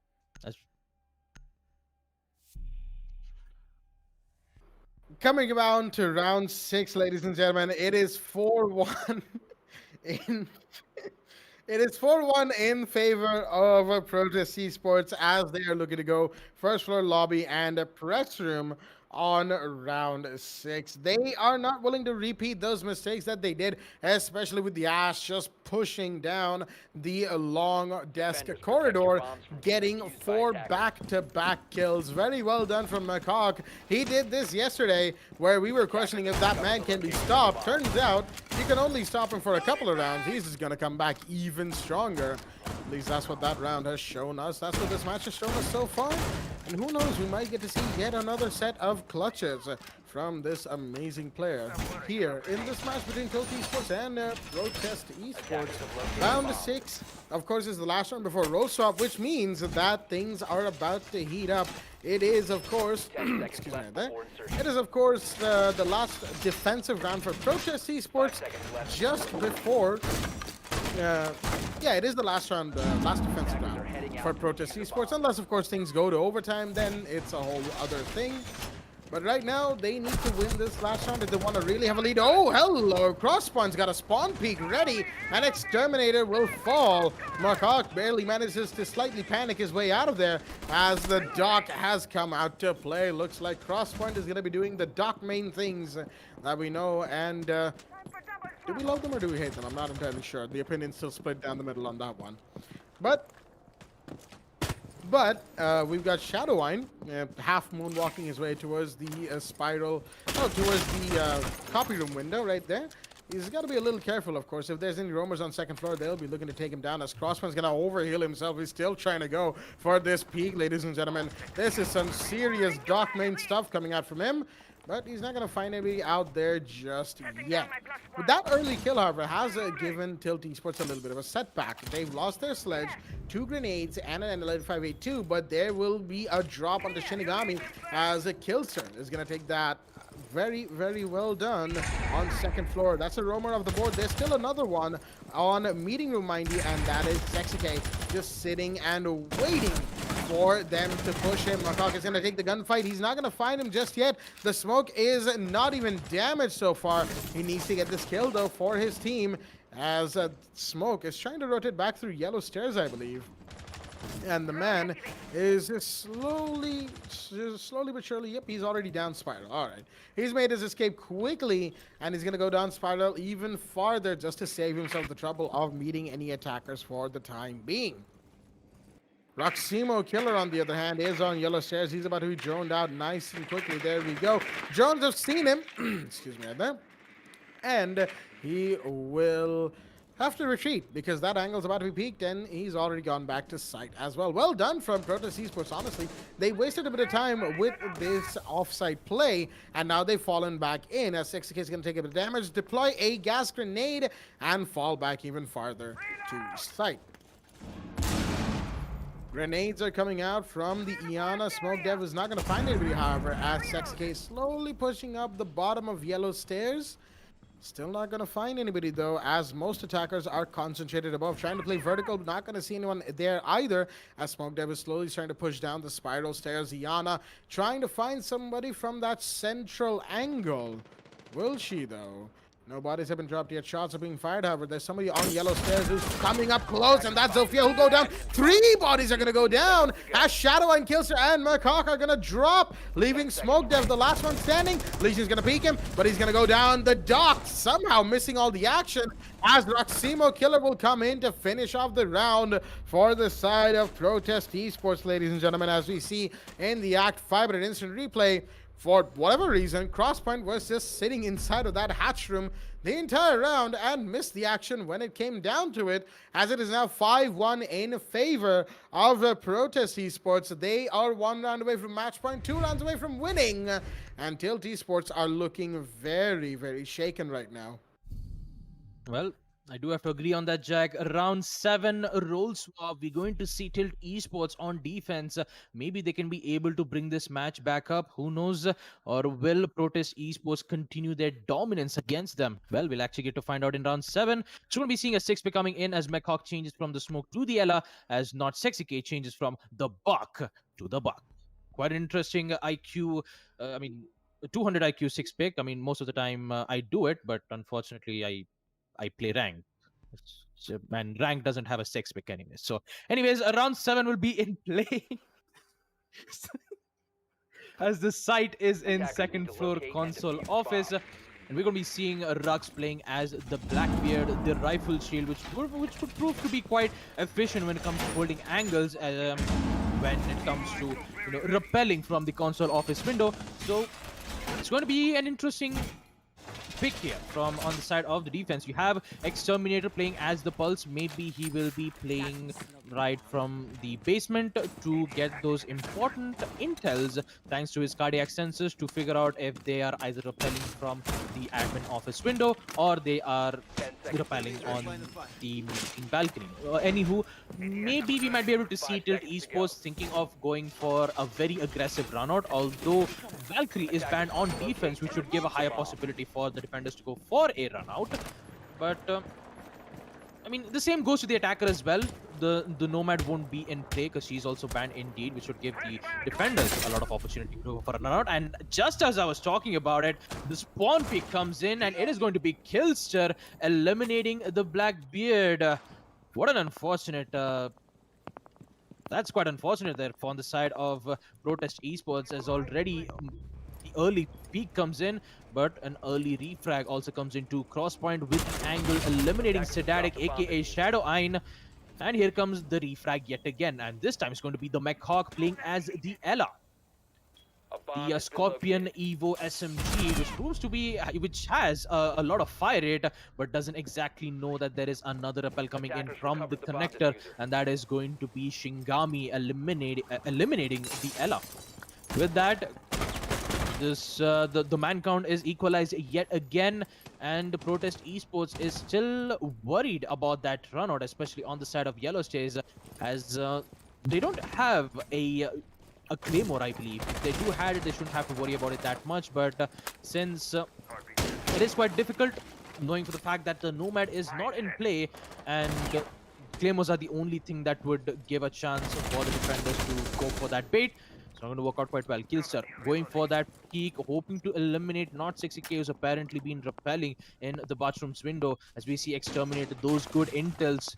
Coming down to round 6, ladies and gentlemen, it is 4-1 in it is 4-1 in favor of Protest Esports as they are looking to go first floor lobby and a press room on round 6. They are not willing to repeat those mistakes that they did, especially with the Ash just pushing down the long desk corridor, getting 4 back-to-back kills. Very well done from McHawk. He did this yesterday where we were questioning if that man can be stopped. Turns out you can only stop him for a couple of rounds. He's just going to come back even stronger. At least that's what that round has shown us. That's what this match has shown us so far. And who knows, we might get to see yet another set of clutches from this amazing player here in this match between TEC Esports and Protest Esports. Round 6, of course, is the last round before roll swap, which means that things are about to heat up. It is, of course, excuse me, it is, of course, the last defensive round for Protest Esports just before. Yeah, it is the last round, last defensive round for Protest Esports. Unless, of course, things go to overtime, then it's a whole other thing. But right now, they need to win this last round if they want to really have a lead. Oh, hello! Crosspoint's got a spawn peek ready, and Exterminator will fall. McHawk barely manages to slightly panic his way out of there as the Doc has come out to play. Looks like Crosspoint is going to be doing the Doc main things that we know, and do we love them or do we hate them? I'm not entirely sure. The opinion's still split down the middle on that one. But we've got Shadowwine half moonwalking his way towards the spiral, towards the copy room window right there. He's got to be a little careful, of course. If there's any roamers on second floor, they'll be looking to take him down as Crossman's going to overheal himself. He's still trying to go for this peak, ladies and gentlemen. This is some serious Doc main stuff coming out from him. But he's not going to find anybody out there just yet. But that early kill, however, has given TEC Esports a little bit of a setback. They've lost their sledge, 2 grenades, and an NL582, but there will be a drop on the Shinigami as a Killstern is going to take that. Very, very well done on second floor. That's a roamer of the board. There's still another one on meeting room, mind you, and that is Sexy K just sitting and waiting for them to push him. McHawk is going to take the gunfight. He's not going to find him just yet. The smoke is not even damaged so far. He needs to get this kill, though, for his team as Smoke is trying to rotate back through yellow stairs, I believe. And the man is slowly but surely, yep, he's already down spiral. All right. He's made his escape quickly, and he's going to go down spiral even farther just to save himself the trouble of meeting any attackers for the time being. Roximo Killer, on the other hand, is on yellow stairs. He's about to be droned out nice and quickly. There we go. Drones have seen him. Excuse me right there. And he will have to retreat because that angle's about to be peaked, and he's already gone back to site as well. Well done from Protest Esports, honestly. They wasted a bit of time with this offsite play, and now they've fallen back in as 60K is going to take a bit of damage, deploy a gas grenade, and fall back even farther to site. Grenades are coming out from the Iana. Smoke Dev is not going to find anybody, however, as Sexy K slowly pushing up the bottom of yellow stairs. Still not going to find anybody, though, as most attackers are concentrated above. Trying to play vertical, but not going to see anyone there either, as Smoke Dev is slowly starting to push down the spiral stairs. Iana trying to find somebody from that central angle. Will she, though? No bodies have been dropped yet. Shots are being fired, however. There's somebody on yellow stairs who's coming up close, and that's Zofia who'll go down. 3 bodies are going to go down as Shadow and Killster and McHawk are going to drop, leaving Smoke Dev, the last one standing. Legion's going to peek him, but he's going to go down the dock, somehow missing all the action as Roximo Killer will come in to finish off the round for the side of Protest Esports, ladies and gentlemen, as we see in the Act 5-minute instant replay. For whatever reason, Crosspoint was just sitting inside of that hatch room the entire round and missed the action when it came down to it, as it is now 5-1 in favor of Protest Esports. They are 1 round away from match point, 2 rounds away from winning, and TEC Esports are looking very, very shaken right now. Well, I do have to agree on that, Jack. Round 7 role swap. We're going to see Tilt Esports on defense. Maybe they can be able to bring this match back up. Who knows? Or will Protest Esports continue their dominance against them? Well, we'll actually get to find out in round 7. So we'll be seeing a 6 becoming in as Mechhawk changes from the smoke to the Ella, as Not Sexy K changes from the Buck to the Buck. Quite an interesting IQ. I mean, 200 IQ 6 pick. I mean, most of the time I do it, but unfortunately, I play rank. And rank doesn't have a sex pick anyway. So, anyways, round 7 will be in play. As the site is in Attackers second need to floor locate and console defuse office. bombs. And we're going to be seeing Rux playing as the Blackbeard, the rifle shield, which would prove to be quite efficient when it comes to holding angles, when it comes to repelling from the console office window. So it's going to be an interesting pick here from on the side of the defense. You have Exterminator playing as the Pulse. Maybe he will be playing right from the basement to get those important intels thanks to his cardiac sensors to figure out if they are either repelling from the admin office window or they are repelling on the meeting balcony. Anywho, maybe we might be able to see Tilt Esports thinking of going for a very aggressive run out, although Valkyrie is banned on defense, which should give a higher possibility for the defenders to go for a run out. But I mean, the same goes to the attacker as well. The Nomad won't be in play because she's also banned indeed, which would give the defenders a lot of opportunity to go for a run out. And just as I was talking about it, the spawn pick comes in and it is going to be Killster eliminating the Blackbeard. What an unfortunate... that's quite unfortunate there on the side of Protest Esports, as already the early peak comes in, but an early refrag also comes into Crosspoint with the angle, eliminating Sedatic, aka Shadow Ein. And here comes the refrag yet again, and this time it's going to be the Mechhawk playing as the Ella. The Scorpion Evo SMG, which proves to be, which has a lot of fire rate, but doesn't exactly know that there is another rappel coming in from the connector, and that is going to be Shingami eliminating the Ella. With that, this the man count is equalized yet again, and Protest Esports is still worried about that run out, especially on the side of Yellow Stays, as they don't have a Claymore, I believe. If they do have it, they shouldn't have to worry about it that much, but since it is quite difficult, knowing for the fact that the Nomad is not in play, and Claymores are the only thing that would give a chance for the defenders to go for that bait. So I'm going to work out quite well. Killster going for that peek, hoping to eliminate Not 60k, who's apparently been repelling in the bathroom's window. As we see Exterminator, those good intels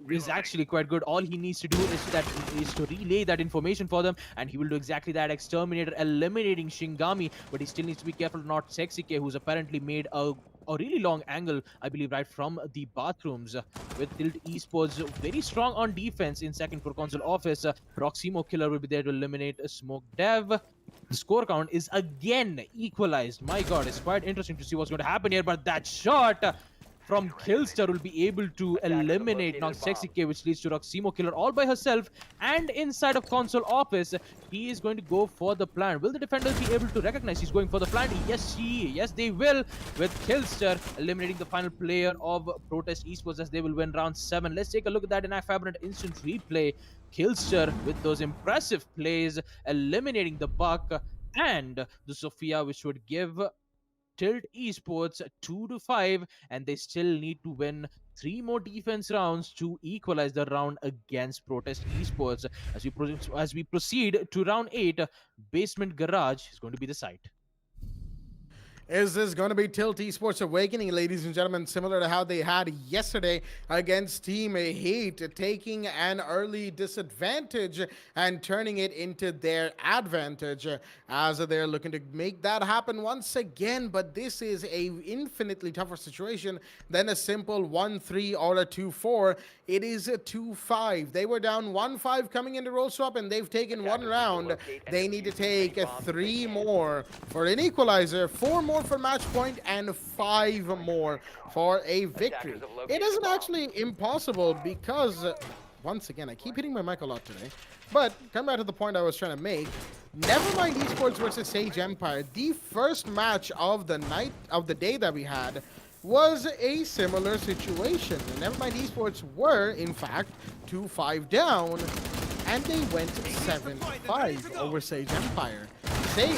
is actually quite good. All he needs to do is to relay that information for them, and he will do exactly that. Exterminator eliminating Shingami, but he still needs to be careful not Sexy K, who's apparently made a really long angle, I believe, right from the bathrooms. With Tilt Esports very strong on defense in second for console office, Proximo Killer will be there to eliminate Smoke Dev. The score count is again equalized. My god, it's quite interesting to see what's going to happen here, but that shot from Killster will be able to eliminate Not Sexy K, which leads to Roximo Killer all by herself. And inside of console office, he is going to go for the plant. Will the defenders be able to recognize he's going for the plant? Yes, they will, with Killster eliminating the final player of Protest Esports, as they will win round 7. Let's take a look at that in Fibernet instant replay. Killster with those impressive plays, eliminating the Buck and the Sophia, which would give Tilt Esports 2-5, and they still need to win 3 more defense rounds to equalize the round against Protest Esports. As we proceed to round 8, Basement Garage is going to be the site. Is this going to be Tilt Esports Awakening, ladies and gentlemen, similar to how they had yesterday against Team Heat, taking an early disadvantage and turning it into their advantage, as they're looking to make that happen once again. But this is a infinitely tougher situation than a simple 1-3 or a 2-4. It is a 2-5. They were down 1-5 coming into roll swap, and they've taken 1 round. They need to take 3 more for an equalizer, 4 more for match point, and 5 more for a victory. It isn't actually impossible because, once again, I keep hitting my mic a lot today, but come back to the point I was trying to make. Never mind Esports versus Sage Empire, the first match of the night, of the day that we had, was a similar situation. And Nevermind Esports were, in fact, 2-5 down, and they went 7-5 over Sage Empire. Sage,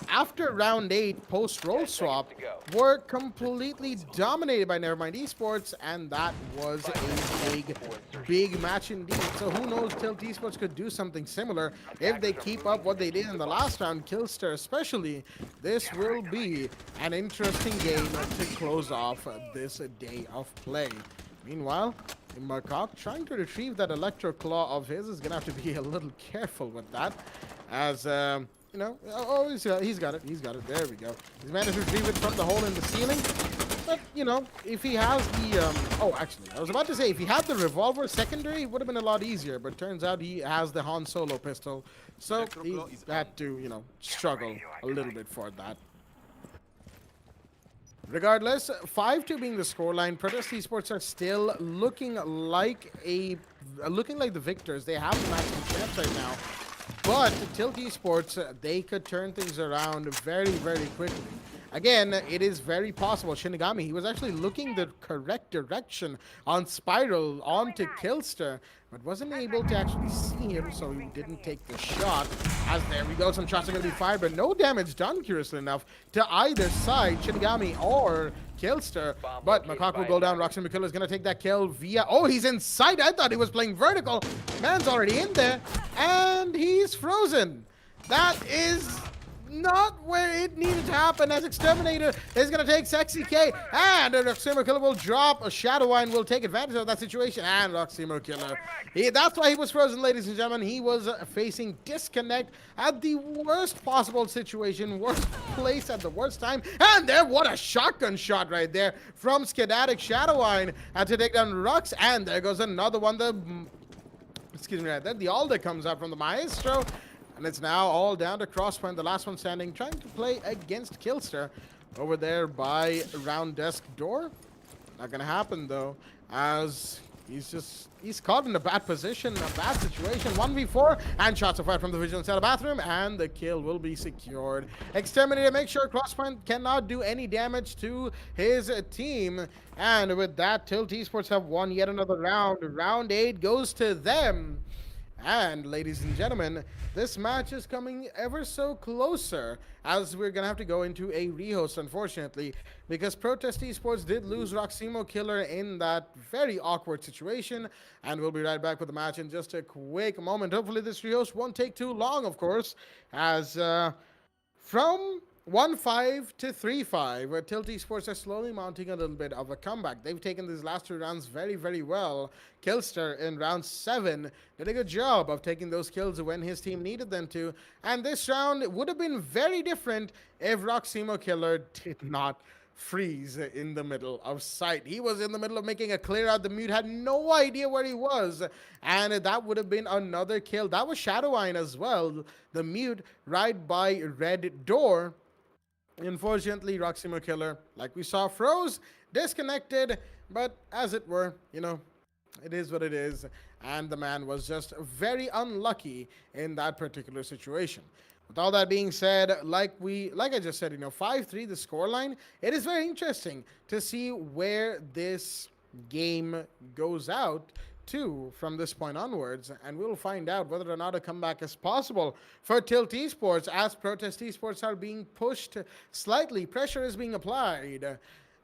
after round 8 post roll swap, were completely dominated by Nevermind Esports, and that was a big match indeed. So who knows, Tilt Esports could do something similar if they keep up what they did in the last round, Killster especially. This will be an interesting game to close off this day of play. Meanwhile, Markov trying to retrieve that Electro Claw of his is going to have to be a little careful with that, as you know, he's got it. He's got it. There we go. He's managed to retrieve it from the hole in the ceiling. But, you know, if he has the, oh, actually, I was about to say, if he had the revolver secondary, it would have been a lot easier. But turns out he has the Han Solo pistol. So he had to, you know, struggle a little bit for that. Regardless, 5-2 being the scoreline, Protest Esports are still looking like the victors. They have the match champs right now. But Tilt Esports, they could turn things around very, very quickly. Again, it is very possible. Shinigami, he was actually looking the correct direction on Spiral onto Killster, but wasn't able to actually see him, so he didn't take the shot. As there we go, some shots are going to be fired, but no damage done, curiously enough, to either side, Shinigami or Killster. But Macaque will go down. Roxanne McKiller is going to take that kill via... Oh, he's inside. I thought he was playing vertical. Man's already in there, and he's frozen. That is not where it needed to happen, as Exterminator is going to take Sexy K, and Roximo Killer will drop. A Shadowwine will take advantage of that situation, and Roximo Killer, that's why he was frozen, ladies and gentlemen. He was facing disconnect at the worst possible situation, worst place at the worst time, and there, what a shotgun shot right there from Skedatic Shadowwine to take down Rux, and there goes another one. Excuse me, right there, the Alda comes out from the Maestro. And it's now all down to Crosspoint, the last one standing, trying to play against Killster over there by round desk door. Not gonna happen though, as he's caught in a bad position, a bad situation. 1v4, and shots are fired from the Vigilance Cell bathroom, and the kill will be secured. Exterminator make sure Crosspoint cannot do any damage to his team. And with that, Tilt Esports have won yet another round. Round 8 goes to them. And ladies and gentlemen, this match is coming ever so closer, as we're going to have to go into a rehost, unfortunately, because Protest Esports did lose Roximo Killer in that very awkward situation. And we'll be right back with the match in just a quick moment. Hopefully this rehost won't take too long, of course, as from 1-5 to 3-5, where Tilt Esports are slowly mounting a little bit of a comeback. They've taken these last 2 rounds very, very well. Killster in round 7 did a good job of taking those kills when his team needed them to. And this round would have been very different if Roximo Killer did not freeze in the middle of sight. He was in the middle of making a clear out. The Mute had no idea where he was, and that would have been another kill. That was Shadowwine as well. The Mute right by red door. Unfortunately, Roximo Killer, like we saw, froze, disconnected, but as it were, you know, it is what it is, and the man was just very unlucky in that particular situation. With all that being said, like I just said, you know, 5-3 the scoreline, it is very interesting to see where this game goes out to from this point onwards, and we'll find out whether or not a comeback is possible for Tilt Esports, as Protest Esports are being pushed slightly. Pressure is being applied,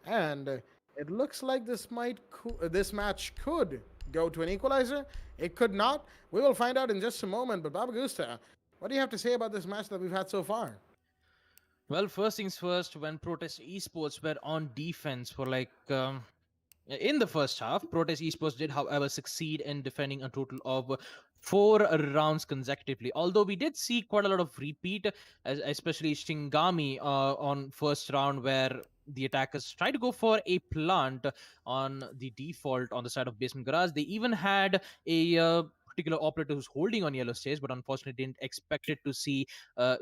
and it looks like this match could go to an equalizer. It could not. We will find out in just a moment. But Baba Gusta, what do you have to say about this match that we've had so far? Well, first things first, when Protest Esports were on defense for like in the first half, Protest Esports did, however, succeed in defending a total of 4 rounds consecutively. Although we did see quite a lot of repeat, especially Shingami on first round, where the attackers tried to go for a plant on the default on the side of basement garage. They even had a particular operator who's holding on yellow stage, but unfortunately didn't expect it to see a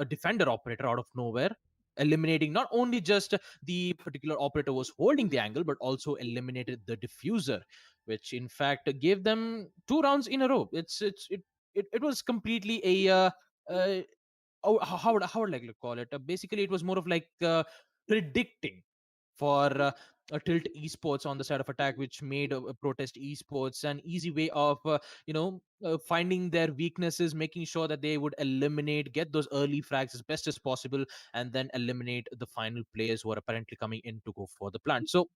defender operator out of nowhere, eliminating not only just the particular operator was holding the angle, but also eliminated the diffuser, which in fact gave them 2 rounds in a row. It was completely a how would I like to call it? Basically, it was more of like predicting for a Tilt Esports on the side of attack, which made Protest Esports an easy way of finding their weaknesses, making sure that they would eliminate, get those early frags as best as possible, and then eliminate the final players who are apparently coming in to go for the plant. So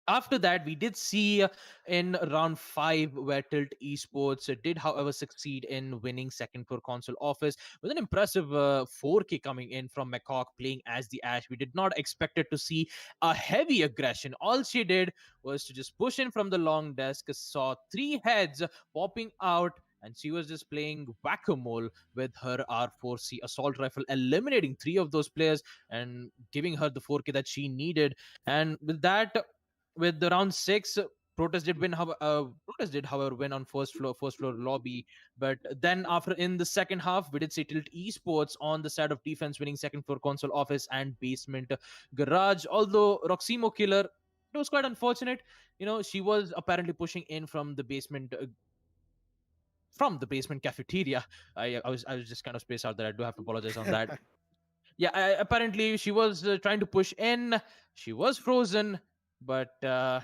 after that, we did see in round 5 where Tilt Esports did, however, succeed in winning second for console office with an impressive 4K coming in from McCock playing as the Ash. We did not expect it to see a heavy aggression. All she did was to just push in from the long desk, saw 3 heads popping out, and she was just playing whack-a-mole with her R4C assault rifle, eliminating 3 of those players and giving her the 4K that she needed. And with that, with the round 6, Protest did, however, win on first floor lobby. But then after, in the second half, we did see Tilt Esports on the side of defense winning second floor console office and basement garage. Although Roximo Killer, it was quite unfortunate. She was apparently pushing in from the basement cafeteria. I was just kind of spaced out there. I do have to apologize on that. Yeah, apparently she was trying to push in. She was frozen, but the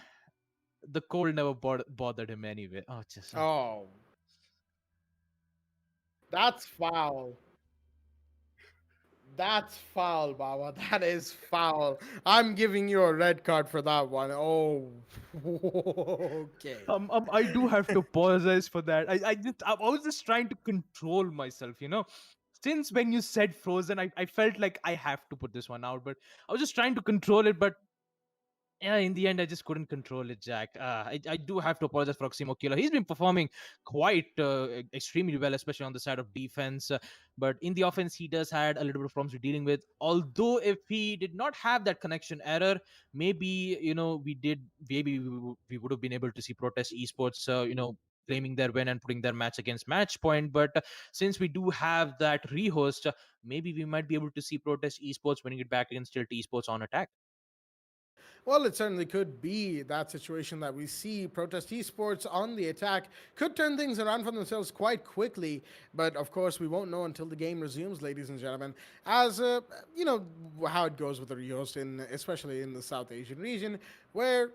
cold never bothered him anyway. Oh, just Oh, that's foul. That's foul, Baba. That is foul. I'm giving you a red card for that one. Oh, okay. I do have to apologize for that. I was just trying to control myself. Since when you said frozen, I felt like I have to put this one out, but I was just trying to control it. But yeah, in the end, I just couldn't control it, Jack. I do have to apologize for Oximo Killer. He's been performing quite extremely well, especially on the side of defense. But in the offense, he does had a little bit of problems with dealing with. Although, if he did not have that connection error, maybe we would have been able to see Protest Esports, claiming their win and putting their match against match point. But since we do have that rehost, maybe we might be able to see Protest Esports winning it back against Tilt Esports on attack. Well, it certainly could be that situation that we see. Protest Esports on the attack could turn things around for themselves quite quickly, but of course, we won't know until the game resumes, ladies and gentlemen. As you know how it goes with the rehost, especially in the South Asian region, where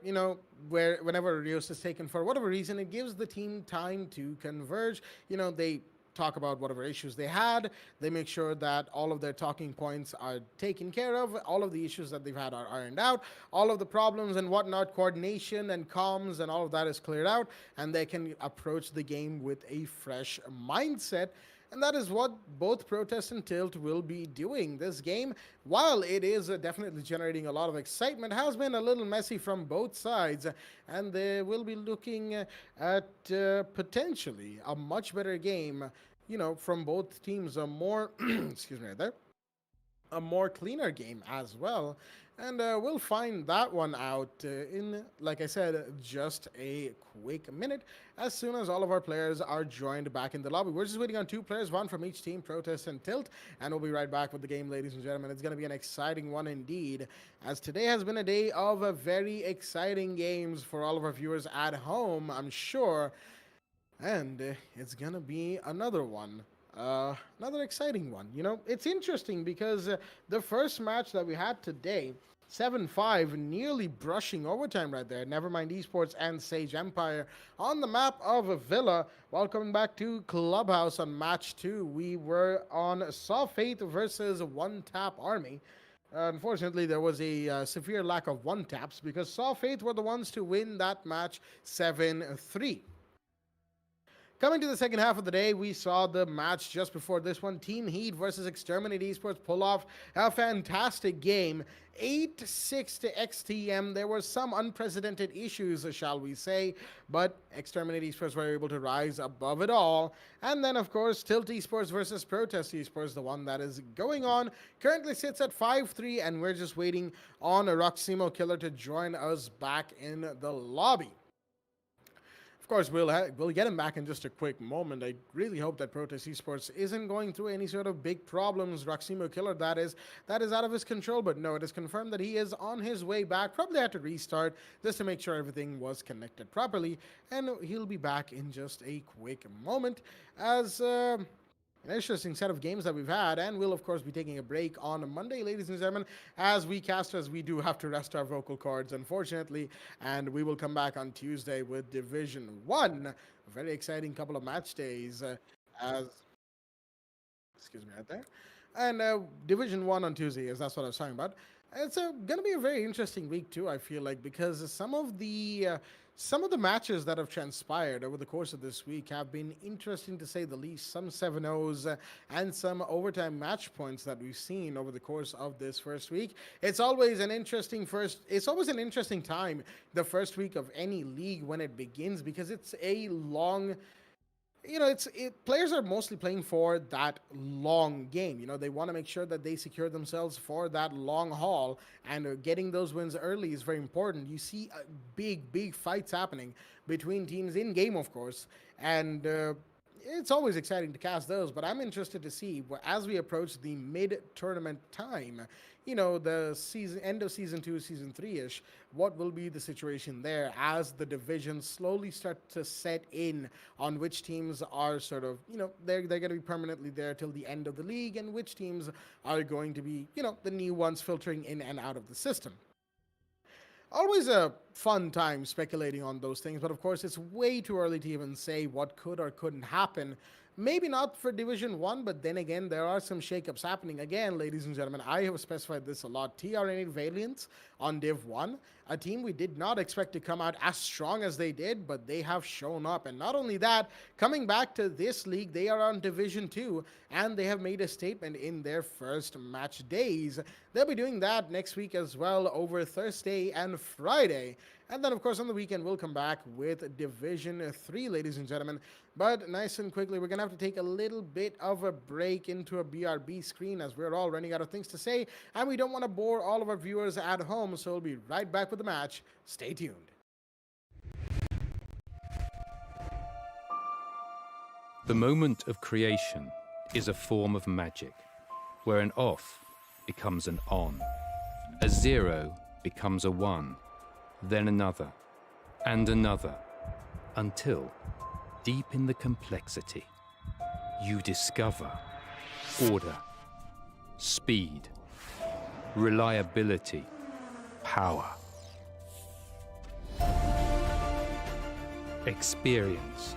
whenever a rehost is taken for whatever reason, it gives the team time to converge. They talk about whatever issues they had. They make sure that all of their talking points are taken care of. All of the issues that they've had are ironed out. All of the problems and whatnot, coordination and comms and all of that is cleared out. And they can approach the game with a fresh mindset. And that is what both Protest and Tilt will be doing. This game, while it is definitely generating a lot of excitement, has been a little messy from both sides. And they will be looking at potentially a much better game, from both teams. A more, excuse me, there, a more cleaner game as well. And we'll find that one out in, like I said, just a quick minute as soon as all of our players are joined back in the lobby. We're just waiting on 2 players, one from each team, Protest and Tilt, and we'll be right back with the game, ladies and gentlemen. It's going to be an exciting one indeed, as today has been a day of very exciting games for all of our viewers at home, I'm sure. And it's going to be another one. Another exciting one. It's interesting because the first match that we had today, 7-5, nearly brushing overtime right there. Never mind Esports and Sage Empire on the map of Villa. While coming back to Clubhouse on match 2, we were on Saw Faith versus One Tap Army. Unfortunately, there was a severe lack of one taps because Saw Faith were the ones to win that match 7-3. Coming to the second half of the day, we saw the match just before this one. Team Heat versus Exterminate Esports pull off a fantastic game. 8-6 to XTM. There were some unprecedented issues, shall we say, but Exterminate Esports were able to rise above it all. And then, of course, Tilt Esports versus Protest Esports, the one that is going on, currently sits at 5-3, and we're just waiting on a Roximo Killer to join us back in the lobby. Of course, we'll get him back in just a quick moment. I really hope that Protest Esports isn't going through any sort of big problems. Roximo Killer, that is out of his control. But no, it is confirmed that he is on his way back. Probably had to restart just to make sure everything was connected properly. And he'll be back in just a quick moment. As an interesting set of games that we've had, and we'll of course be taking a break on Monday, ladies and gentlemen, as we do have to rest our vocal cords, unfortunately, and we will come back on Tuesday with Division 1. A very exciting couple of match days as excuse me right there. And Division 1 on Tuesday, is that's what I was talking about. It's going to be a very interesting week too, I feel like, because some of the matches that have transpired over the course of this week have been interesting to say the least. Some 7-0s and some overtime match points that we've seen over the course of this first week. It's always an interesting time, the first week of any league when it begins, because it's a long, players are mostly playing for that long game. They want to make sure that they secure themselves for that long haul, and getting those wins early is very important. You see big fights happening between teams in game, of course, and it's always exciting to cast those. But I'm interested to see, as we approach the mid-tournament time, the end of season 2, season 3-ish, what will be the situation there as the divisions slowly start to set in on which teams are sort of, they're going to be permanently there till the end of the league, and which teams are going to be, the new ones filtering in and out of the system. Always a fun time speculating on those things, but of course it's way too early to even say what could or couldn't happen. Maybe not for Division 1, but then again, there are some shakeups happening. Again, ladies and gentlemen, I have specified this a lot. TRN Valiant on Div 1, a team we did not expect to come out as strong as they did, but they have shown up. And not only that, coming back to this league, they are on Division 2, and they have made a statement in their first match days. They'll be doing that next week as well, over Thursday and Friday. And then, of course, on the weekend, we'll come back with Division 3, ladies and gentlemen. But nice and quickly, we're going to have to take a little bit of a break into a BRB screen, as we're all running out of things to say, and we don't want to bore all of our viewers at home, so we'll be right back with the match. Stay tuned. The moment of creation is a form of magic, where an off becomes an on, a 0 becomes a 1, then another, and another, until, deep in the complexity, you discover order, speed, reliability, power. Experience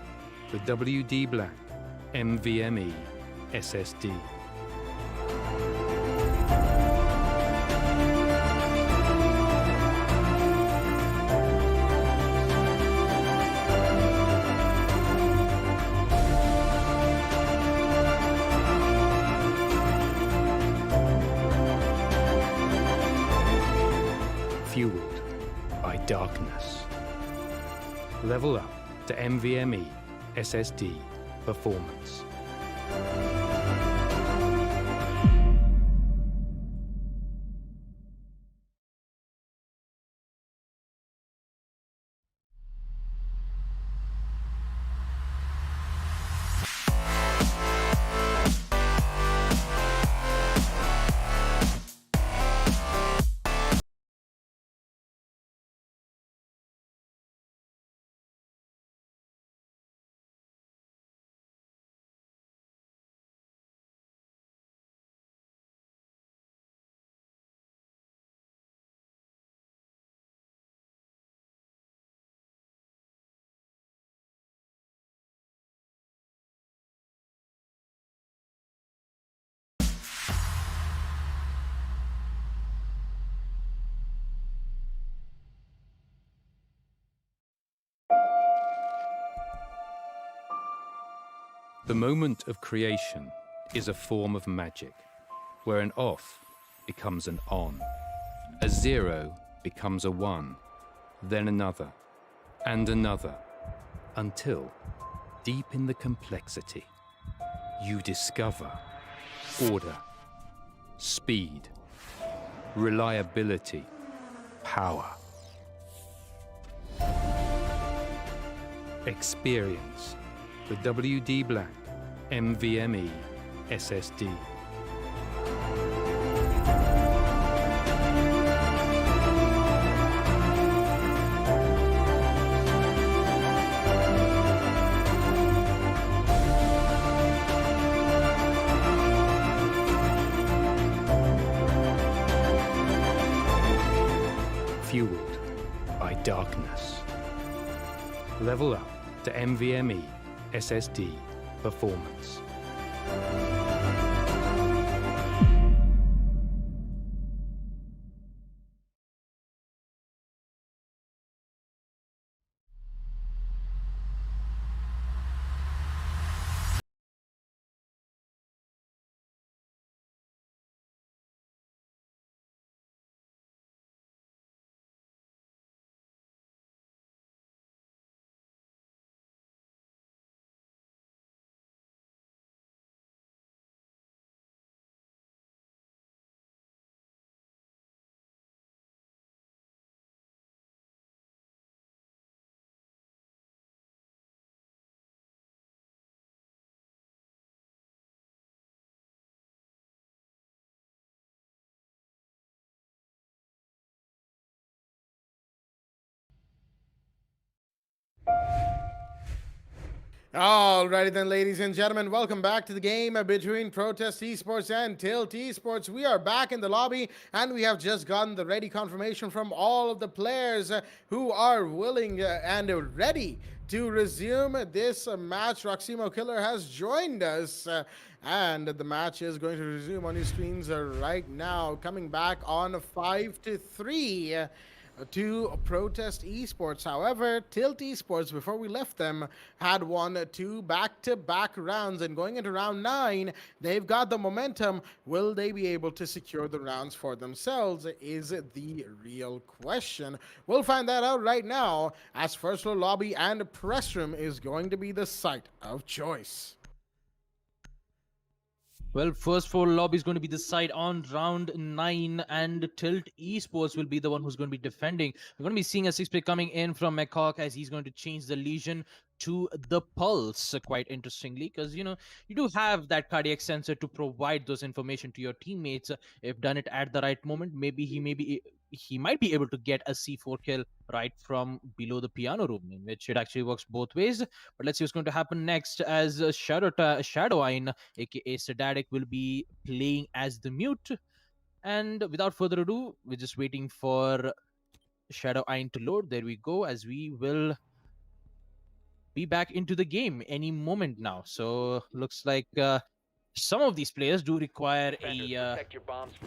the WD BLACK NVMe SSD. Fueled by darkness. Level up to NVMe SSD performance. The moment of creation is a form of magic, where an off becomes an on, a 0 becomes a 1, then another, and another, until, deep in the complexity, you discover order, speed, reliability, power. Experience the WD BLACK NVMe SSD. by darkness. Level up to NVMe SSD performance. Alrighty then, ladies and gentlemen, welcome back to the game between Protest Esports and Tilt Esports. We are back in the lobby, and we have just gotten the ready confirmation from all of the players who are willing and ready to resume this match. Roximo Killer has joined us, and the match is going to resume on your screens right now, coming back on 5-3. To Protest Esports. However, Tilt Esports, before we left them, had won 2 back-to-back rounds, and going into round 9, they've got the momentum. Will they be able to secure the rounds for themselves is the real question. We'll find that out right now, as First Floor Lobby and Press Room is going to be the site of choice. Well, first floor lobby is going to be the side on round 9, and Tilt Esports will be the one who's going to be defending. We're going to be seeing a 6-play coming in from McCawk, as he's going to change the Legion to the Pulse, quite interestingly, because, you know, you do have that cardiac sensor to provide those information to your teammates. If done it at the right moment, maybe he might be able to get a C4 kill right from below the piano room, in which it actually works both ways. But let's see what's going to happen next, as Shadowine, aka Sedatic, will be playing as the mute. And without further ado, we're just waiting for Shadowine to load. There we go, as we will be back into the game any moment now. So looks like some of these players do require a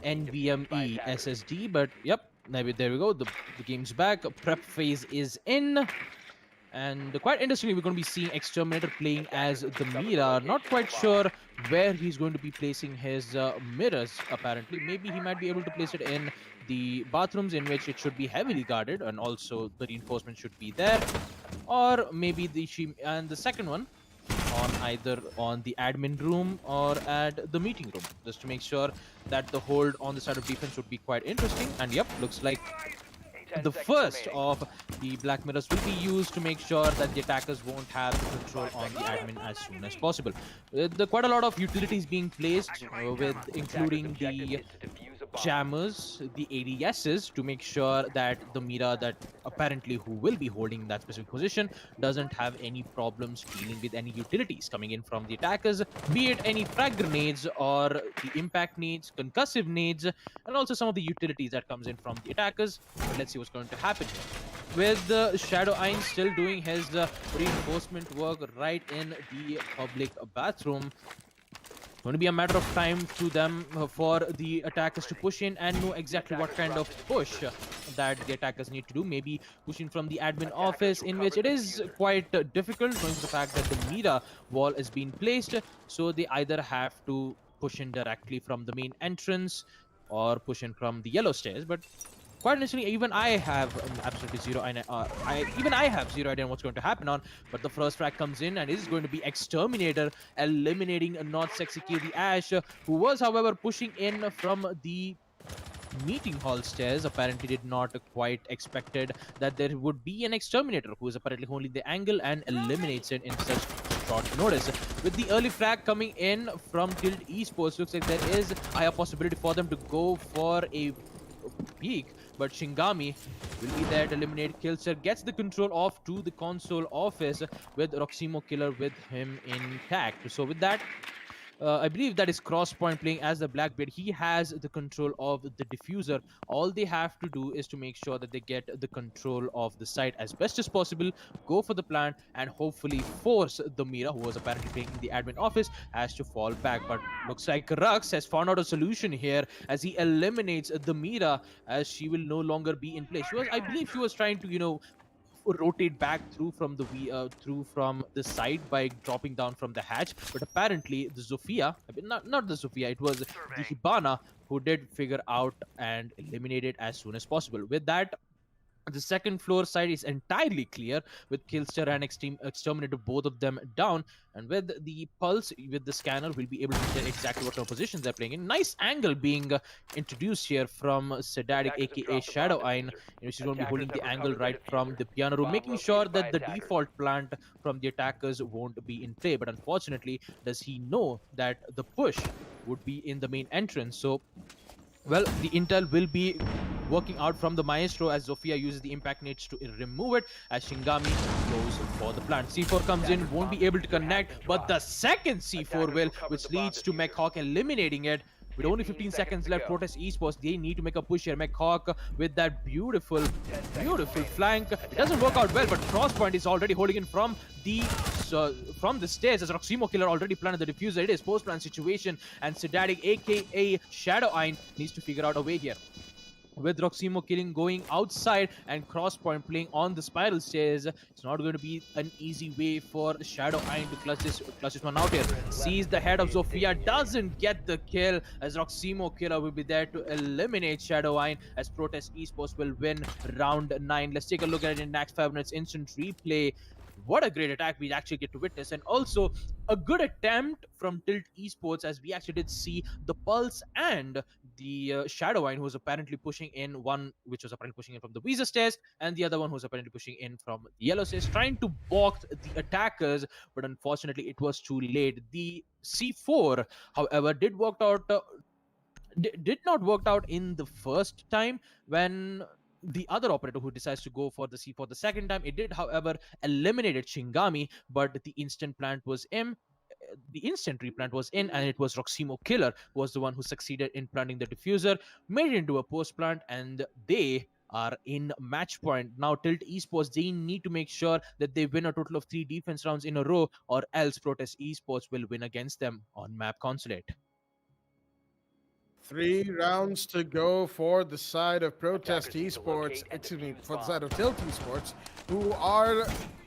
NVMe SSD, but yep, maybe there we go. The game's back. Prep phase is in. And quite interestingly, we're going to be seeing Exterminator playing as the Mira. Not quite sure where he's going to be placing his mirrors, apparently. Maybe he might be able to place it in the bathrooms, in which it should be heavily guarded, and also the reinforcement should be there. Or maybe the second one on either on the admin room or at the meeting room, just to make sure that the hold on the side of defense would be quite interesting. And yep, looks like the first of the black mirrors will be used to make sure that the attackers won't have the control on the admin as soon as possible. Quite a lot of utilities being placed, with including the jammers, the ADSs, to make sure that the Mira that apparently who will be holding that specific position doesn't have any problems dealing with any utilities coming in from the attackers, be it any frag grenades or the impact nades, concussive nades, and also some of the utilities that comes in from the attackers. But let's see what's going to happen here. With Shadow Ein still doing his reinforcement work right in the public bathroom. Going to be a matter of time to them for the attackers to push in and know exactly what kind of push that the attackers need to do. Maybe pushing from the admin office, in which it is quite difficult, knowing the fact that the Mira wall is being placed. So they either have to push in directly from the main entrance or push in from the yellow stairs. But quite honestly, even I have absolutely zero idea. I have zero idea on what's going to happen on. But the first frag comes in, and it is going to be Exterminator eliminating Not Sexy K the Ash, who was, however, pushing in from the meeting hall stairs. Apparently did not quite expected that there would be an Exterminator who is apparently holding the angle and eliminates it in such short notice. With the early frag coming in from Tilt Esports, looks like there is a higher possibility for them to go for a peak, but Shingami will be there to eliminate Killser. Gets the control off to the console office with Roximo Killer with him intact. So with that, I believe that is Crosspoint playing as the Blackbeard. He has the control of the diffuser. All they have to do is to make sure that they get the control of the site as best as possible, go for the plant, and hopefully force the Mira, who was apparently playing in the admin office, has to fall back. But looks like Rux has found out a solution here as he eliminates the Mira, as she will no longer be in place. I believe she was trying to, rotate back through from through from the side by dropping down from the hatch, but apparently the Zofia, I mean, not the Zofia, it was the Hibana who did figure out and eliminate it as soon as possible. With that, the second floor side is entirely clear, with Killster and Exterminator, both of them down. And with the Pulse, with the scanner, we'll be able to tell exactly what positions they're playing in. Nice angle being introduced here from Sedatic, aka Shadow Iron. She's going to be holding the angle right from the piano room, making sure that the default plant from the attackers won't be in play. But unfortunately, does he know that the push would be in the main entrance? So, well, the intel will be working out from the Maestro as Zofia uses the impact nades to remove it, as Shingami goes for the plant. C4 comes in, won't be able to connect, but the second C4 will, which leads to McHawk eliminating it. With only 15 seconds left, Protest Esports, they need to make a push here. McHawk with that beautiful flank. It doesn't work out well, but Crosspoint is already holding in from the stairs as Roximo Killer already planted the diffuser. It is post-plan situation, and Sedatic, aka Shadow Iron, needs to figure out a way here. With Roximo killing going outside and Crosspoint playing on the spiral stairs, it's not going to be an easy way for Shadow Iron to clutch this one out here. Sees the head of Zofia, doesn't get the kill, as Roximo Killer will be there to eliminate Shadow Iron, as Protest Esports will win round 9. Let's take a look at it in Nax Fibernet's instant replay. What a great attack we actually get to witness, and also a good attempt from Tilt Esports, as we actually did see the Pulse and the Shadow Iron, who was apparently pushing in, one which was apparently pushing in from the Visa stairs, and the other one who was apparently pushing in from the Yellow stairs, trying to balk the attackers, but unfortunately it was too late. The C4, however, did not work out in the first time when the other operator who decides to go for the C4 the second time. It did, however, eliminated Shingami, but the instant replant was in, and it was Roximo Killer who was the one who succeeded in planting the diffuser, made it into a post plant, and they are in match point. Now, Tilt Esports, they need to make sure that they win a total of 3 defense rounds in a row, or else Protest Esports will win against them on Map Consulate. 3 rounds to go for the side of Protest Esports, for the side of Tilt Esports, who are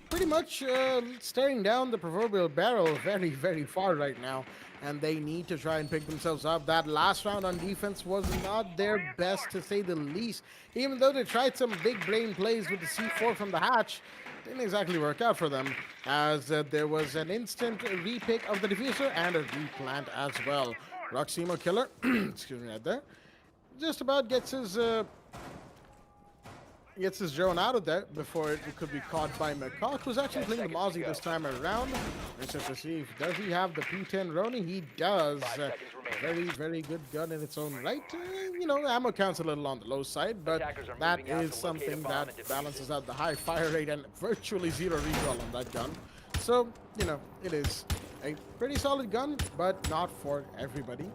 pretty much staring down the proverbial barrel very, very far right now, and they need to try and pick themselves up. That last round on defense was not their best, to say the least. Even though they tried some big brain plays with the C4 from the hatch, didn't exactly work out for them, as there was an instant repick of the diffuser and a replant as well. Roximo Killer, excuse me, right there, just about gets his drone out of there before it could be caught by McCock, who's actually playing the Mozzie this time around. Let's just see, does he have the P10 Roni? He does. Very, very good gun in its own right. The ammo count's a little on the low side, but that is something that balances out the high fire rate and virtually 0 redraw on that gun. So, it is a pretty solid gun, but not for everybody.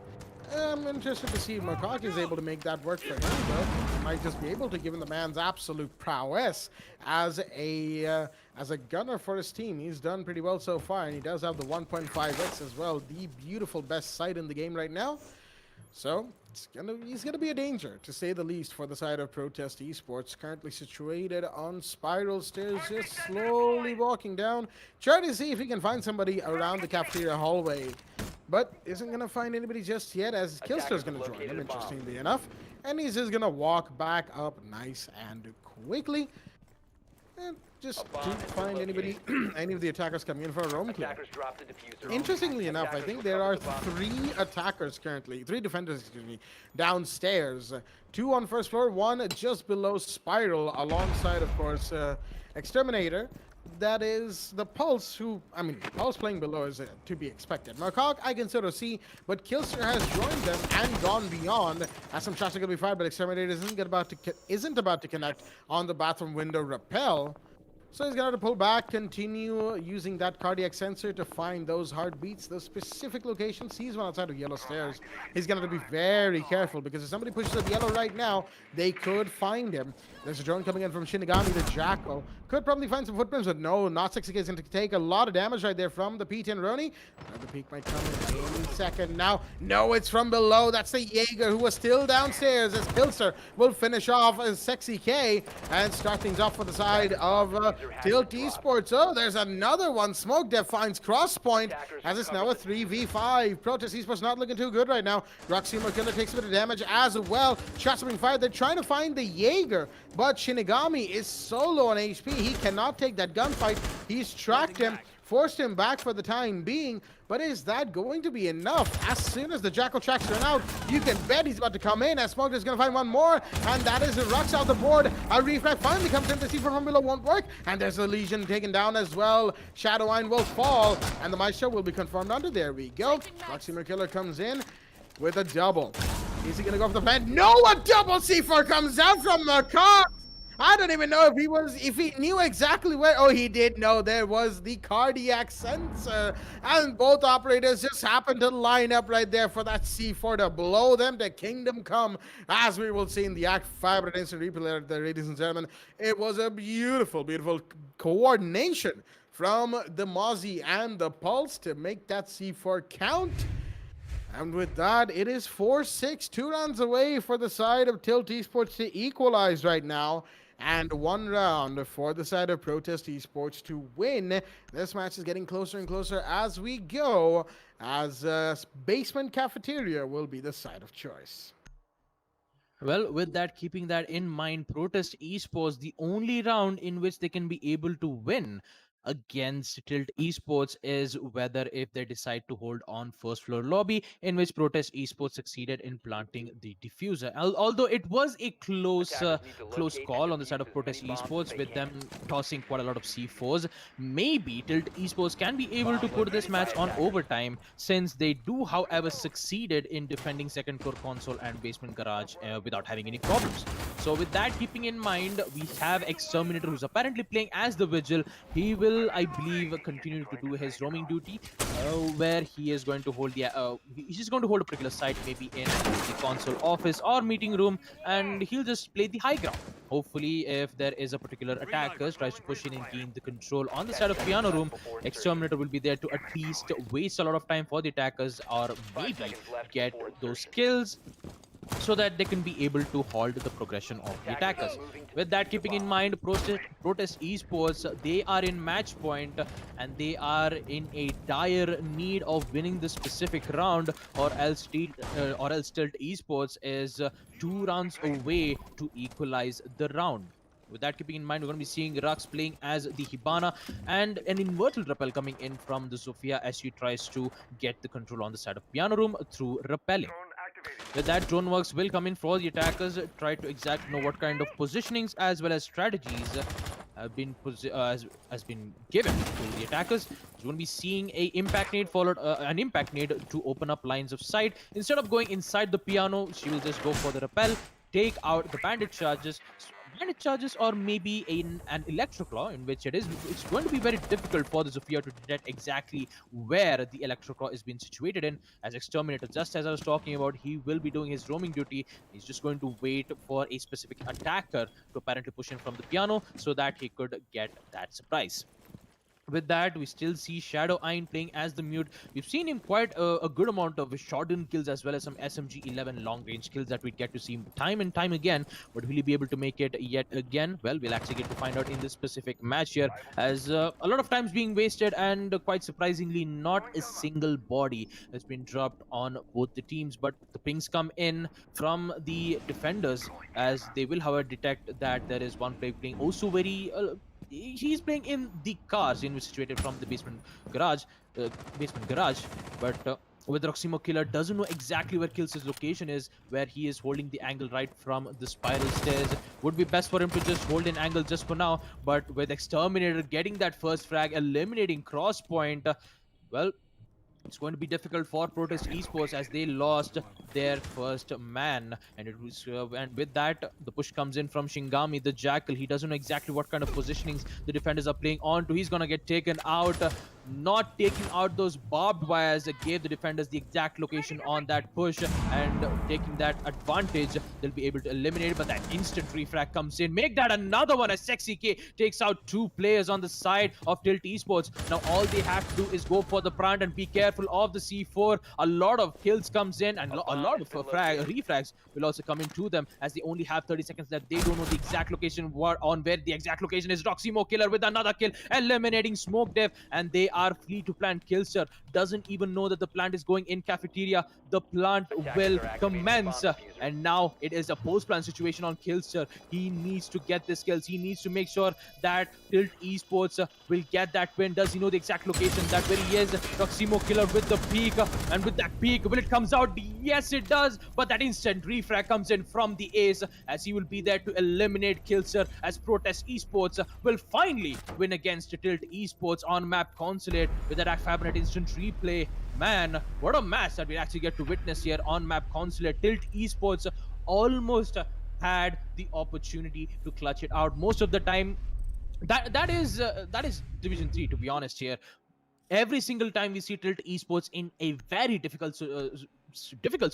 I'm interested to see if McCock is able to make that work for him, though. He might just be able to, given the man's absolute prowess as a gunner for his team. He's done pretty well so far, and he does have the 1.5x as well, the beautiful best sight in the game right now. So he's gonna be a danger, to say the least, for the side of Protest Esports. Currently situated on spiral stairs, just slowly walking down, trying to see if he can find somebody around the cafeteria hallway, but isn't gonna find anybody just yet, as Killster's gonna join him, interestingly enough, and he's just gonna walk back up nice and quickly, and just to find anybody, any of the attackers coming in for a roam clear. Interestingly enough, I think there are 3 attackers currently, 3 defenders, excuse me, downstairs. 2 on first floor, 1 just below spiral, alongside, of course, Exterminator. That is the Pulse, Pulse playing below is to be expected. McCock, I can sort of see, but Killster has joined them and gone beyond, as some shots are going to be fired, but Exterminator isn't about to connect on the bathroom window rappel. So he's going to pull back, continue using that cardiac sensor to find those heartbeats, those specific locations. Sees one outside of yellow stairs. He's going to be very careful because if somebody pushes up yellow right now, they could find him. There's a drone coming in from Shinigami, the Jackal. Could probably find some footprints, but no, not 60K is going to take a lot of damage right there from the P10 Roni. The peak might come in any second now. No, it's from below. That's the Jaeger who was still downstairs as Pilser will finish off as Sexy K and start things off for the side of Tilt Esports. Oh, there's another one. Smoke Dev finds Crosspoint as it's now a 3v5. Protest Esports not looking too good right now. Roximo Killer takes a bit of damage as well. Shots are being fired. They're trying to find the Jaeger, but Shinigami is so low on HP. He cannot take that gunfight. He's tracked him, forced him back for the time being, but is that going to be enough? As soon as the Jackal tracks run out, you can bet he's about to come in, as Smoke is going to find one more, and that is a Rux out the board. A refrag finally comes in. The C4 from below won't work, and there's a Legion taken down as well. Shadowine will fall, and the Maestro will be confirmed under. There we go. Roximo Killer comes in with a double. Is he going to go for the vent? No, a double C4 comes out from McCall. I don't even know if he knew exactly where. Oh, he did know there was the cardiac sensor, and both operators just happened to line up right there for that C4 to blow them to Kingdom Come, as we will see in the Act 5 instant replay there, ladies and gentlemen. It was a beautiful, beautiful coordination from the Mozzie and the Pulse to make that C4 count. And with that, it is 4-6, 2 rounds away for the side of Tilt Esports to equalize right now. And 1 round for the side of Protest Esports to win. This match is getting closer and closer as we go, as Basement Cafeteria will be the side of choice. Well, with that, keeping that in mind, Protest Esports, the only round in which they can be able to win against Tilt Esports is whether if they decide to hold on first floor lobby, in which Protest Esports succeeded in planting the diffuser. Although it was a close call on the side of Protest Esports, with them tossing quite a lot of C4s. Maybe Tilt Esports can be able to put this match on overtime, since they do, however, succeeded in defending second floor console and basement garage without having any problems. So with that keeping in mind, we have Exterminator, who's apparently playing as the Vigil. He will, I believe, continue to do his roaming duty, where he is going to hold the he's just going to hold a particular site, maybe in the console office or meeting room, and he'll just play the high ground. Hopefully, if there is a particular attacker tries to push in and gain the control on the side of piano room, Exterminator will be there to at least waste a lot of time for the attackers, or maybe get those kills, so that they can be able to halt the progression of the attackers. With that keeping in mind, Protest Esports, they are in match point, and they are in a dire need of winning this specific round, or else Tilt Esports is 2 rounds away to equalize the round. With that keeping in mind, we're going to be seeing Rux playing as the Hibana, and an inverted rappel coming in from the Sophia as she tries to get the control on the side of piano room through rappelling. With that, drone works will come in for the attackers, try to exact know what kind of positionings as well as strategies have been has been given to the attackers. So we're going to be seeing a impact nade followed an impact nade to open up lines of sight. Instead of going inside the piano, she will just go for the rappel, take out the bandit charges, or maybe an electroclaw, in which it's going to be very difficult for the Zofia to detect exactly where the electroclaw is being situated in. As Exterminator, just as I was talking about, he will be doing his roaming duty. He's just going to wait for a specific attacker to apparently push in from the piano, so that he could get that surprise. With that, we still see Shadow Iron playing as the Mute. We've seen him quite a good amount of shotgun kills, as well as some SMG-11 long-range kills that we get to see time and time again. But will he be able to make it yet again? Well, we'll actually get to find out in this specific match here, as a lot of times being wasted, and quite surprisingly, not a single body has been dropped on both the teams. But the pings come in from the defenders, as they will, however, detect that there is one player playing also very... he's playing in the cars, in which situated from the basement garage, but with Roximo Killer doesn't know exactly where Kills' location is, where he is holding the angle right from the spiral stairs. Would be best for him to just hold an angle just for now, but with Exterminator getting that first frag, eliminating Crosspoint, well, It's going to be difficult for Protest Esports as they lost their first man, and it was and with that the push comes in from Shingami, the Jackal. He doesn't know exactly what kind of positionings the defenders are playing on to. He's gonna get taken out. Not taking out those barbed wires gave the defenders the exact location on that push, and taking that advantage, they'll be able to eliminate it. But that instant refrag comes in, make that another one as Sexy K takes out 2 players on the side of Tilt Esports. Now all they have to do is go for the brand and be careful of the C4. A lot of kills comes in, and a lot of refrags will also come into them, as they only have 30 seconds left. They don't know the exact location on where the exact location is. Roximo Killer with another kill, eliminating Smoke Dev, and they are free to plant. Killster doesn't even know that the plant is going in cafeteria. The plant will commence, and now it is a post-plant situation on Killster. He needs to get the kills. He needs to make sure that Tilt Esports will get that win. Does he know the exact location? That where he is. Roximo Killer with the peak, and with that peak, will it comes out? Yes, it does. But that instant refrag comes in from the ace, as he will be there to eliminate Killster, as Protest Esports will finally win against Tilt Esports on map Consulate with that Fibernet instant replay. Man, what a match that we actually get to witness here on map Consulate. Tilt Esports almost had the opportunity to clutch it out. Most of the time, that is Division 3, to be honest here. Every single time we see Tilt Esports in a very difficult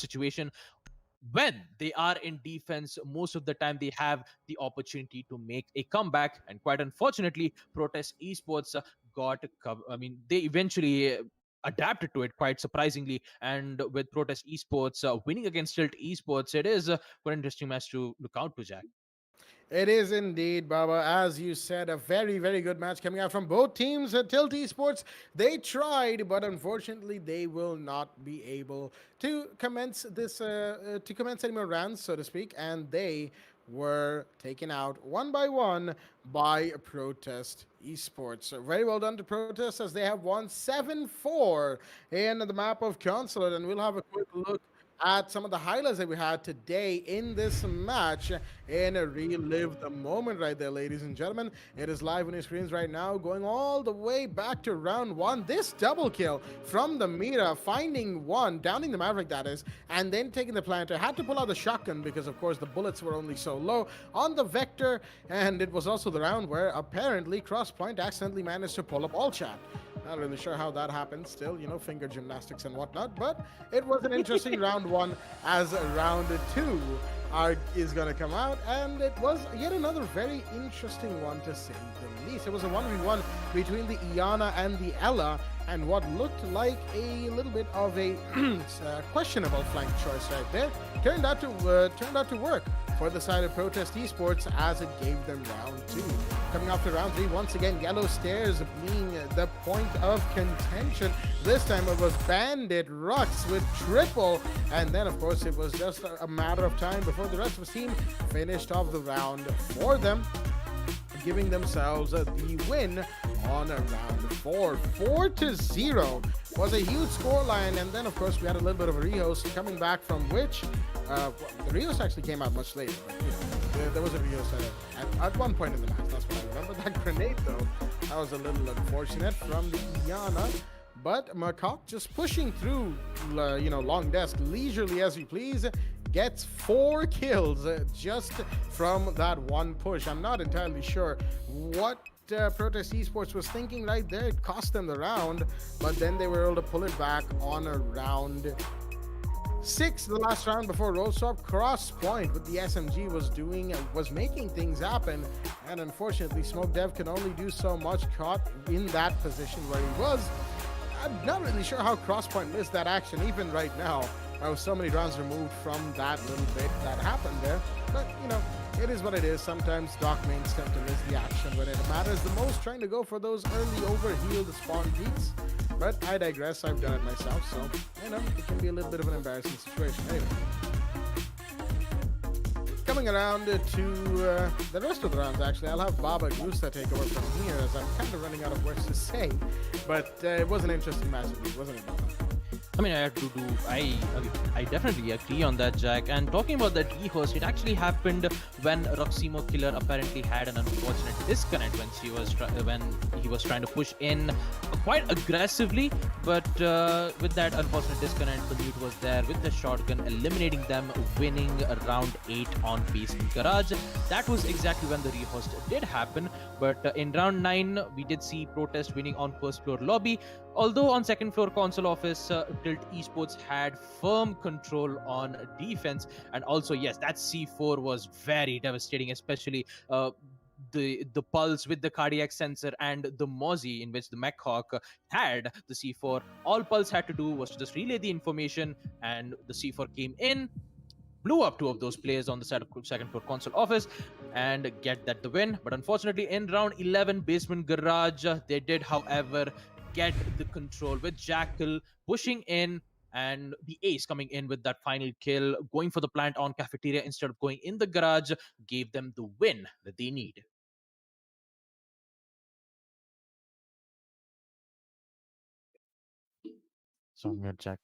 situation, when they are in defense, most of the time they have the opportunity to make a comeback. And quite unfortunately, Protest Esports they eventually adapted to it, quite surprisingly. And with Protest Esports winning against Tilt Esports, it is quite an interesting match to look out to, Jack. It is indeed, Baba. As you said, a very, very good match coming out from both teams. At Tilt Esports, they tried, but unfortunately, they will not be able to commence any more rounds, so to speak, and they were taken out one by one by Protest Esports. Very well done to Protest, as they have won 7-4 in the map of Consulate, and we'll have a quick look at some of the highlights that we had today in this match and relive the moment right there, ladies and gentlemen. It is live on your screens right now, going all the way back to round 1. This double kill from the Mira, finding one, downing the Maverick, that is, and then taking the planter. Had to pull out the shotgun because, of course, the bullets were only so low on the Vector, and it was also the round where apparently Crosspoint accidentally managed to pull up all chat. Not really sure how that happened. Still, finger gymnastics and whatnot. But it was an interesting round 1, as round 2 is going to come out. And it was yet another very interesting one, to say the least. It was a 1v1 between the Iana and the Ella, and what looked like a little bit of a questionable flank choice right there turned out to work for the side of Protest Esports, as it gave them round 2. Coming off to round 3, once again, Yellow Stairs being the point of contention. This time it was Bandit Rux with triple, and then of course it was just a matter of time before the rest of the team finished off the round for them, giving themselves the win on round 4. 4-0 was a huge scoreline, and then of course we had a little bit of a rehost coming back, from which the rehost actually came out much later. But, there was a rehost at one point in the match. That's what I remember. That grenade, though, that was a little unfortunate from the Iana. But Macaque just pushing through, long desk leisurely as you please, gets 4 kills just from that one push. I'm not entirely sure what Protest Esports was thinking right there. It cost them the round, but then they were able to pull it back on a round 6, the last round before Rollstop. Crosspoint with the SMG was making things happen, and unfortunately Smoke Dev can only do so much, caught in that position where he was. I'm not really sure how Crosspoint missed that action even right now. I was so many rounds removed from that little bit that happened there, but it is what it is. Sometimes Doc mains tend to miss the action when it matters the most, trying to go for those early overhealed spawn peaks. But I digress. I've done it myself, so it can be a little bit of an embarrassing situation. Anyway, coming around to the rest of the rounds, actually, I'll have Baba Gusta take over from here, as I'm kind of running out of words to say. But it was an interesting match, wasn't it, Baba? I mean, I definitely agree on that, Jack. And talking about that rehost, it actually happened when Roximo Killer apparently had an unfortunate disconnect when he was trying to push in. quite aggressively, but with that unfortunate disconnect, the mute was there with the shotgun, eliminating them, winning round 8 on Basement Garage. That was exactly when the rehost did happen, but in round 9, we did see Protest winning on first floor lobby, although on second floor console office, Tilt Esports had firm control on defense, and also, yes, that C4 was very devastating, especially the pulse with the cardiac sensor and the Mozzie in which the Mechhawk had the C4. All Pulse had to do was to just relay the information, and the C4 came in, blew up 2 of those players on the second floor console office, and get that the win. But unfortunately, in round 11, Basement Garage, they did, however, get the control with Jackal pushing in, and the ace coming in with that final kill, going for the plant on cafeteria instead of going in the garage, gave them the win that they need. So mute, Jack.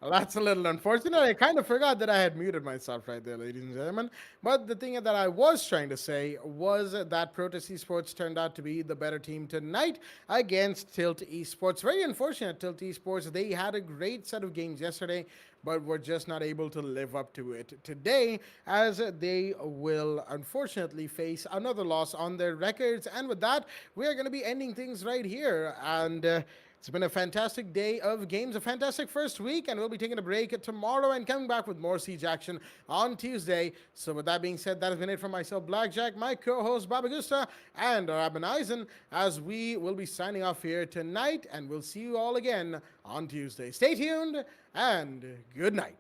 Well, that's a little unfortunate. I kind of forgot that I had muted myself right there, ladies and gentlemen. But the thing that I was trying to say was that Protest Esports turned out to be the better team tonight against Tilt Esports. Very unfortunate, Tilt Esports. They had a great set of games yesterday, but were just not able to live up to it today, as they will unfortunately face another loss on their records. And with that, we are going to be ending things right here. And it's been a fantastic day of games, a fantastic first week, and we'll be taking a break tomorrow and coming back with more Siege action on Tuesday. So with that being said, that has been it from myself, Blackjack, my co-host, Baba Gusta, and Rabin Eisen, as we will be signing off here tonight, and we'll see you all again on Tuesday. Stay tuned, and good night.